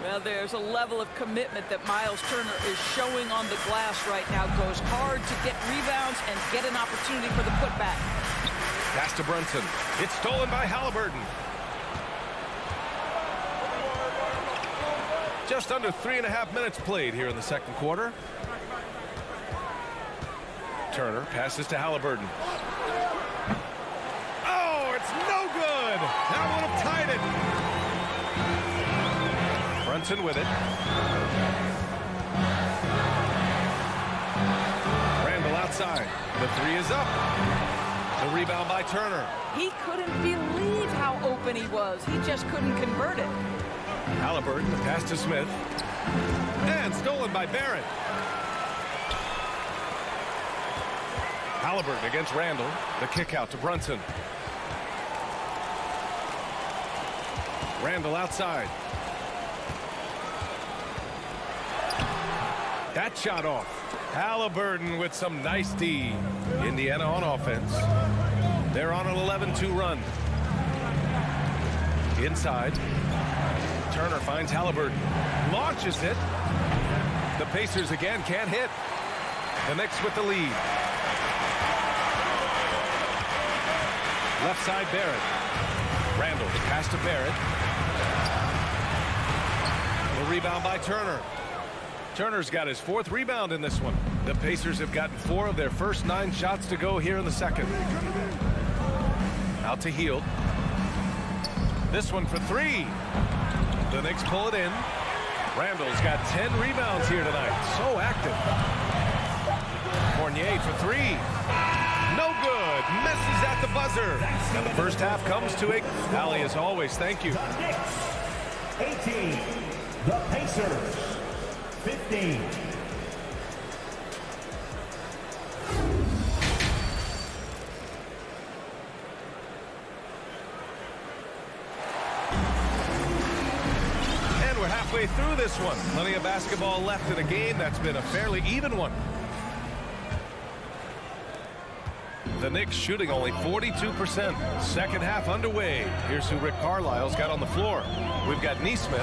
Well, there's a level of commitment that Miles Turner is showing on the glass right now. Goes hard to get rebounds and get an opportunity for the putback. Pass to Brunson. It's stolen by Halliburton. Just under 3.5 minutes played here in the second quarter. Turner passes to Halliburton. Oh, it's no good. That would have tied it. Brunson with it. Randall outside. The three is up. The rebound by Turner. He couldn't believe how open he was. He just couldn't convert it. Halliburton, the pass to Smith. And stolen by Barrett. Halliburton against Randall. The kick out to Brunson. Randall outside. That shot off. Halliburton with some nice D. Indiana on offense. They're on an 11-2 run. Inside. Turner finds Halliburton. Launches it. The Pacers again can't hit. The Knicks with the lead. Left side Barrett. Randall, the pass to Barrett. The rebound by Turner. Turner's got his 4th rebound in this one. The Pacers have gotten 4 of their first 9 shots to go here in the second. Out to Hield. This one for 3. The Knicks pull it in. Randall's got 10 rebounds here tonight. So active. Fournier for 3. No good. Misses at the buzzer. And the first half comes to a tally as always. Thank you. The Knicks, 18. The Pacers, 15. And we're halfway through this one. Plenty of basketball left in a game that's been a fairly even one. The Knicks shooting only 42%. Second half underway. Here's who Rick Carlisle's got on the floor. We've got Nesmith.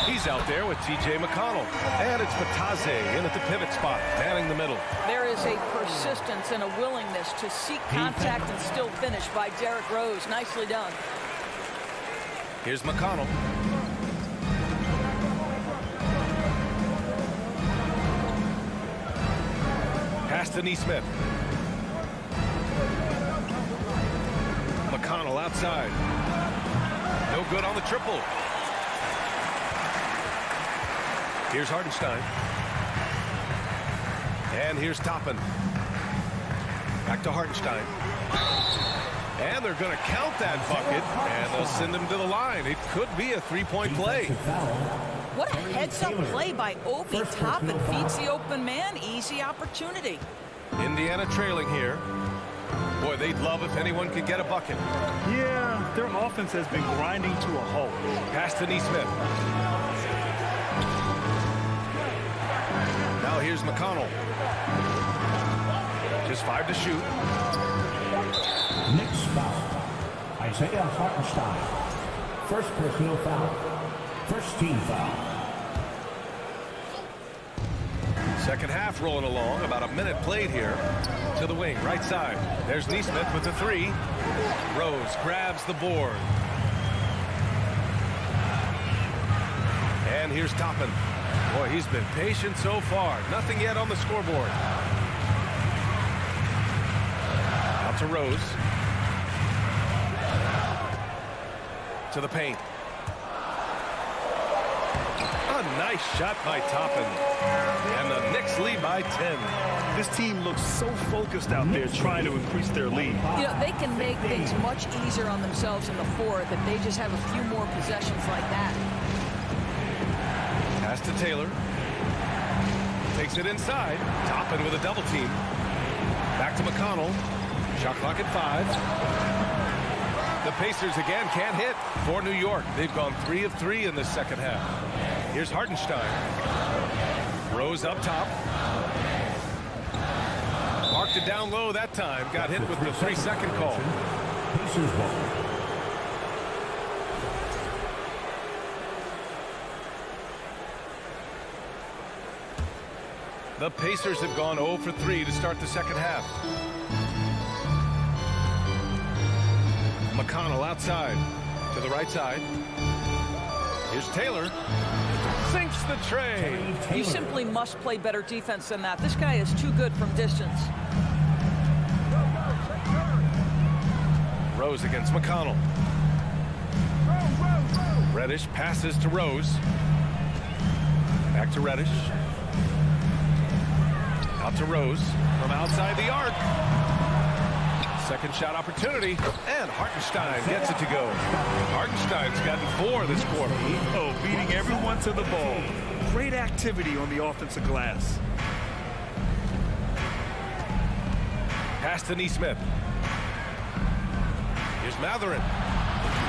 He's out there with T.J. McConnell. And it's Batase in at the pivot spot, manning the middle. There is a persistence and a willingness to seek contact and still finish by Derrick Rose. Nicely done. Here's McConnell. Pass to Nesmith. McConnell outside. No good on the triple. Here's Hartenstein. And here's Toppin. Back to Hartenstein. And they're going to count that bucket. And they'll send him to the line. It could be a 3-point play. What a heads-up play by Obi. Toppin feeds the open man. Easy opportunity. Indiana trailing here. Boy, they'd love if anyone could get a bucket. Yeah, their offense has been grinding to a halt. Pass to Nesmith. Now here's McConnell. Just 5 to shoot. Knicks foul. Isaiah Hartenstein. First personal foul. First team foul. Second half rolling along. About a minute played here. To the wing, right side. There's Nesmith with the 3. Rose grabs the board. And here's Toppin. Boy, he's been patient so far. Nothing yet on the scoreboard. Out to Rose. To the paint. A nice shot by Toppin. And the Knicks lead by 10. This team looks so focused out there trying to increase their lead. You know, they can make things much easier on themselves in the fourth if they just have a few more possessions like that. Pass to Taylor. Takes it inside. Toppin with a double team. Back to McConnell. Shot clock at 5. The Pacers again can't hit for New York. They've gone 3 of 3 in this second half. Here's Hartenstein. Rose up top. Marked it down low that time. Got hit with the 3-second call. Pacers ball. The Pacers have gone 0 for 3 to start the second half. McConnell outside to the right side. Here's Taylor. Sinks the tray. You simply must play better defense than that. This guy is too good from distance. Rose against McConnell. Reddish passes to Rose. Back to Reddish. Out to Rose from outside the arc. Second shot opportunity, and Hartenstein gets it to go. Hartenstein's gotten 4 this quarter. Oh, beating everyone to the ball. Great activity on the offensive glass. Pass to Neesmith. Here's Matherin.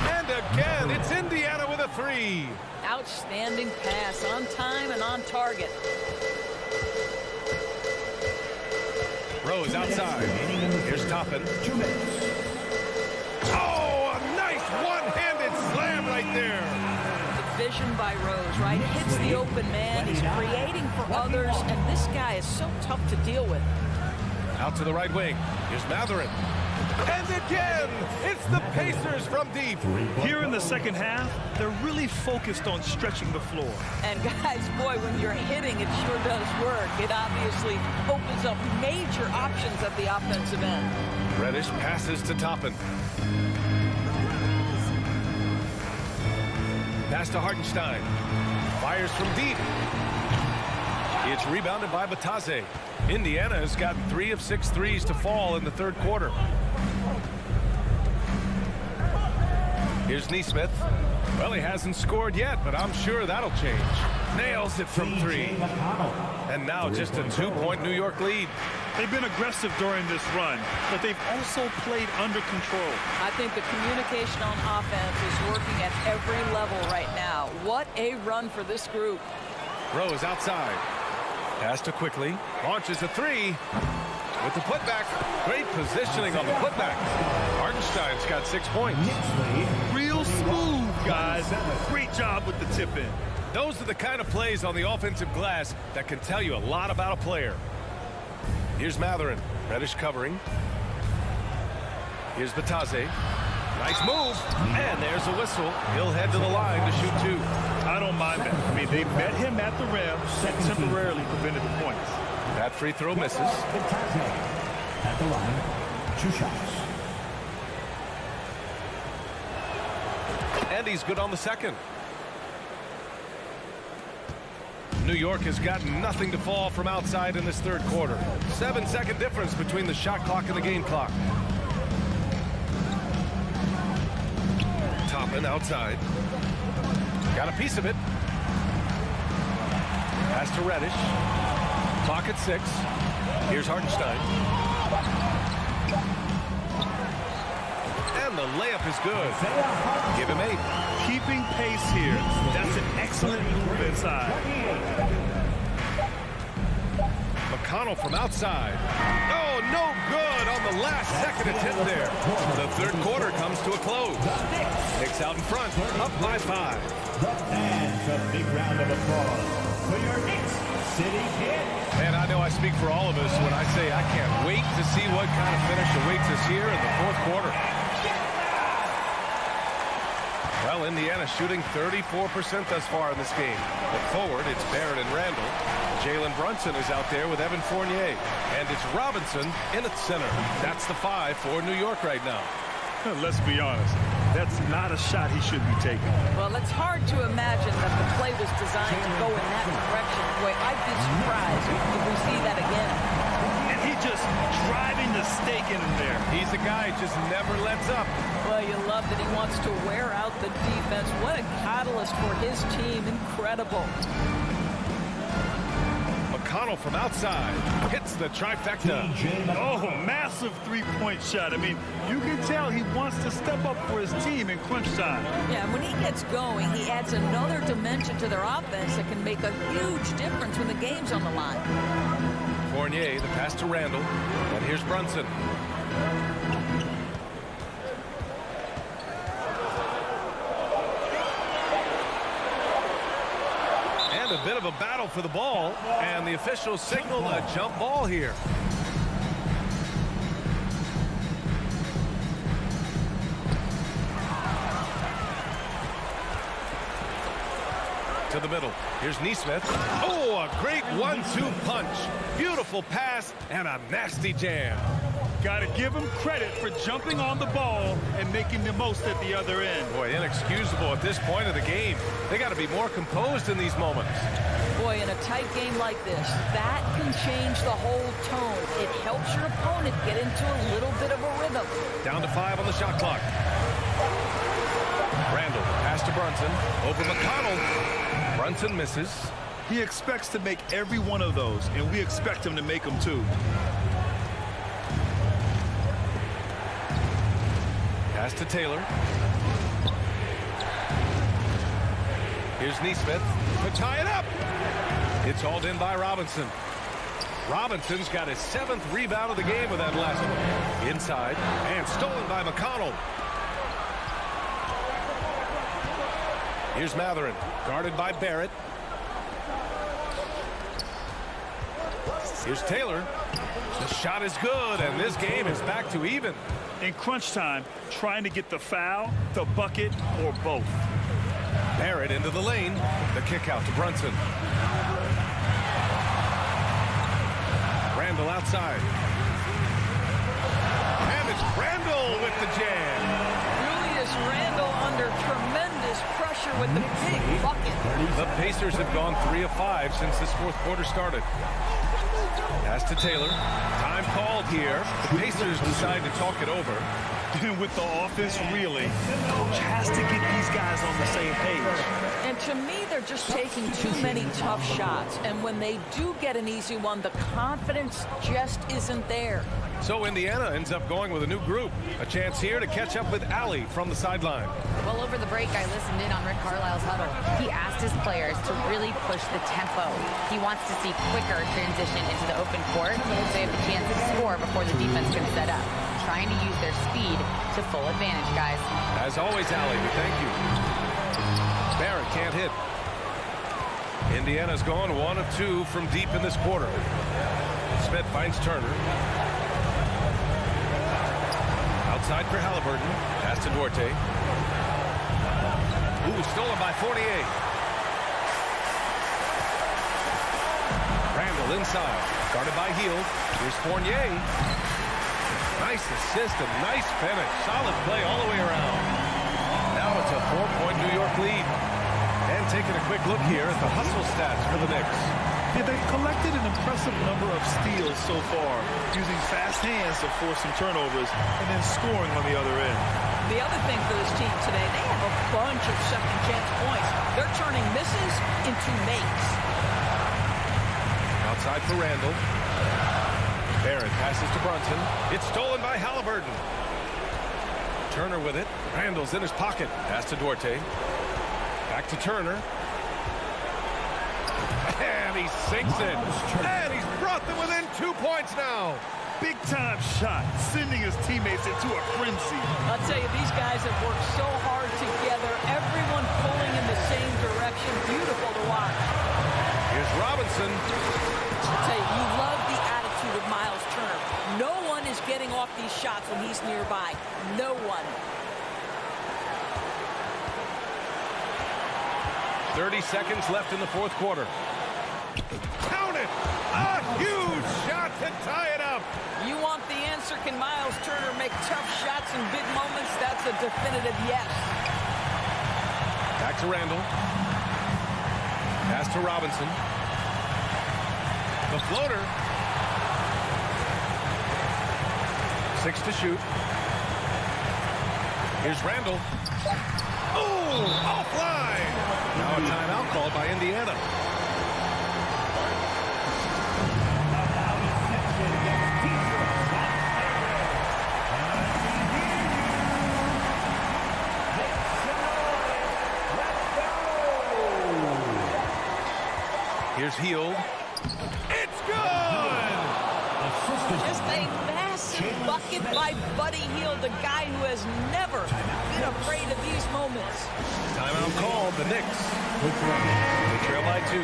And again, it's Indiana with a 3. Outstanding pass, on time and on target. Rose outside. Here's Toppin. Oh, a nice one-handed slam right there. The vision by Rose, right? Hits the open man. He's creating for others, and this guy is so tough to deal with. Out to the right wing. Here's Matherin. And again, it's the Pacers from deep. Here in the second half, they're really focused on stretching the floor. And guys, boy, when you're hitting, it sure does work. It obviously opens up major options at the offensive end. Reddish passes to Toppin. Pass to Hartenstein. Fires from deep. It's rebounded by Batase. Indiana has gotten 3 of 6 threes to fall in the third quarter. Here's Neesmith. Well, he hasn't scored yet, but I'm sure that'll change. Nails it from 3. And now just a 2-point New York lead. They've been aggressive during this run, but they've also played under control. I think the communication on offense is working at every level right now. What a run for this group. Rose outside. Pass to Quickly. Launches a 3. With the putback. Great positioning on the putback. Hartenstein's got 6 points. Real smooth, guys. Great job with the tip in. Those are the kind of plays on the offensive glass that can tell you a lot about a player. Here's Matherin. Reddish covering. Here's Batase. Nice move. And there's a whistle. He'll head to the line to shoot 2. I don't mind that. I mean, they met him at the rim and temporarily prevented the points. That free throw misses. At the line, 2 shots. And he's good on the second. New York has gotten nothing to fall from outside in this third quarter. 7-second difference between the shot clock and the game clock. Toppin outside. Got a piece of it. Pass to Reddish. Clock at 6. Here's Hartenstein. And the layup is good. Give him 8. Keeping pace here. That's an excellent move inside. McConnell from outside. Oh, no good on the last second attempt there. The third quarter comes to a close. Knicks out in front, up by 5. And a big round of applause for your Knicks City Kid. And I know I speak for all of us when I say I can't wait to see what kind of finish awaits us here in the fourth quarter. Well, Indiana shooting 34% thus far in this game. But forward, it's Barrett and Randall. Jalen Brunson is out there with Evan Fournier. And it's Robinson in at center. That's the 5 for New York right now. Let's be honest. That's not a shot he should be taking. Well, it's hard to imagine that the play was designed to go in that direction. Boy, I'd be surprised if we see that again. And he just driving the stake in there. He's the guy who just never lets up. Well, you love that he wants to wear out the defense. What a catalyst for his team. Incredible. McConnell from outside hits the trifecta. Oh, massive three-point shot. I mean, you can tell he wants to step up for his team in crunch time. Yeah, when he gets going, he adds another dimension to their offense that can make a huge difference when the game's on the line. Fournier, the pass to Randall. And here's Brunson. And a bit of a battle for the ball. And the officials signal a jump ball here. To to the middle. Here's Neesmith. Oh, a great 1-2 punch. Beautiful pass and a nasty jam. Got to give him credit for jumping on the ball and making the most at the other end. Boy, inexcusable at this point of the game. They got to be more composed in these moments. Boy, in a tight game like this, that can change the whole tone. It helps your opponent get into a little bit of a rhythm. Down to 5 on the shot clock. Randall, pass to Brunson. Over McConnell. Brunson misses. He expects to make every one of those, and we expect him to make them too. Pass to Taylor. Here's Neesmith to tie it up. It's hauled in by Robinson. Robinson's got his 7th rebound of the game with that last one. Inside and stolen by McConnell. Here's Matherin, guarded by Barrett. Here's Taylor. The shot is good, and this game is back to even. In crunch time, trying to get the foul, the bucket, or both. Barrett into the lane. The kick out to Brunson. Randall outside. And it's Randall with the jam. Julius Randall under tremendous pressure with the big bucket. The Pacers have gone 3 of 5 since this 4th quarter started. Pass to Taylor. Time called here. The Pacers decide to talk it over. And with the offense reeling, coach has to get these guys on the same page. And to me, they're just taking too many tough shots. And when they do get an easy one, the confidence just isn't there. So Indiana ends up going with a new group. A chance here to catch up with Allie from the sideline. Well, over the break, I listened in on Rick Carlisle's huddle. He asked his players to really push the tempo. He wants to see quicker transition into the open court so they have a chance to score before the defense can set up. Trying to use their speed to full advantage, guys. As always, Allie, we thank you. Barrett can't hit. Indiana's gone 1 of 2 from deep in this quarter. Smith finds Turner. Outside for Halliburton. Pass to Duarte. Ooh, stolen by 48. Randall inside. Guarded by Hield. Here's Fournier. Nice assist and nice finish. Solid play all the way around. Now it's a 4-point New York lead. And taking a quick look here at the hustle stats for the Knicks. Yeah, they've collected an impressive number of steals so far, using fast hands to force some turnovers and then scoring on the other end. The other thing for this team today, they have a bunch of second chance points. They're turning misses into makes. Outside for Randall. Barrett passes to Brunson. It's stolen by Halliburton. Turner with it. Randall's in his pocket. Pass to Duarte. Back to Turner. And he sinks it. And he's brought them within 2 points now. Big time shot, sending his teammates into a frenzy. I'll tell you, these guys have worked so hard together. Everyone pulling in the same direction. Beautiful to watch. Here's Robinson. I'll tell you, you love the attitude of Miles Turner. No one is getting off these shots when he's nearby. No one. 30 seconds left in the 4th quarter. Count it! A huge shot to tie it up. You want the answer? Can Miles Turner make tough shots in big moments? That's a definitive yes. Back to Randall. Pass to Robinson. The floater. 6 to shoot. Here's Randall. Oh, offline. Now a timeout called by Indiana. Here's Hield. It's good! Just a massive bucket by Buddy Hield, a guy who has never been afraid of these moments. Timeout called. The Knicks. They trail by 2.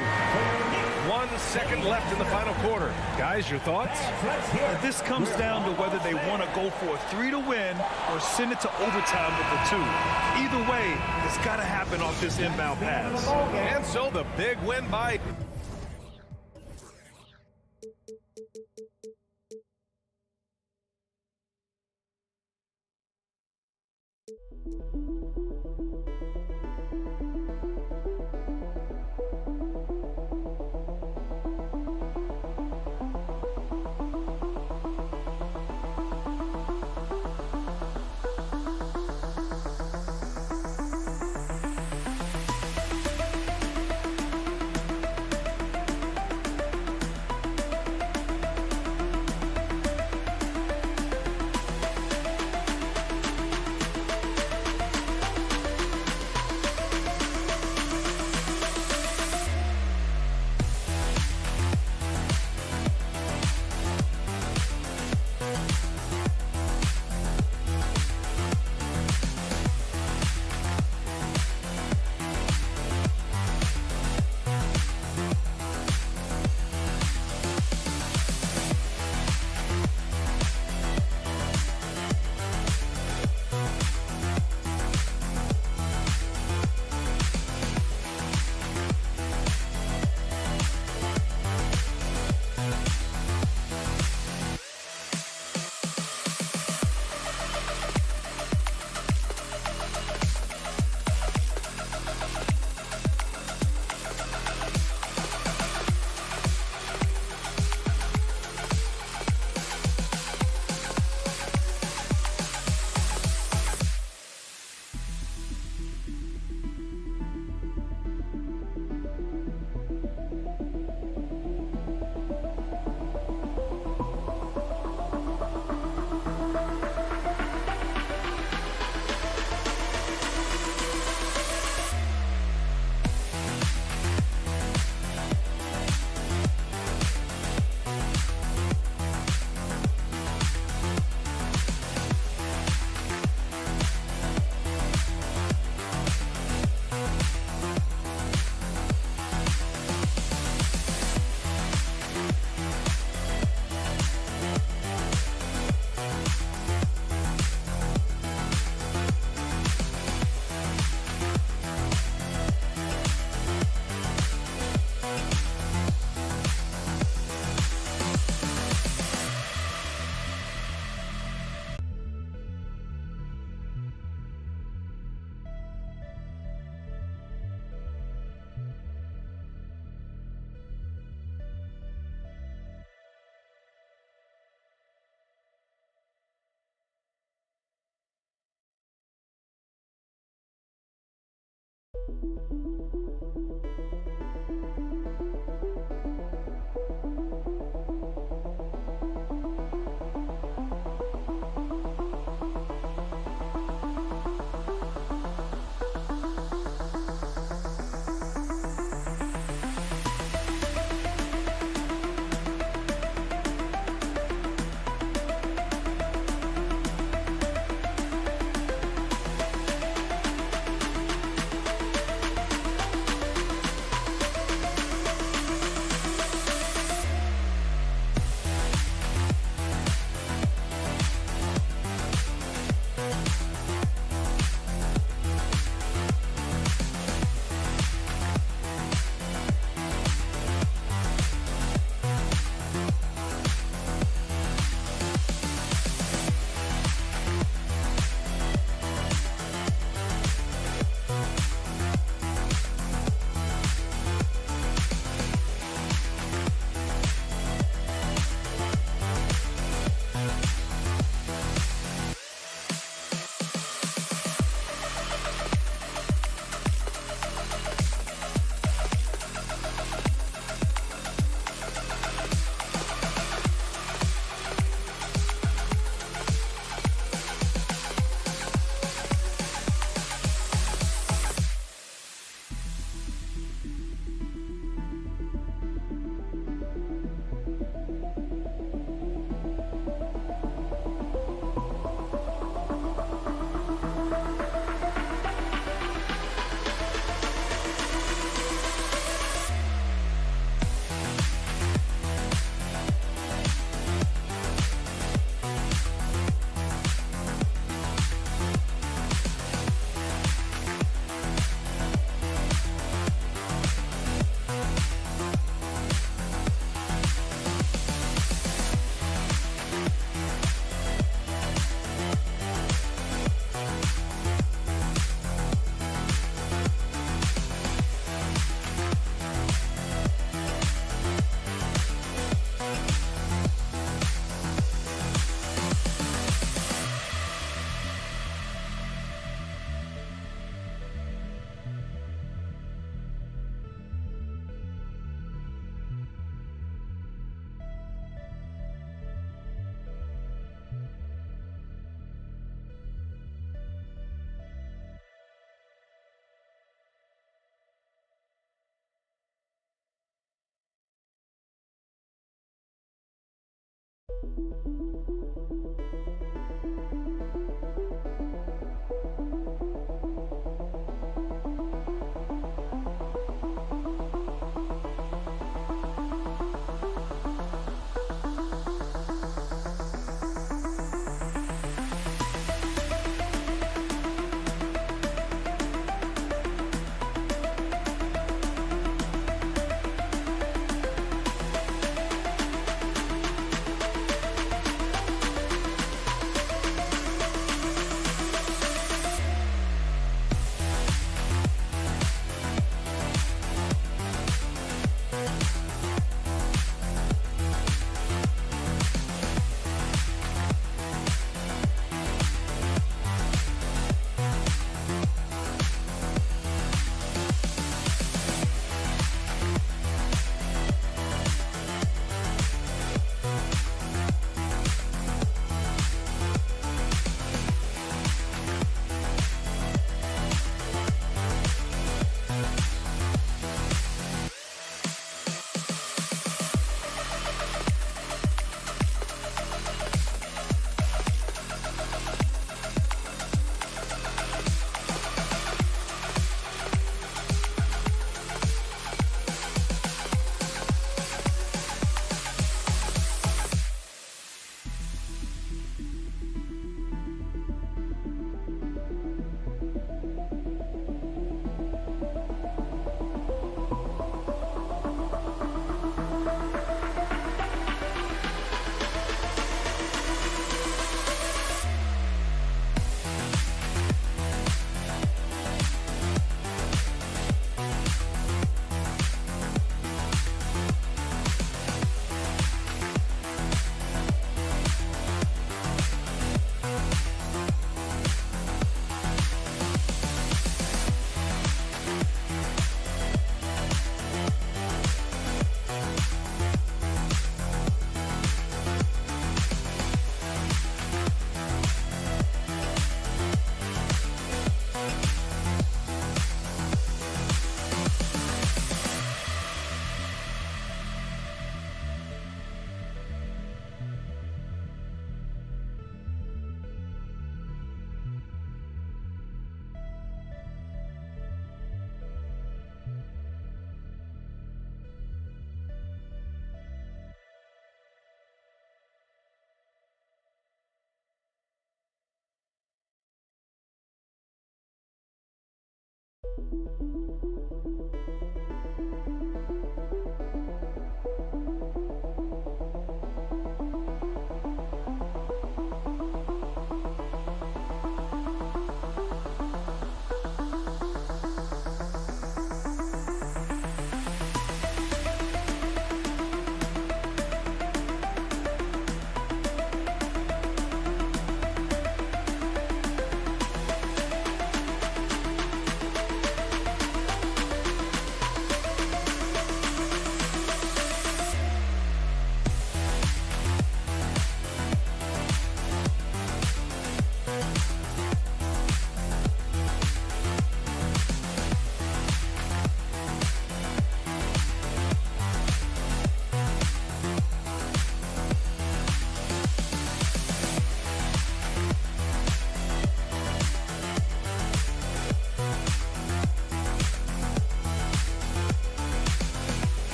second left in the final quarter. Guys, your thoughts? This comes down to whether they want to go for a 3 to win or send it to overtime with a 2. Either way, it's got to happen off this inbound pass. And so the big win by...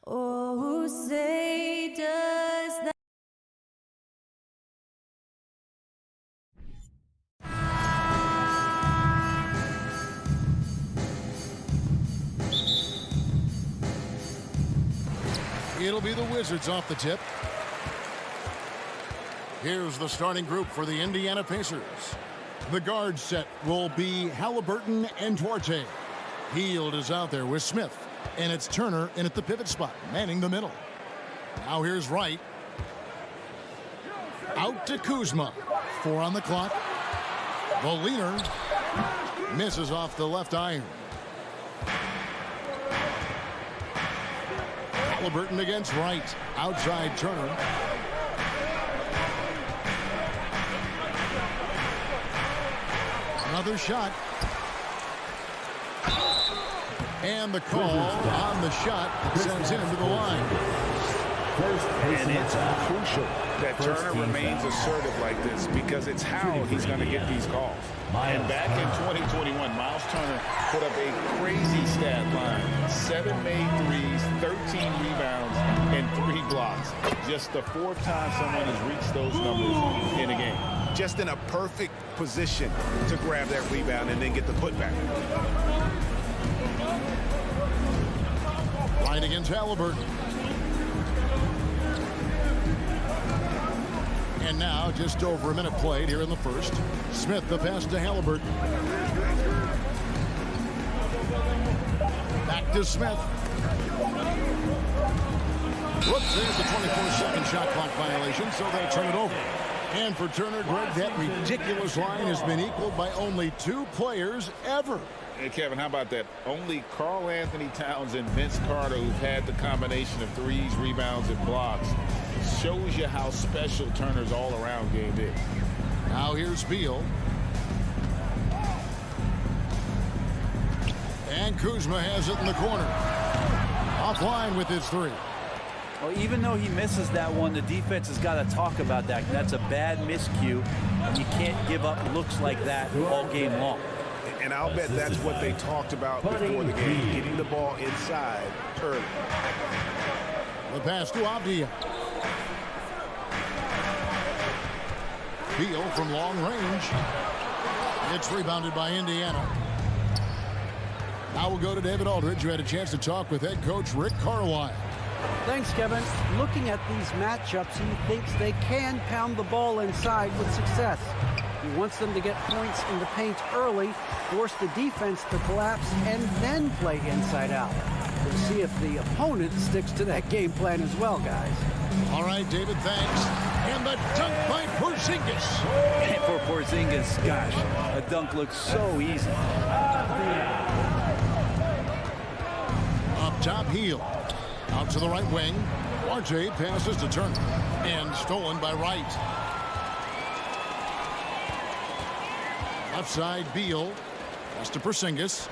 Oh, say does that. It'll be the Wizards off the tip. Here's the starting group for the Indiana Pacers. The guard set will be Halliburton and Duarte. Hield is out there with Smith. And it's Turner in at the pivot spot, manning the middle. Now here's Wright. Out to Kuzma. 4 on the clock. The leaner misses off the left iron. Halliburton against Wright. Outside Turner. Another shot. And the call on the shot sends him to the line. And it's crucial that Turner remains assertive like this because it's how he's going to get these calls. And back in 2021, Miles Turner put up a crazy stat line. 7 made threes, 13 rebounds, and 3 blocks. Just the 4th time someone has reached those numbers in a game. Just in a perfect position to grab that rebound and then get the putback. Right against Halliburton. And now just over a minute played here in the first. Smith the pass to Halliburton. Back to Smith. Whoops, there's the 24-second shot clock violation, so they'll turn it over. And for Turner, Greg, that ridiculous line has been equaled by only 2 players ever. Hey, Kevin, how about that? Only Karl Anthony Towns and Vince Carter, who've had the combination of threes, rebounds, and blocks. Shows you how special Turner's all-around game is. Now here's Beal. And Kuzma has it in the corner. Offline with his 3. Well, even though he misses that one, the defense has got to talk about that. That's a bad miscue. You can't give up looks like that all game long. And I'll bet that's what they talked about before the game, getting the ball inside early. The pass to Avdia. Beal from long range. It's rebounded by Indiana. Now we'll go to David Aldridge, who had a chance to talk with head coach Rick Carlisle. Thanks, Kevin. Looking at these matchups, he thinks they can pound the ball inside with success. He wants them to get points in the paint early, force the defense to collapse, and then play inside out. We'll see if the opponent sticks to that game plan as well, guys. All right, David, thanks. And the dunk by Porzingis. And for Porzingis, gosh, a dunk looks so easy. Up top, Hield. Out to the right wing. Duarte passes to Turner. And stolen by Wright. Left side, Beal. Pass to Porzingis.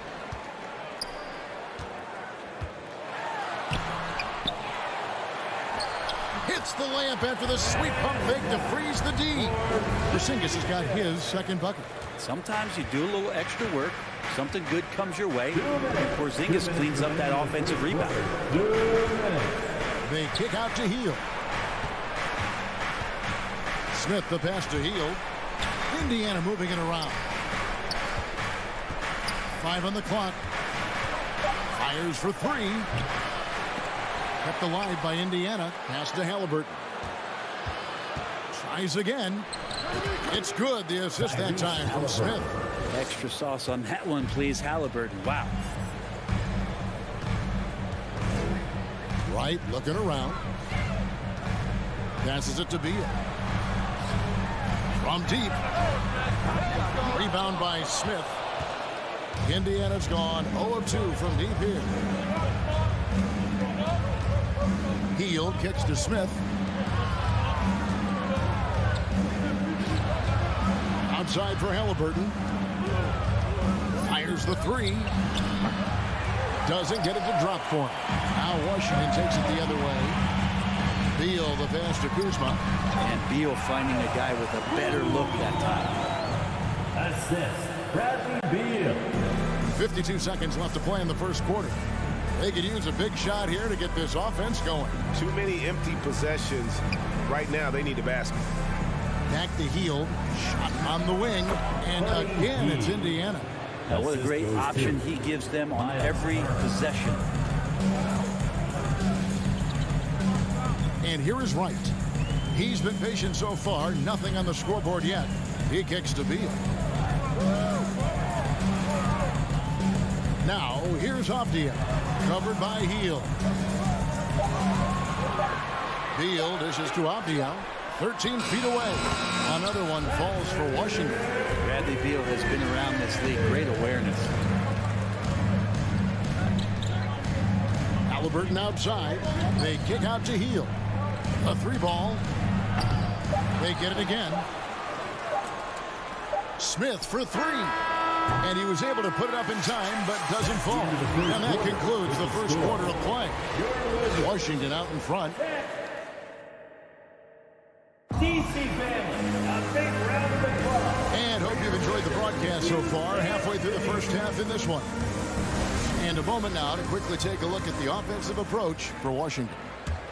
Hits the layup after the sweet pump fake to freeze the D. Porzingis has got his second bucket. Sometimes you do a little extra work. Something good comes your way. And Porzingis cleans up that offensive rebound. They kick out to Hield. Smith the pass to Hield. Indiana moving it around. 5 on the clock. Fires for 3. Kept alive by Indiana. Pass to Halliburton. Tries again. It's good. The assist that time from Smith. Extra sauce on that one, please, Halliburton. Wow. Wright looking around. Passes it to Beal. From deep. Rebound by Smith. Indiana's gone 0 of 2 from deep here. Hield kicks to Smith. Outside for Halliburton. Fires the 3. Doesn't get it to drop for him. Now Washington takes it the other way. Beal the pass to Kuzma. And Beal finding a guy with a better look that time. Assist, Bradley Beal. 52 seconds left to play in the first quarter. They could use a big shot here to get this offense going. Too many empty possessions. Right now, they need a basket. Back to Hield. Shot on the wing. And again, it's Indiana. Now, what a great option he gives them on every possession. And here is Wright. He's been patient so far. Nothing on the scoreboard yet. He kicks to Beal. Now, here's Avdia. Covered by Hield. Beal dishes to Avdia. 13 feet away. Another one falls for Washington. Bradley Beal has been around this league. Great awareness. Halliburton outside. They kick out to Hield. A 3-ball. They get it again. Smith for 3. And he was able to put it up in time, but doesn't fall. And that concludes the first quarter of play. Washington out in front. And hope you've enjoyed the broadcast so far. Halfway through the first half in this one. And a moment now to quickly take a look at the offensive approach for Washington.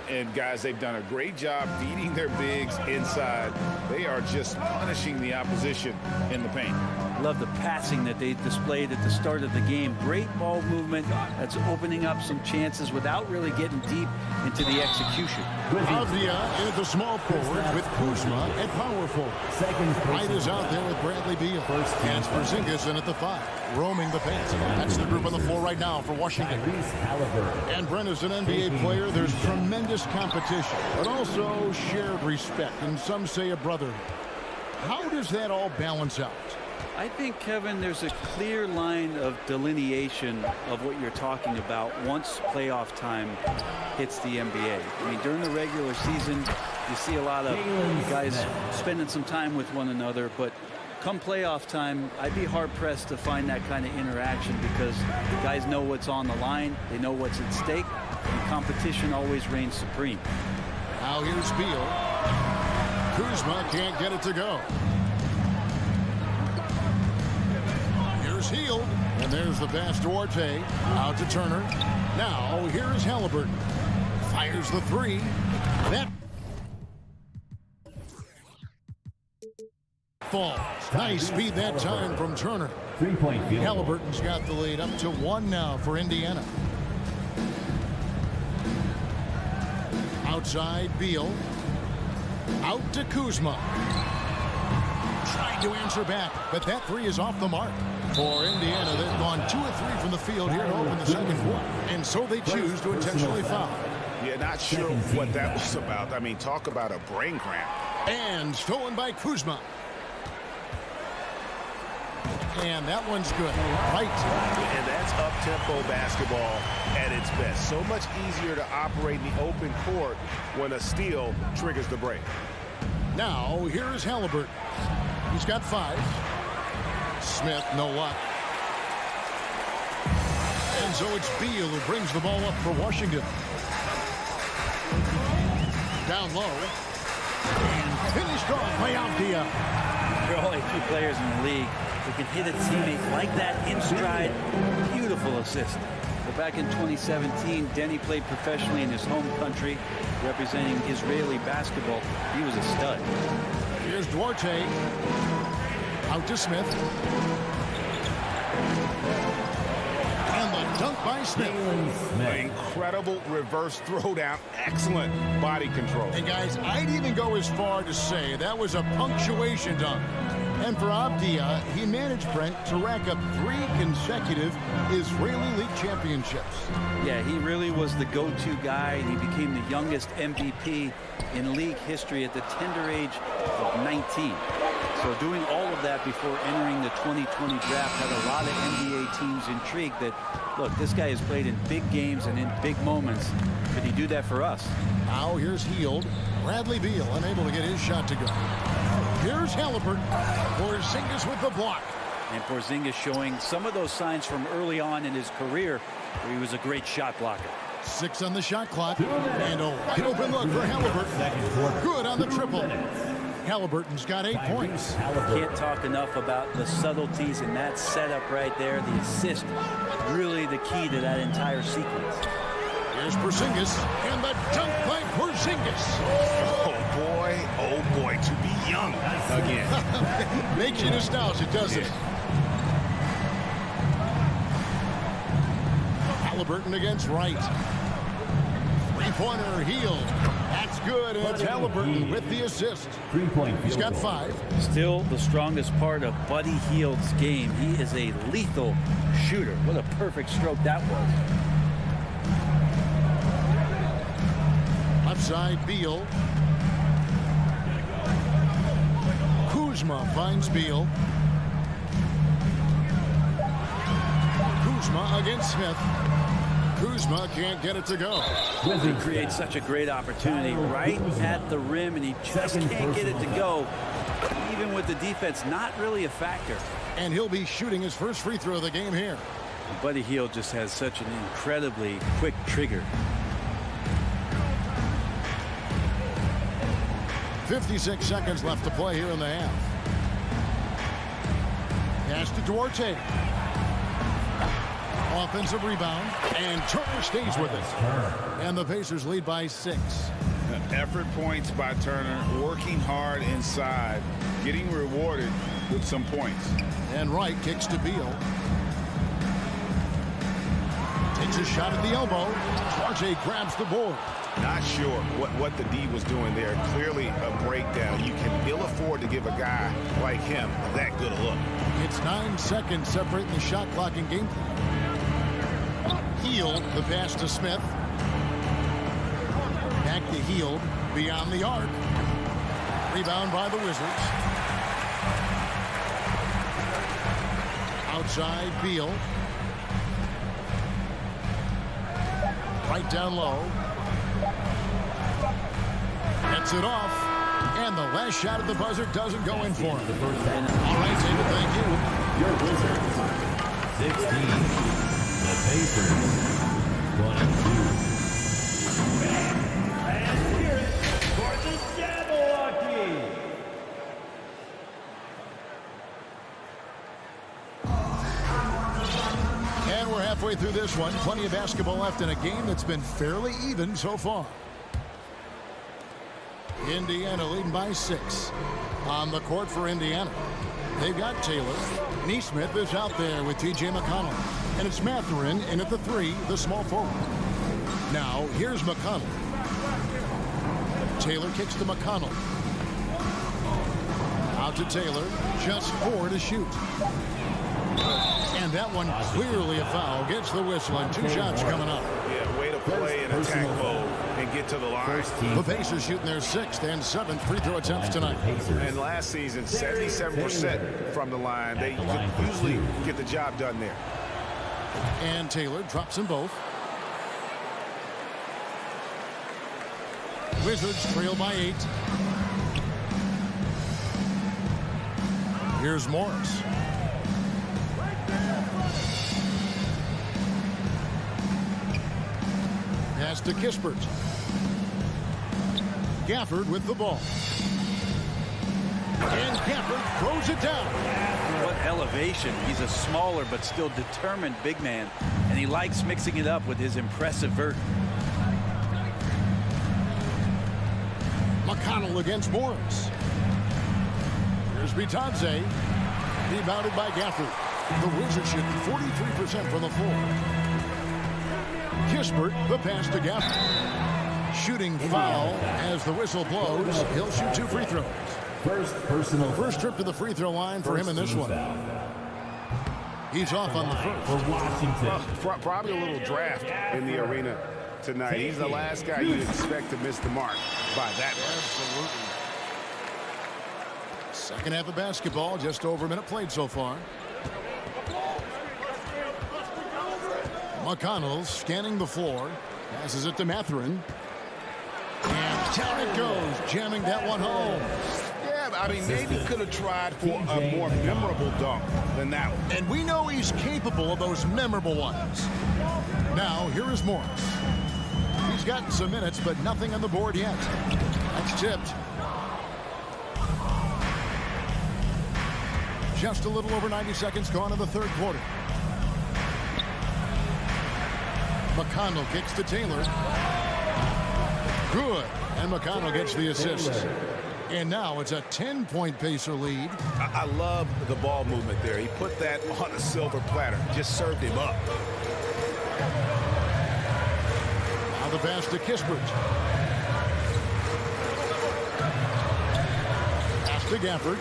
And guys, they've done a great job feeding their bigs inside. They are just punishing the opposition in the paint. Love the passing that they displayed at the start of the game. Great ball movement that's opening up some chances without really getting deep into the execution. Avdia in at the small forward with Kuzma at power forward. Wright is out there with Bradley Beal. And it's Porzingis in at the 5, roaming the paint. That's the group on the floor right now for Washington. And Brent, as an NBA player, there's tremendous competition, but also shared respect, and some say a brotherhood. How does that all balance out? I think, Kevin, there's a clear line of delineation of what you're talking about once playoff time hits the NBA. I mean, during the regular season, you see a lot of guys spending some time with one another, but come playoff time, I'd be hard-pressed to find that kind of interaction because guys know what's on the line, they know what's at stake, and competition always reigns supreme. Now here's Beal. Kuzma can't get it to go. Here's Hield, and there's the pass to Duarte. Out to Turner. Now here's Halliburton. Fires the 3. That falls. Nice speed that time from Turner. 3-point field. Halliburton's got the lead up to 1 now for Indiana. Outside Beal. Out to Kuzma. Tried to answer back, but that 3 is off the mark. For Indiana, they've gone 2 of 3 from the field here to open the second quarter. And so they choose to intentionally foul. Yeah, not sure what that was about. I mean, talk about a brain cramp. And stolen by Kuzma. And that one's good. Right. And that's up-tempo basketball at its best. So much easier to operate in the open court when a steal triggers the break. Now, here's Halliburton. He's got 5. Smith, no luck. And so it's Beal who brings the ball up for Washington. Down low. And finished off by Avdia. There are only 2 players in the league who can hit a teammate like that in stride. Beautiful assist. But back in 2017, Denny played professionally in his home country, representing Israeli basketball. He was a stud. Here's Duarte. Out to Smith. And the dunk by Smith. Incredible reverse throwdown. Excellent body control. And guys, I'd even go as far to say that was a punctuation dunk. And for Avdia, he managed, Brent, to rack up 3 consecutive Israeli League championships. Yeah, he really was the go-to guy, and he became the youngest MVP in league history at the tender age of 19. So doing all of that before entering the 2020 draft had a lot of NBA teams intrigued that, look, this guy has played in big games and in big moments. Could he do that for us? Now here's Hield. Bradley Beal unable to get his shot to go. Here's Halliburton. Porzingis with the block. And Porzingis showing some of those signs from early on in his career where he was a great shot blocker. 6 on the shot clock. And a wide open look for Halliburton. Good on the triple. Halliburton's got 8 points. Can't talk enough about the subtleties in that setup right there. The assist, really the key to that entire sequence. Here's Porzingis, and the dunk by Porzingis. Oh boy, to be young again. Makes you nostalgic, doesn't it? Halliburton against Wright. Three-pointer, Hield. That's good, and it's Halliburton with the assist. He's got 5. Still the strongest part of Buddy Hield's game. He is a lethal shooter. What a perfect stroke that was. Left side, Beal. Kuzma finds Beal. Kuzma against Smith. Kuzma can't get it to go. He creates such a great opportunity right at the rim, and he just can't get it to go, even with the defense not really a factor. And he'll be shooting his first free throw of the game here. Buddy Hield just has such an incredibly quick trigger. 56 seconds left to play here in the half. Pass to Duarte. Offensive rebound, and Turner stays with it. And the Pacers lead by 6. Effort points by Turner, working hard inside, getting rewarded with some points. And Wright kicks to Beal. Takes a shot at the elbow. Duarte grabs the board. Not sure what the D was doing there. Clearly a breakdown. You can ill afford to give a guy like him that good a look. It's 9 seconds separating the shot clock and game clock. Hield, the pass to Smith. Back to Hield, beyond the arc. Rebound by the Wizards. Outside, Beal. Right down low. Gets it off. And the last shot at the buzzer doesn't go in for him. All right, David, thank you. Your Wizards, 16. The Pacers, 22. And here for the Jabberwocky. And we're halfway through this one. Plenty of basketball left in a game that's been fairly even so far. Indiana leading by 6. On the court for Indiana, they've got Taylor. Neesmith is out there with T.J. McConnell. And it's Mathurin in at the 3, the small forward. Now, here's McConnell. Taylor kicks to McConnell. Out to Taylor. Just 4 to shoot. And that one clearly a foul. Gets the whistle, and 2 shots coming up. Yeah, way to play in attack mode and get to the line. The Pacers shooting their 6th and 7th free throw attempts tonight. And last season, 77% from the line. They could usually get the job done there. And Taylor drops them both. Wizards trail by 8. Here's Morris. Pass to Kispert. Gafford with the ball. And Gafford throws it down. What elevation. He's a smaller but still determined big man, and he likes mixing it up with his impressive vert. McConnell against Morris. Here's Bitadze. Rebounded by Gafford. The Wizards shooting 43% from the floor. Kispert, the pass to Gafford. Shooting foul as the whistle blows. He'll shoot 2 free throws. First trip to the free throw line for him in this one. He's off on the first. For Washington. Probably a little draft in the arena tonight. He's the last guy you'd expect to miss the mark by that much. Absolutely. Second half of basketball, just over a minute played so far. McConnell scanning the floor. Passes it to Mathurin. And down it goes, jamming that one home. Yeah, I mean, maybe could have tried for a more memorable dunk than that one. And we know he's capable of those memorable ones. Now, here is Morris. He's gotten some minutes, but nothing on the board yet. That's tipped. Just a little over 90 seconds gone in the third quarter. McConnell kicks to Taylor. Good. And McConnell gets the assist. And now it's a 10-point Pacer lead. I love the ball movement there. He put that on a silver platter. Just served him up. Now the pass to Kispert. Pass to Gafford.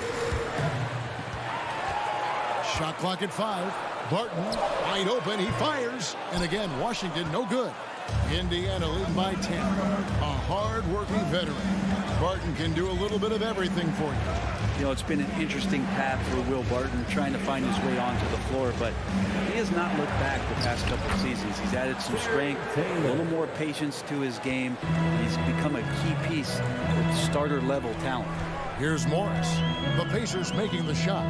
Shot clock at 5. Barton wide open. He fires. And again, Washington no good. Indiana leading by 10. A hard-working veteran. Barton can do a little bit of everything for you. You know, it's been an interesting path for Will Barton trying to find his way onto the floor, but he has not looked back the past couple of seasons. He's added some strength, a little more patience to his game. He's become a key piece with starter-level talent. Here's Morris. The Pacers making the shot.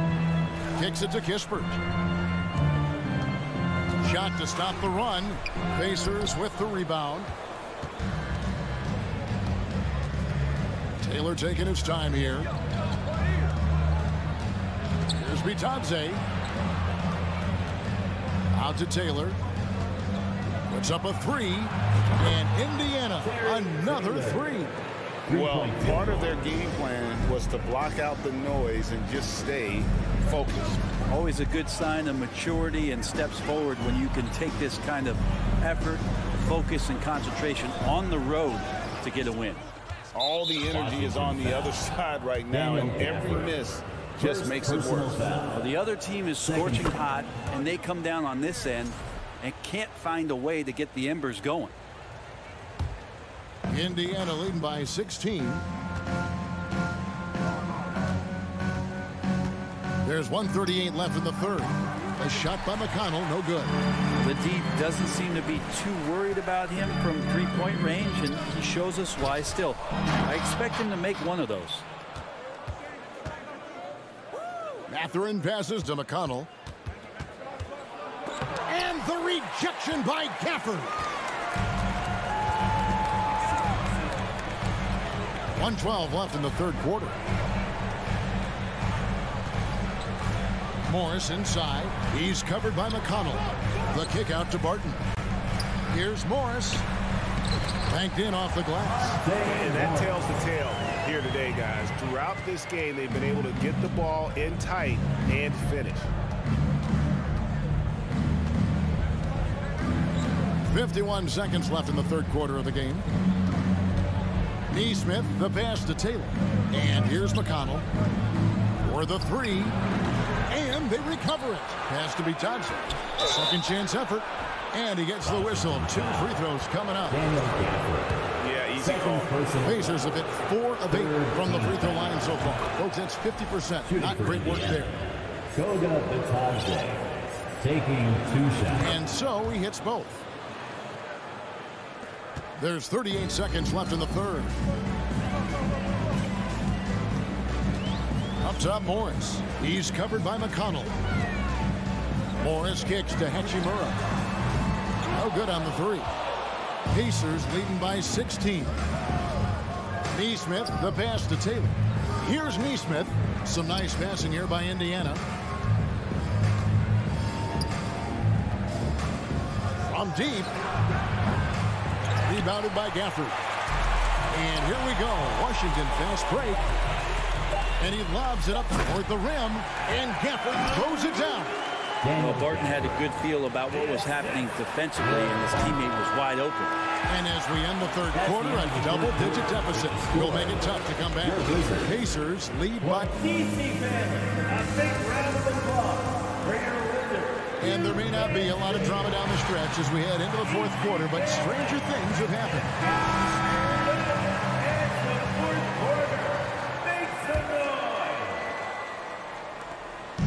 Kicks it to Kispert. Shot to stop the run. Pacers with the rebound. Taylor taking his time here. Here's Bitadze. Out to Taylor. Puts up a 3. And Indiana, another 3. Well, part of their game plan was to block out the noise and just stay focused. Always a good sign of maturity and steps forward when you can take this kind of effort, focus, and concentration on the road to get a win. All the energy is on the other side right now, and every miss just makes it worse. Well, the other team is scorching hot, and they come down on this end and can't find a way to get the embers going. Indiana leading by 16. There's 1:38 left in the third. A shot by McConnell, no good. The D doesn't seem to be too worried about him from three-point range, and he shows us why still. I expect him to make one of those. Mathurin passes to McConnell. And the rejection by Gafford. 1:12 left in the third quarter. Morris inside. He's covered by McConnell. The kick out to Barton. Here's Morris. Banked in off the glass. And that tells the tale here today, guys. Throughout this game, they've been able to get the ball in tight and finish. 51 seconds left in the third quarter of the game. Neesmith, the pass to Taylor. And here's McConnell for the 3. And they recover it. Pass to Bitadze. Second chance effort. And he gets the whistle. 2 free throws coming up. Yeah, easy call. Pacers have hit 4 of 8 from the free throw line so far. Folks, that's 50%. Not great work there. Koga Bitadze taking 2 shots. And so he hits both. There's 38 seconds left in the third. Up top, Morris. He's covered by McConnell. Morris kicks to Hachimura. No good on the 3. Pacers leading by 16. Neesmith, the pass to Taylor. Here's Neesmith. Some nice passing here by Indiana. From deep. Rebounded by Gafford. And here we go. Washington fast break. And he lobs it up toward the rim. And Gafford throws it down. Well, Barton had a good feel about what was happening defensively, and his teammate was wide open. And as we end the third quarter, a double-digit deficit will make it tough to come back. Pacers lead by... And there may not be a lot of drama down the stretch as we head into the fourth quarter, but stranger things have happened.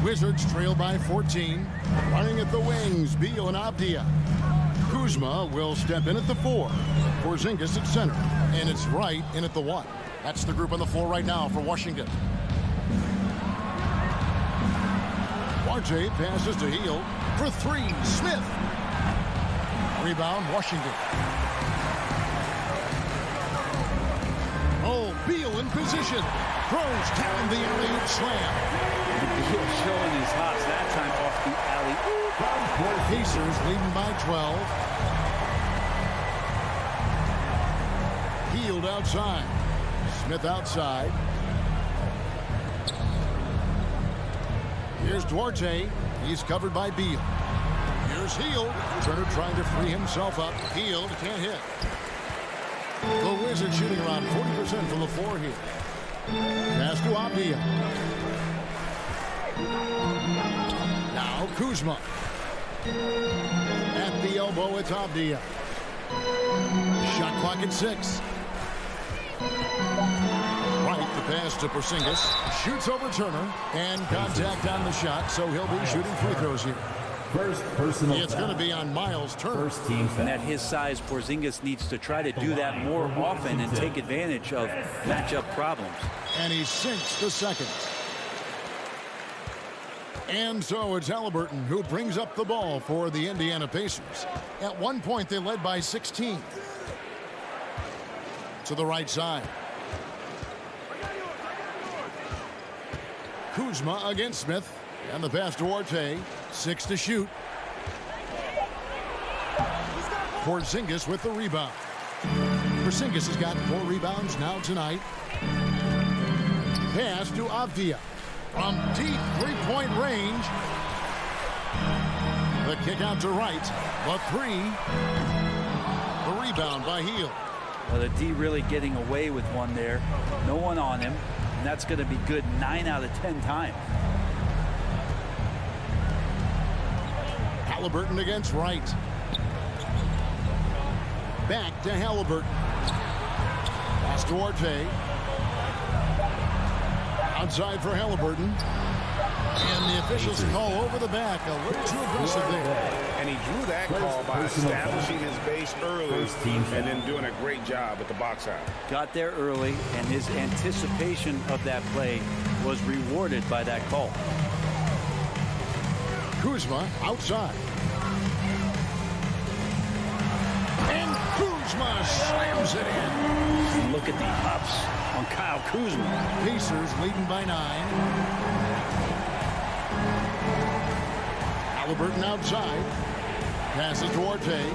Wizards trail by 14. Running at the wings, Beal and Abdia. Kuzma will step in at the 4. Porzingis at center. And it's Wright in at the 1. That's the group on the floor right now for Washington. RJ passes to Hield for 3. Smith. Rebound, Washington. Oh, Beal in position. Throws down the alley-oop slam. Beal showing alley-oop. Pacers leading by 12. Hield outside. Smith outside. Here's Duarte. He's covered by Beal. Here's Hield. Turner trying to free himself up. Hield can't hit. The Wizards shooting around 40% from the floor here. Pass to Avdia. Now Kuzma. At the elbow, it's Avdia. Shot clock at 6. Right, the pass to Porzingis. Shoots over Turner. And contact on the shot, so he'll be shooting free throws here. First personal It's going to be on Miles Turner. First team foul. And at his size, Porzingis needs to try to do that more often and take advantage of matchup problems. And he sinks the second. And so it's Halliburton who brings up the ball for the Indiana Pacers. At one point, they led by 16. To the right side. Kuzma against Smith. And the pass to Duarte. 6 to shoot. Porzingis with the rebound. Porzingis has got 4 rebounds now tonight. Pass to Avdia. From deep three-point range. The kick out to right. The 3. The rebound by Hield. Well, the D really getting away with one there. No one on him. And that's going to be good 9 out of 10 times. Halliburton against Wright. Back to Halliburton. Pass to Duarte. Outside for Halliburton. And the officials call over the back. A little too aggressive there. And he drew that call by establishing his base early and then doing a great job at the box out. Got there early, and his anticipation of that play was rewarded by that call. Kuzma outside. And Kuzma slams it in. Look at the ups on Kyle Kuzma. Pacers leading by 9. Halliburton outside. Passes Duarte.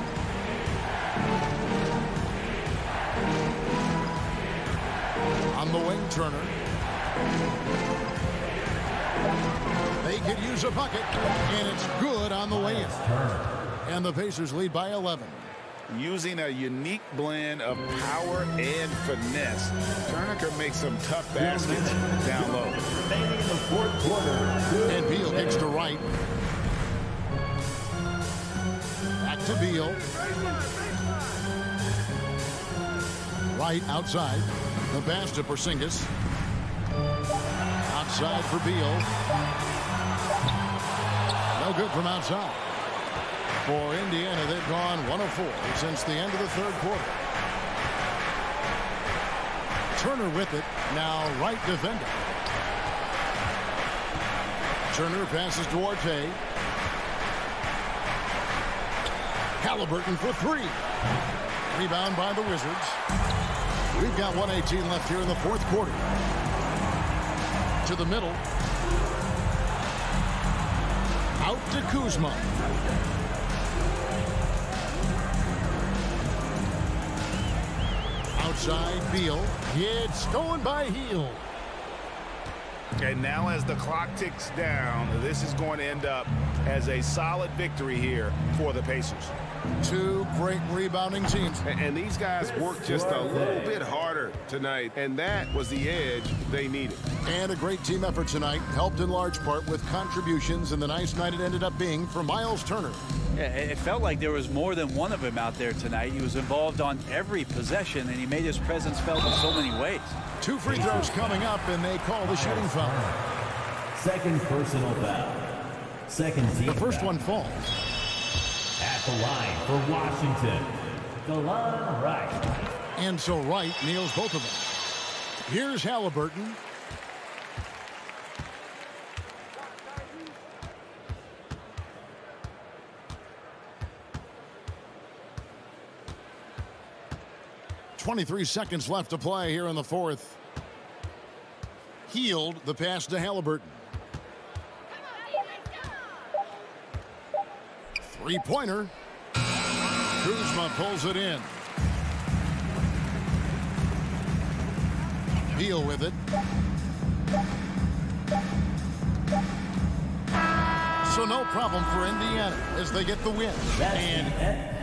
On the wing, Turner. They could use a bucket, and it's good on the way in. And the Pacers lead by 11. Using a unique blend of power and finesse, Turner can make some tough baskets down low. Remaining in the fourth quarter. And Beal kicks to right. Back to Beal. Right outside. The pass to Porzingis. Outside for Beal. No good from outside. For Indiana, they've gone 1 of 4 since the end of the third quarter. Turner with it. Now right defender. Turner passes Duarte. Halliburton for 3. Rebound by the Wizards. We've got 1:18 left here in the fourth quarter. To the middle. Out to Kuzma. Outside Beal. It's stolen by Hield. And now as the clock ticks down, this is going to end up as a solid victory here for the Pacers. 2 great rebounding teams. And these guys worked just a little bit harder tonight, and that was the edge they needed. And a great team effort tonight, helped in large part with contributions, and the nice night it ended up being for Miles Turner. Yeah, it felt like there was more than one of him out there tonight. He was involved on every possession, and he made his presence felt in so many ways. 2 free throws coming up, and they call the shooting foul. Second personal foul. Second team The first foul. one falls. At the line for Washington, DeLon Wright. And so Wright nails both of them. Here's Halliburton. .23 seconds left to play here in the fourth. Hield the pass to Halliburton. Three-pointer. Kuzma pulls it in. Beal with it. So no problem for Indiana as they get the win. And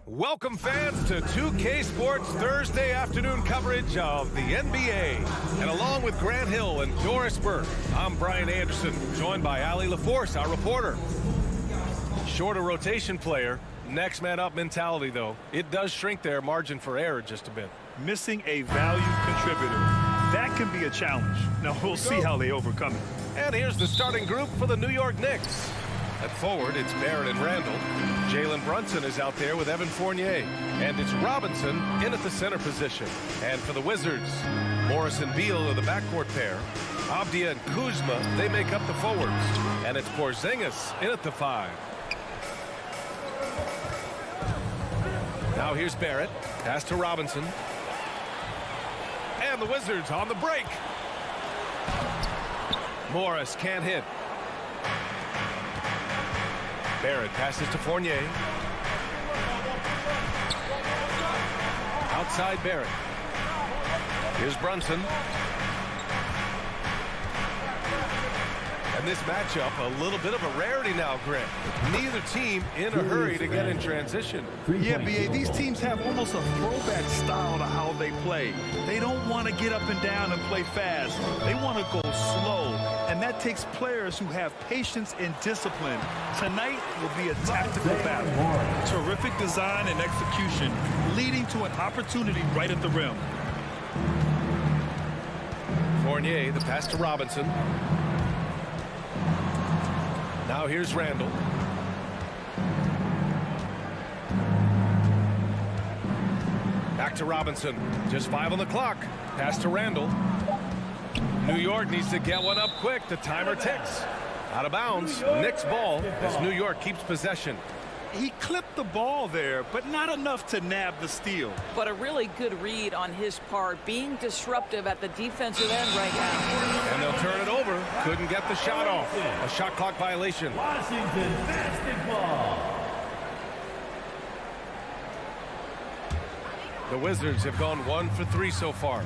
Welcome fans to 2K Sports Thursday afternoon coverage of the NBA. And along with Grant Hill and Doris Burke, I'm Brian Anderson, joined by Allie LaForce, our reporter. Shorter rotation player, next man up mentality though. It does shrink their margin for error just a bit. Missing a value contributor. That can be a challenge. Now we'll see how they overcome it. And here's the starting group for the New York Knicks. At forward, it's Barrett and Randall. Jalen Brunson is out there with Evan Fournier. And it's Robinson in at the center position. And for the Wizards, Morris and Beal are the backcourt pair. Avdia and Kuzma, they make up the forwards. And it's Porzingis in at the 5. Now here's Barrett. Pass to Robinson. And the Wizards on the break. Morris can't hit. Barrett passes to Fournier. Outside Barrett. Here's Brunson. And this matchup, a little bit of a rarity now, Grant. Neither team in a hurry to get in transition. Yeah, B.A., these teams have almost a throwback style to how they play. They don't want to get up and down and play fast. They want to go slow, and that takes players who have patience and discipline. Tonight will be a tactical battle. Terrific design and execution, leading to an opportunity right at the rim. Fournier, the pass to Robinson. Now here's Randall. Back to Robinson. Just 5 on the clock. Pass to Randall. New York needs to get one up quick. The timer ticks. Out of bounds. Knicks ball as New York keeps possession. He clipped the ball there, but not enough to nab the steal. But a really good read on his part, being disruptive at the defensive end right now. And they'll turn it over. Couldn't get the shot off. A shot clock violation. Washington basketball. The Wizards have gone 1 for 3 so far.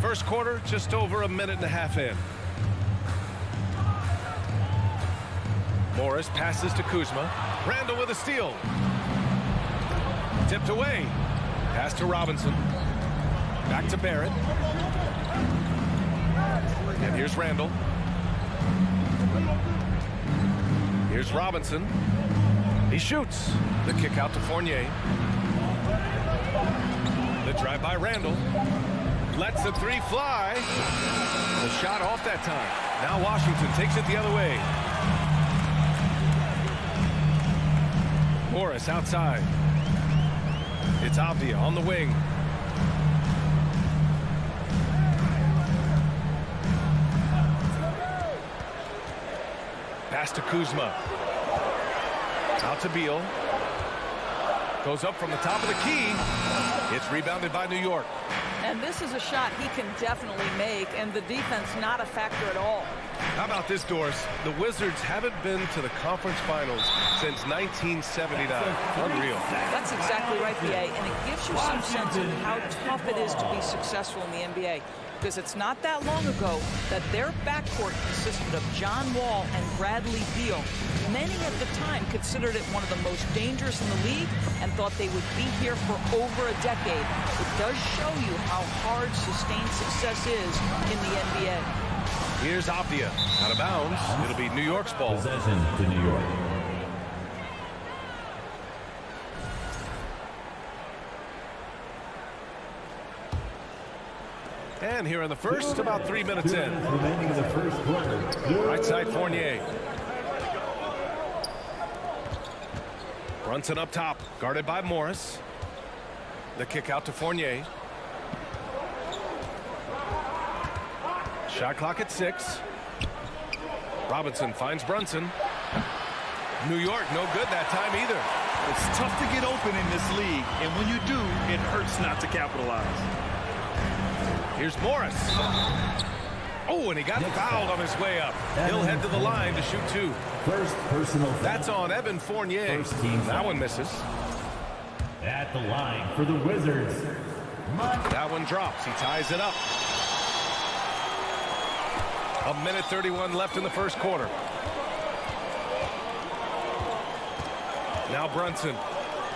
First quarter, just over a minute and a half in. Morris passes to Kuzma. Randall with a steal. Tipped away. Pass to Robinson. Back to Barrett. And here's Randall. Here's Robinson. He shoots. The kick out to Fournier. The drive by Randall. Lets the 3 fly. The shot off that time. Now Washington takes it the other way. Morris outside. It's Avdia on the wing. Pass to Kuzma. Out to Beal. Goes up from the top of the key. It's rebounded by New York. And this is a shot he can definitely make, and the defense not a factor at all. How about this, Doris? The Wizards haven't been to the conference finals since 1979. Unreal. That's exactly right, BA, and it gives you some sense of how tough it is to be successful in the NBA. Because it's not that long ago that their backcourt consisted of John Wall and Bradley Beal. Many at the time considered it one of the most dangerous in the league and thought they would be here for over a decade. It does show you how hard sustained success is in the NBA. Here's Avdia. Out of bounds. It'll be New York's ball. Possession to New York. And here in the first, about 3 minutes in. Remaining in the first quarter. Right side Fournier. Brunson up top, guarded by Morris. The kick out to Fournier. Shot clock at 6. Robinson finds Brunson. New York no good that time either. It's tough to get open in this league, and when you do, it hurts not to capitalize. Here's Morris. Oh, and he got fouled on his way up. He'll head to the line to shoot 2. First personal foul. That's on Evan Fournier. First team that one misses. At the line for the Wizards. That one drops. He ties it up. 1:31 left in the first quarter. Now Brunson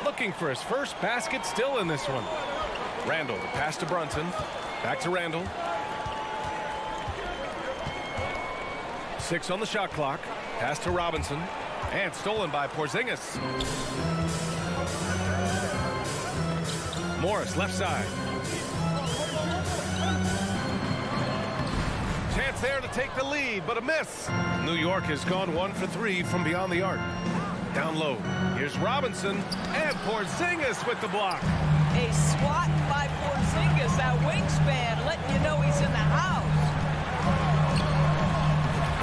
looking for his first basket, still in this one. Randall, the pass to Brunson. Back to Randall. 6 on the shot clock. Pass to Robinson. And stolen by Porzingis. Morris, left side. Chance there to take the lead, but a miss. New York has gone 1 for 3 from beyond the arc. Down low. Here's Robinson. And Porzingis with the block. A swat by Porzingis, that wingspan, letting you know he's in the house.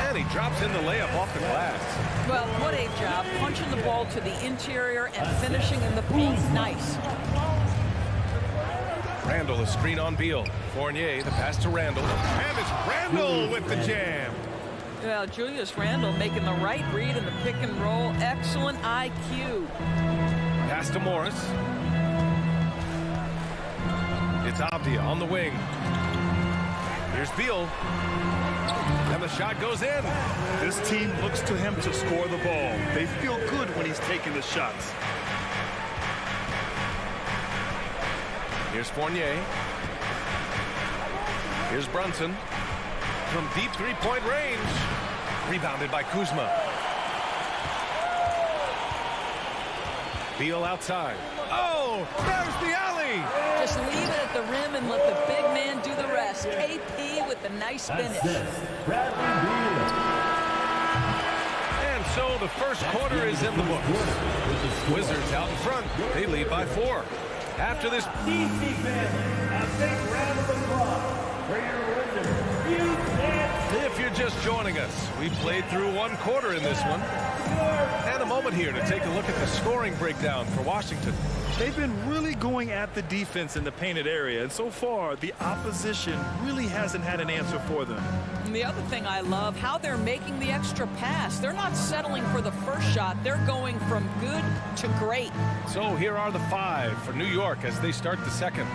And he drops in the layup off the glass. Well, what a job. Punching the ball to the interior and finishing in the paint. Nice. Randall, a screen on Beal. Fournier, the pass to Randall. And it's Randall with the jam. Well, Julius Randall making the right read in the pick and roll. Excellent IQ. Pass to Morris. It's Avdia on the wing. Here's Beal. And the shot goes in. This team looks to him to score the ball. They feel good when he's taking the shots. Here's Fournier. Here's Brunson. From deep three-point range. Rebounded by Kuzma. Beal outside. Oh, there's the alley. Just leave it at the rim and let the big man do the rest. KP with the nice finish. And so the first quarter is in the books. Wizards out in front. They lead by 4. After this, DC fans, a big round of applause for your Wizards. if you're just joining us, we played through 1 quarter in this one. And a moment here to take a look at the scoring breakdown for Washington. They've been really going at the defense in the painted area, and so far the opposition really hasn't had an answer for them. And the other thing I love, how they're making the extra pass. They're not settling for the first shot. They're going from good to great. So here are the 5 for New York as they start the second.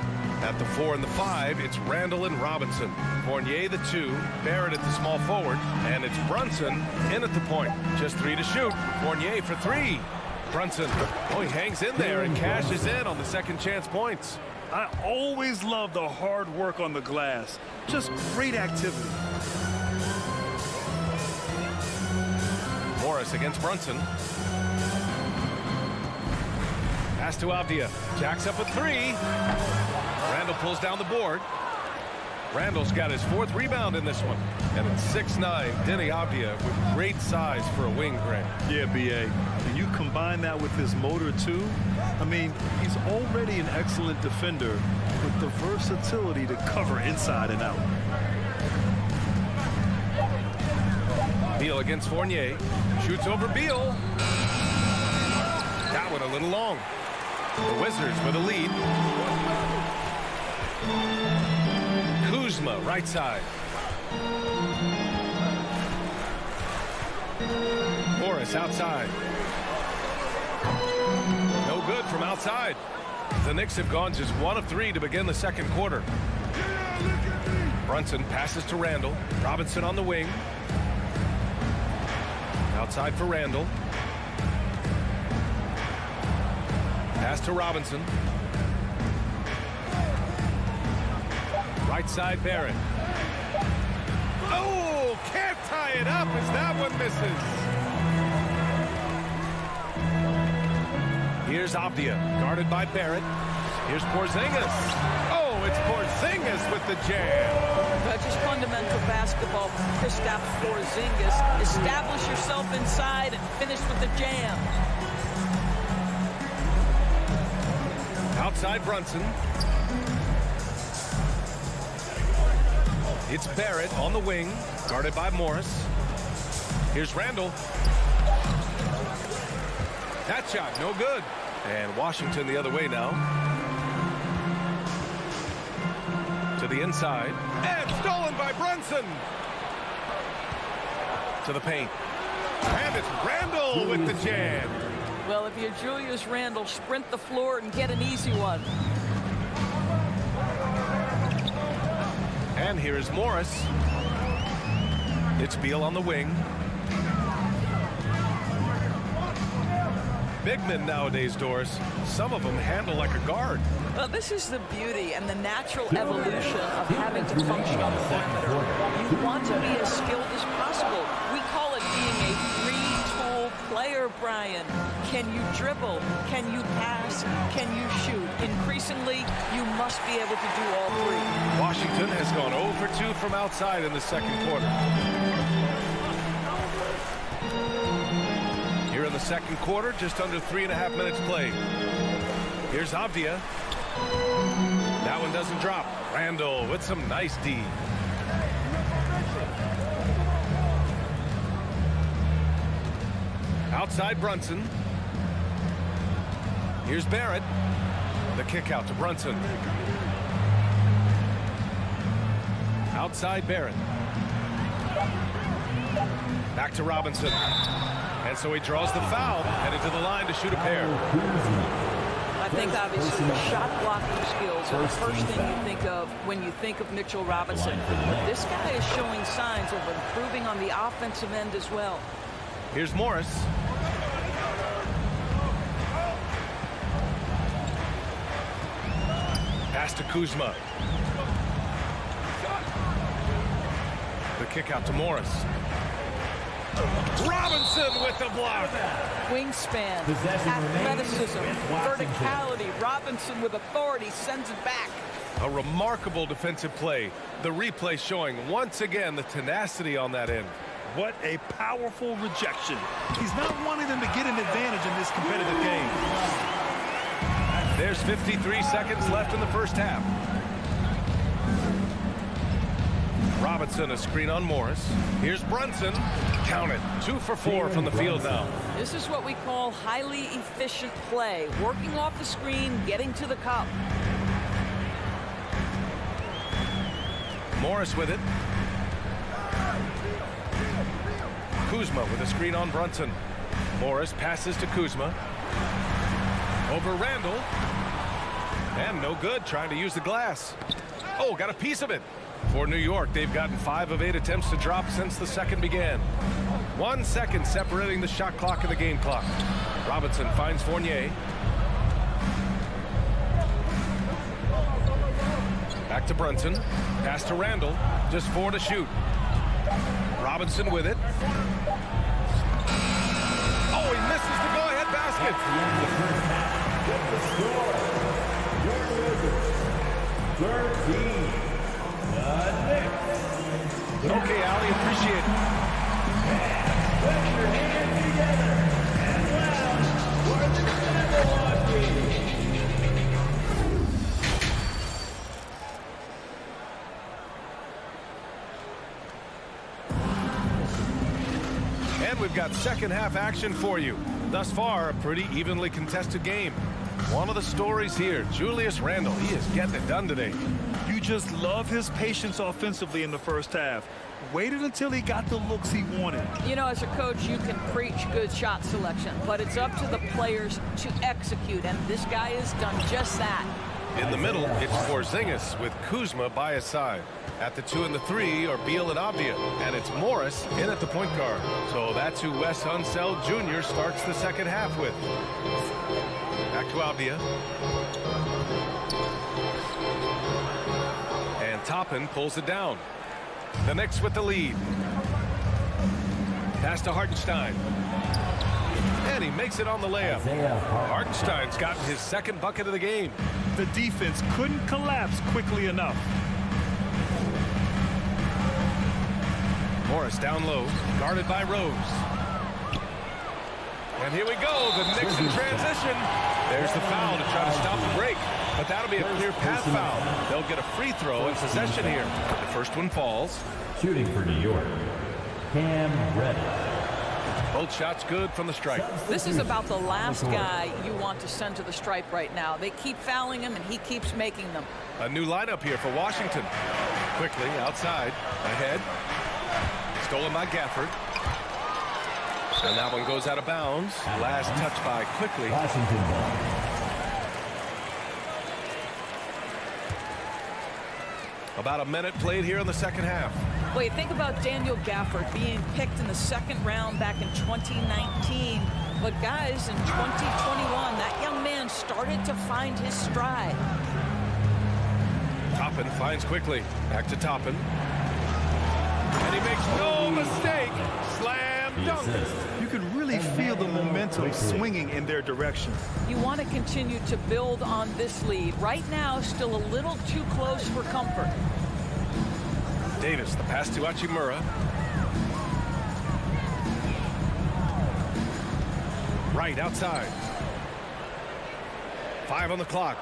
At the 4 and the 5, it's Randall and Robinson. Fournier the 2, Barrett at the small forward, and it's Brunson in at the point. Just 3 to shoot. Fournier for 3. Brunson, oh, he hangs in there and cashes in on the second chance points. I always love the hard work on the glass. Just great activity. Morris against Brunson. Pass to Avdia. Jacks up a 3. Randall pulls down the board. Randall's got his 4th rebound in this one. And it's 6'9", Denny Avdia with great size for a wing, Grant. Yeah, B.A. And you combine that with his motor, too. I mean, he's already an excellent defender with the versatility to cover inside and out. Beal against Fournier. Shoots over Beal. That one a little long. The Wizards with a lead. Kuzma, right side. Morris outside. No good from outside. The Knicks have gone just 1 of 3 to begin the second quarter. Brunson passes to Randall. Robinson on the wing. Outside for Randall. Pass to Robinson. Right side, Barrett. Oh, can't tie it up as that one misses. Here's Avdia, guarded by Barrett. Here's Porzingis. Oh, it's Porzingis with the jam. Just fundamental basketball from Kristaps Porzingis. Establish yourself inside and finish with the jam. Outside Brunson. It's Barrett on the wing, guarded by Morris. Here's Randall. That shot, no good. And Washington the other way now. To the inside. And stolen by Brunson. To the paint. And it's Randall with the jam. Well, if you're Julius Randall, sprint the floor and get an easy one. And here is Morris. It's Beal on the wing. Big men nowadays, Doris, some of them handle like a guard. Well, this is the beauty and the natural evolution of having to function on the perimeter. You want to be as skilled as possible. We call it being a three-tool player, Brian. Can you dribble? Can you pass? Can you shoot? Increasingly, you must be able to do all three. Washington has gone 0 for 2 from outside in the second quarter. Here in the second quarter, just under 3.5 minutes played. Here's Avdia. That one doesn't drop. Randall with some nice D. Outside Brunson. Here's Barrett. The kick out to Brunson. Outside Barrett. Back to Robinson. And so he draws the foul, headed to the line to shoot a pair. I think obviously the shot blocking skills are the first thing you think of when you think of Mitchell Robinson. But this guy is showing signs of improving on the offensive end as well. Here's Morris. Pass to Kuzma. The kick out to Morris. Robinson with the block. Wingspan, athleticism, verticality. Robinson with authority sends it back. A remarkable defensive play. The replay showing once again the tenacity on that end. What a powerful rejection. He's not wanting them to get an advantage in this competitive game. There's 53 seconds left in the first half. Robinson, a screen on Morris. Here's Brunson. Count it. 2 for 4 from the field now. This is what we call highly efficient play. Working off the screen, getting to the cup. Morris with it. Kuzma with a screen on Brunson. Morris passes to Kuzma. Over Randall. And no good, trying to use the glass. Oh, got a piece of it. For New York, they've gotten 5 of 8 attempts to drop since the second began. 1 second separating the shot clock and the game clock. Robinson finds Fournier. Back to Brunson. Pass to Randall. Just 4 to shoot. Robinson with it. Oh, he misses the go-ahead basket. Okay, Ali, appreciate it. Put your hands together and loud for the And we've got second half action for you. Thus far, a pretty evenly contested game. One of the stories here, Julius Randle. He is getting it done today. You just love his patience offensively in the first half. Waited until he got the looks he wanted. You know, as a coach, you can preach good shot selection, but it's up to the players to execute, and this guy has done just that. In the middle, it's Porzingis with Kuzma by his side. At the 2 and the 3 are Beal and Avdia, and it's Morris in at the point guard. So that's who Wes Unseld Jr. starts the second half with. Back to Avdia. And Toppin pulls it down. The Knicks with the lead. Pass to Hartenstein. And he makes it on the layup. Hartenstein's gotten his second bucket of the game. The defense couldn't collapse quickly enough. Morris down low, guarded by Rose. And here we go, the Knicks in transition. There's the foul to try to stop the break, but that'll be a clear path foul. They'll get a free throw and possession here. The first one falls. Shooting for New York, Cam Reddish. Both shots good from the stripe. This is about the last guy you want to send to the stripe right now. They keep fouling him, and he keeps making them. A new lineup here for Washington. Quickly, outside, ahead. Stolen by Gafford. And that one goes out of bounds. Last touch by Quickly. Washington ball. About a minute played here in the second half. Well, you think about Daniel Gafford being picked in the second round back in 2019. But guys, in 2021, that young man started to find his stride. Toppin finds quickly. Back to Toppin. And he makes no mistake. Slam dunk. You can really feel the momentum swinging in their direction. You want to continue to build on this lead. Right now, still a little too close for comfort. Davis, the pass to Hachimura. Right outside. 5 on the clock.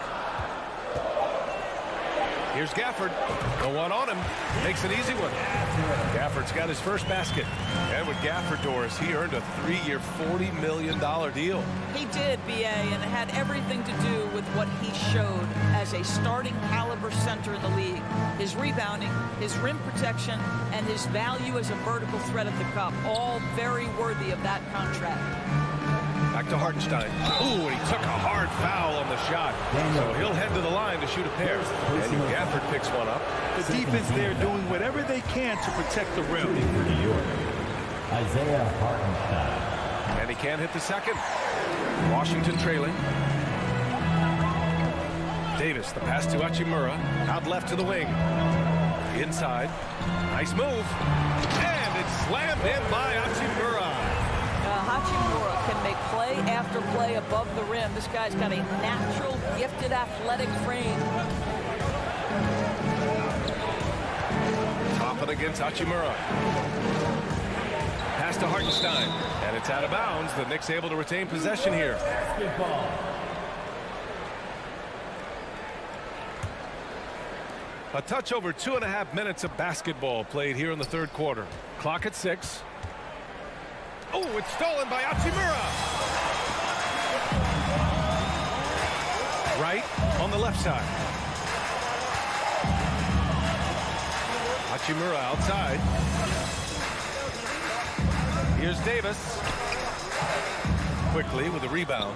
Here's Gafford. No one on him. Makes an easy one. Gafford's got his first basket. And with Gafford, Doris, he earned a 3-year, $40 million deal. He did, BA, and it had everything to do with what he showed as a starting caliber center in the league. His rebounding, his rim protection, and his value as a vertical threat at the cup, all very worthy of that contract. Back to Hartenstein. Ooh, and he took a hard foul on the shot. So he'll head to the line to shoot a pair. And Gafford picks one up. The defense there doing whatever they can to protect the rim. For New York, Isaiah Hartenstein. And he can't hit the second. Washington trailing. Davis, the pass to Hachimura. Out left to the wing. Inside. Nice move. And it's slammed in by Hachimura. Hachimura can make play after play above the rim. This guy's got a natural, gifted, athletic frame. Toppin against Hachimura. Pass to Hartenstein. And it's out of bounds. The Knicks able to retain possession here. Basketball. A touch over 2.5 minutes of basketball played here in the third quarter. Clock at 6. Oh, it's stolen by Hachimura. Right on the left side. Hachimura outside. Here's Davis. Quickly with a rebound.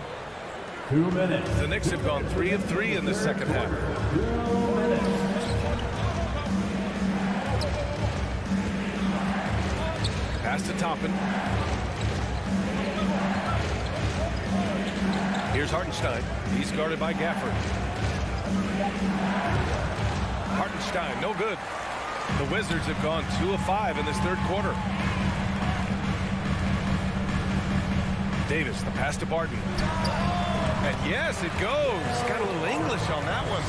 2 minutes. The Knicks have gone 3 of 3 in the second half. 2 minutes. Pass to Toppin. Here's Hartenstein. He's guarded by Gafford. Hartenstein, no good. The Wizards have gone 2 of 5 in this third quarter. Davis, the pass to Barton. And yes, it goes. Got a little English on that one.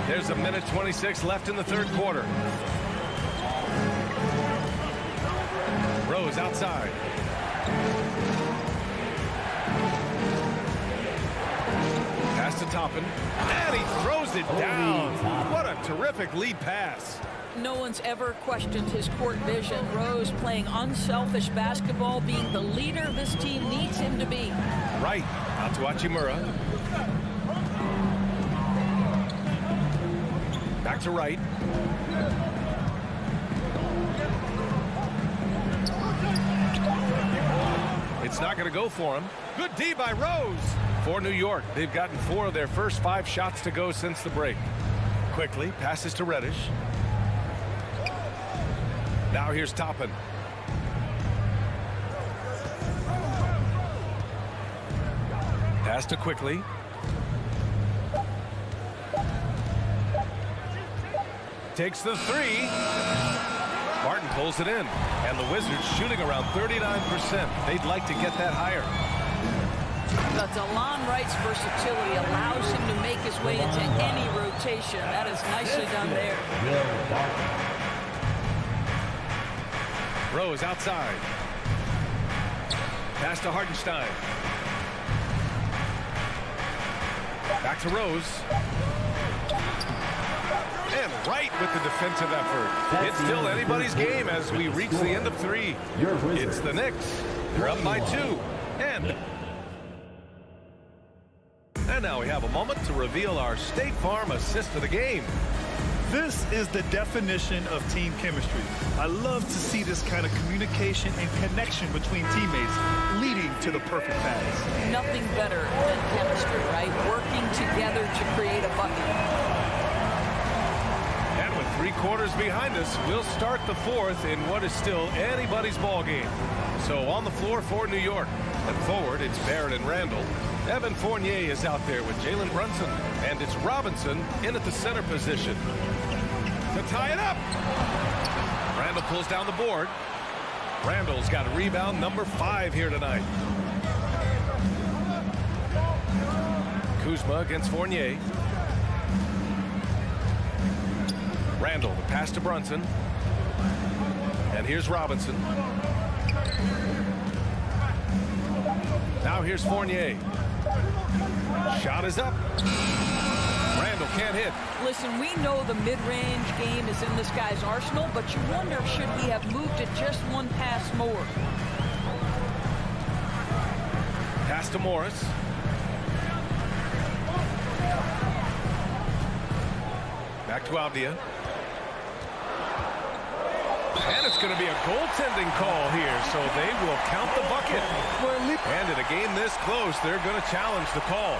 There's 1:26 left in the third quarter. Rose outside. Pass to Toppin. And he throws it down. What a terrific lead pass. No one's ever questioned his court vision. Rose playing unselfish basketball, being the leader this team needs him to be. Right, out to Hachimura. Back to Wright. It's not going to go for him. Good D by Rose. For New York, they've gotten 4 of their first 5 shots to go since the break. Quickly, passes to Reddish. Now here's Toppin. Pass to Quickly. Takes the 3. Martin pulls it in. And the Wizards shooting around 39%. They'd like to get that higher. But DeLon Wright's versatility allows him to make his way into any rotation. That is nicely done there. Rose outside. Pass to Hartenstein. Back to Rose. And Wright with the defensive effort. It's still anybody's game as we reach the end of 3. It's the Knicks. They're up by 2. And now we have a moment to reveal our State Farm assist of the game. This is the definition of team chemistry. I love to see this kind of communication and connection between teammates leading to the perfect pass. Nothing better than chemistry, right? Working together to create a bucket. And with 3 3 quarters behind us. We'll start the 4th in what is still anybody's ball game. So on the floor for New York. And forward, it's Barrett and Randall. Evan Fournier is out there with Jalen Brunson. And it's Robinson in at the center position to tie it up. Randall pulls down the board. Randall's got a rebound number 5 here tonight. Kuzma against Fournier. Randall, the pass to Brunson. And here's Robinson. Now here's Fournier. Shot is up. Randall can't hit. Listen, we know the mid-range game is in this guy's arsenal, but you wonder, should he have moved it just one pass more? Pass to Morris. Back to Avdia. And it's going to be a goaltending call here, so they will count the bucket. And in a game this close, they're going to challenge the call.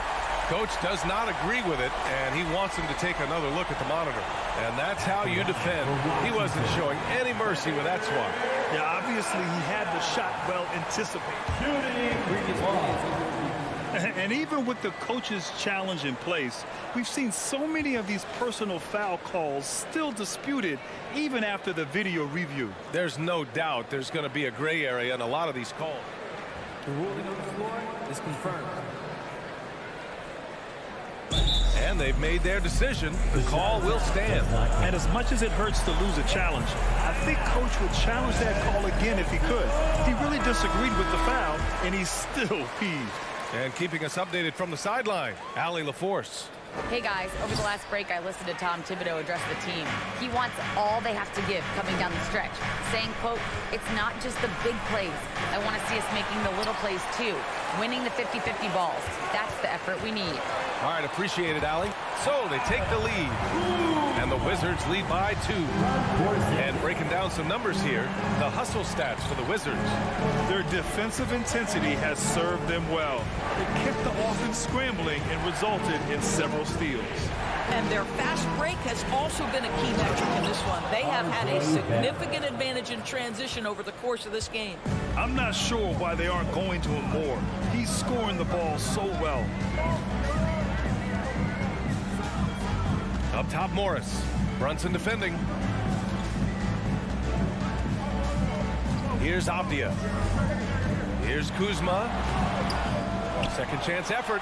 Coach does not agree with it, and he wants him to take another look at the monitor. And that's how you defend. He wasn't showing any mercy with that swat. Yeah, obviously he had the shot well anticipated. And even with the coach's challenge in place, we've seen so many of these personal foul calls still disputed even after the video review. There's no doubt there's going to be a gray area in a lot of these calls. The ruling on the floor is confirmed. And they've made their decision. The call will stand. And as much as it hurts to lose a challenge, I think Coach would challenge that call again if he could. He really disagreed with the foul, and he's still peeved. And keeping us updated from the sideline, Allie LaForce. Hey guys, over the last break I listened to Tom Thibodeau address the team. He wants all they have to give coming down the stretch, saying, quote, it's not just the big plays. I want to see us making the little plays too, winning the 50-50 balls. That's the effort we need. All right, appreciate it, Allie. So they take the lead. And the Wizards lead by 2. And breaking down some numbers here, the hustle stats for the Wizards. Their defensive intensity has served them well. It kept the offense scrambling and resulted in several steals. And their fast break has also been a key metric in this one. They have had a significant advantage in transition over the course of this game. I'm not sure why they aren't going to him more. He's scoring the ball so well. Up top, Morris. Brunson defending. Here's Avdia. Here's Kuzma. Second chance effort.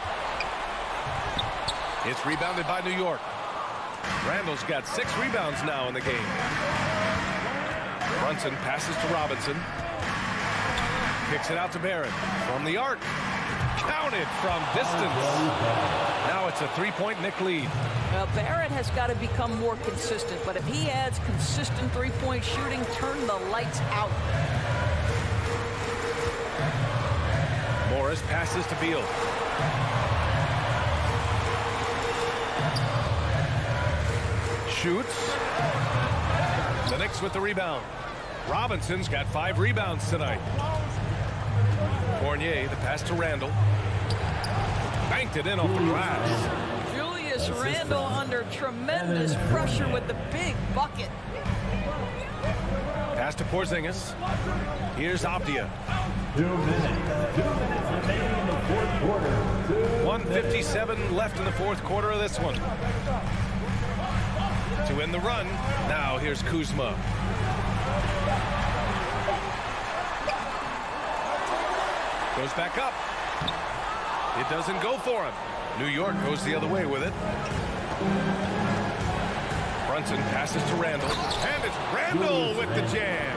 It's rebounded by New York. Randall's got 6 rebounds now in the game. Brunson passes to Robinson. Kicks it out to Barrett. From the arc. Counted from distance. Now it's a 3-point Knick lead. Well, Barrett has got to become more consistent, but if he adds consistent 3-point shooting, turn the lights out. Morris passes to Beal. Shoots. The Knicks with the rebound. Robinson's got 5 rebounds tonight. Fournier, the pass to Randall. Banked it in off the glass. Julius Randle under tremendous pressure with the big bucket. Pass to Porzingis. Here's Avdia. 1:57 left in the 4th quarter of this one. To end the run, now here's Kuzma. Goes back up. It doesn't go for him. New York goes the other way with it. Brunson passes to Randall. And it's Randall with the jam.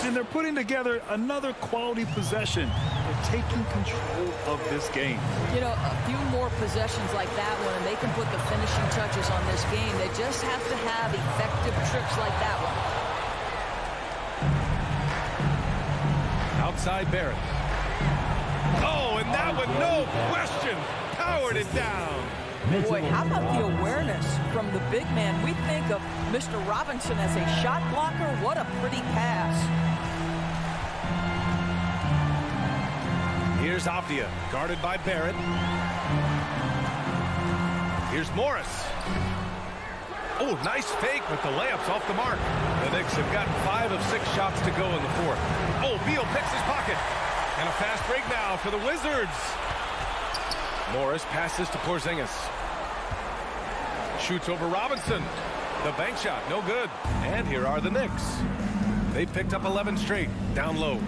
And they're putting together another quality possession. They're taking control of this game. You know, a few more possessions like that one, and they can put the finishing touches on this game. They just have to have effective trips like that one. Outside Barrett. Oh, and that one, no question, powered it down. Boy, how about the awareness from the big man? We think of Mr. Robinson as a shot blocker. What a pretty pass. Here's Avdia, guarded by Barrett. Here's Morris. Oh, nice fake, but the layup's off the mark. The Knicks have gotten 5 of 6 shots to go in the fourth. Oh, Beal picks his pocket. And a fast break now for the Wizards. Morris passes to Porzingis. Shoots over Robinson. The bank shot, no good. And here are the Knicks. They picked up 11 straight, down low.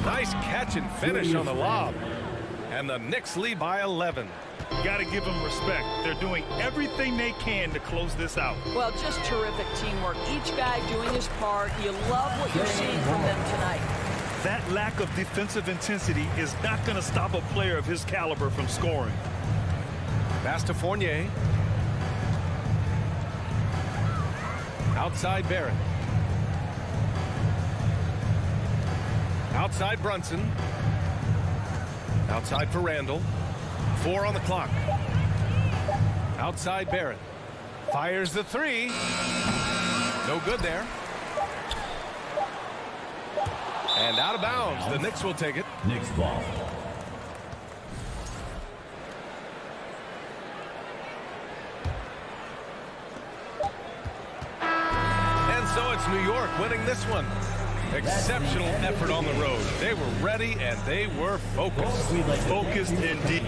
Nice catch and finish on the lob. And the Knicks lead by 11. Got to give them respect. They're doing everything they can to close this out. Well, just terrific teamwork. Each guy doing his part. You love what you're seeing from them tonight. That lack of defensive intensity is not going to stop a player of his caliber from scoring. Pass to Fournier. Outside Barrett. Outside Brunson. Outside for Randall. 4 on the clock. Outside Barrett. Fires the 3. No good there. And out of bounds. The Knicks will take it. Knicks ball. And so it's New York winning this one. Exceptional effort on the road. They were ready and they were focused. Focused indeed.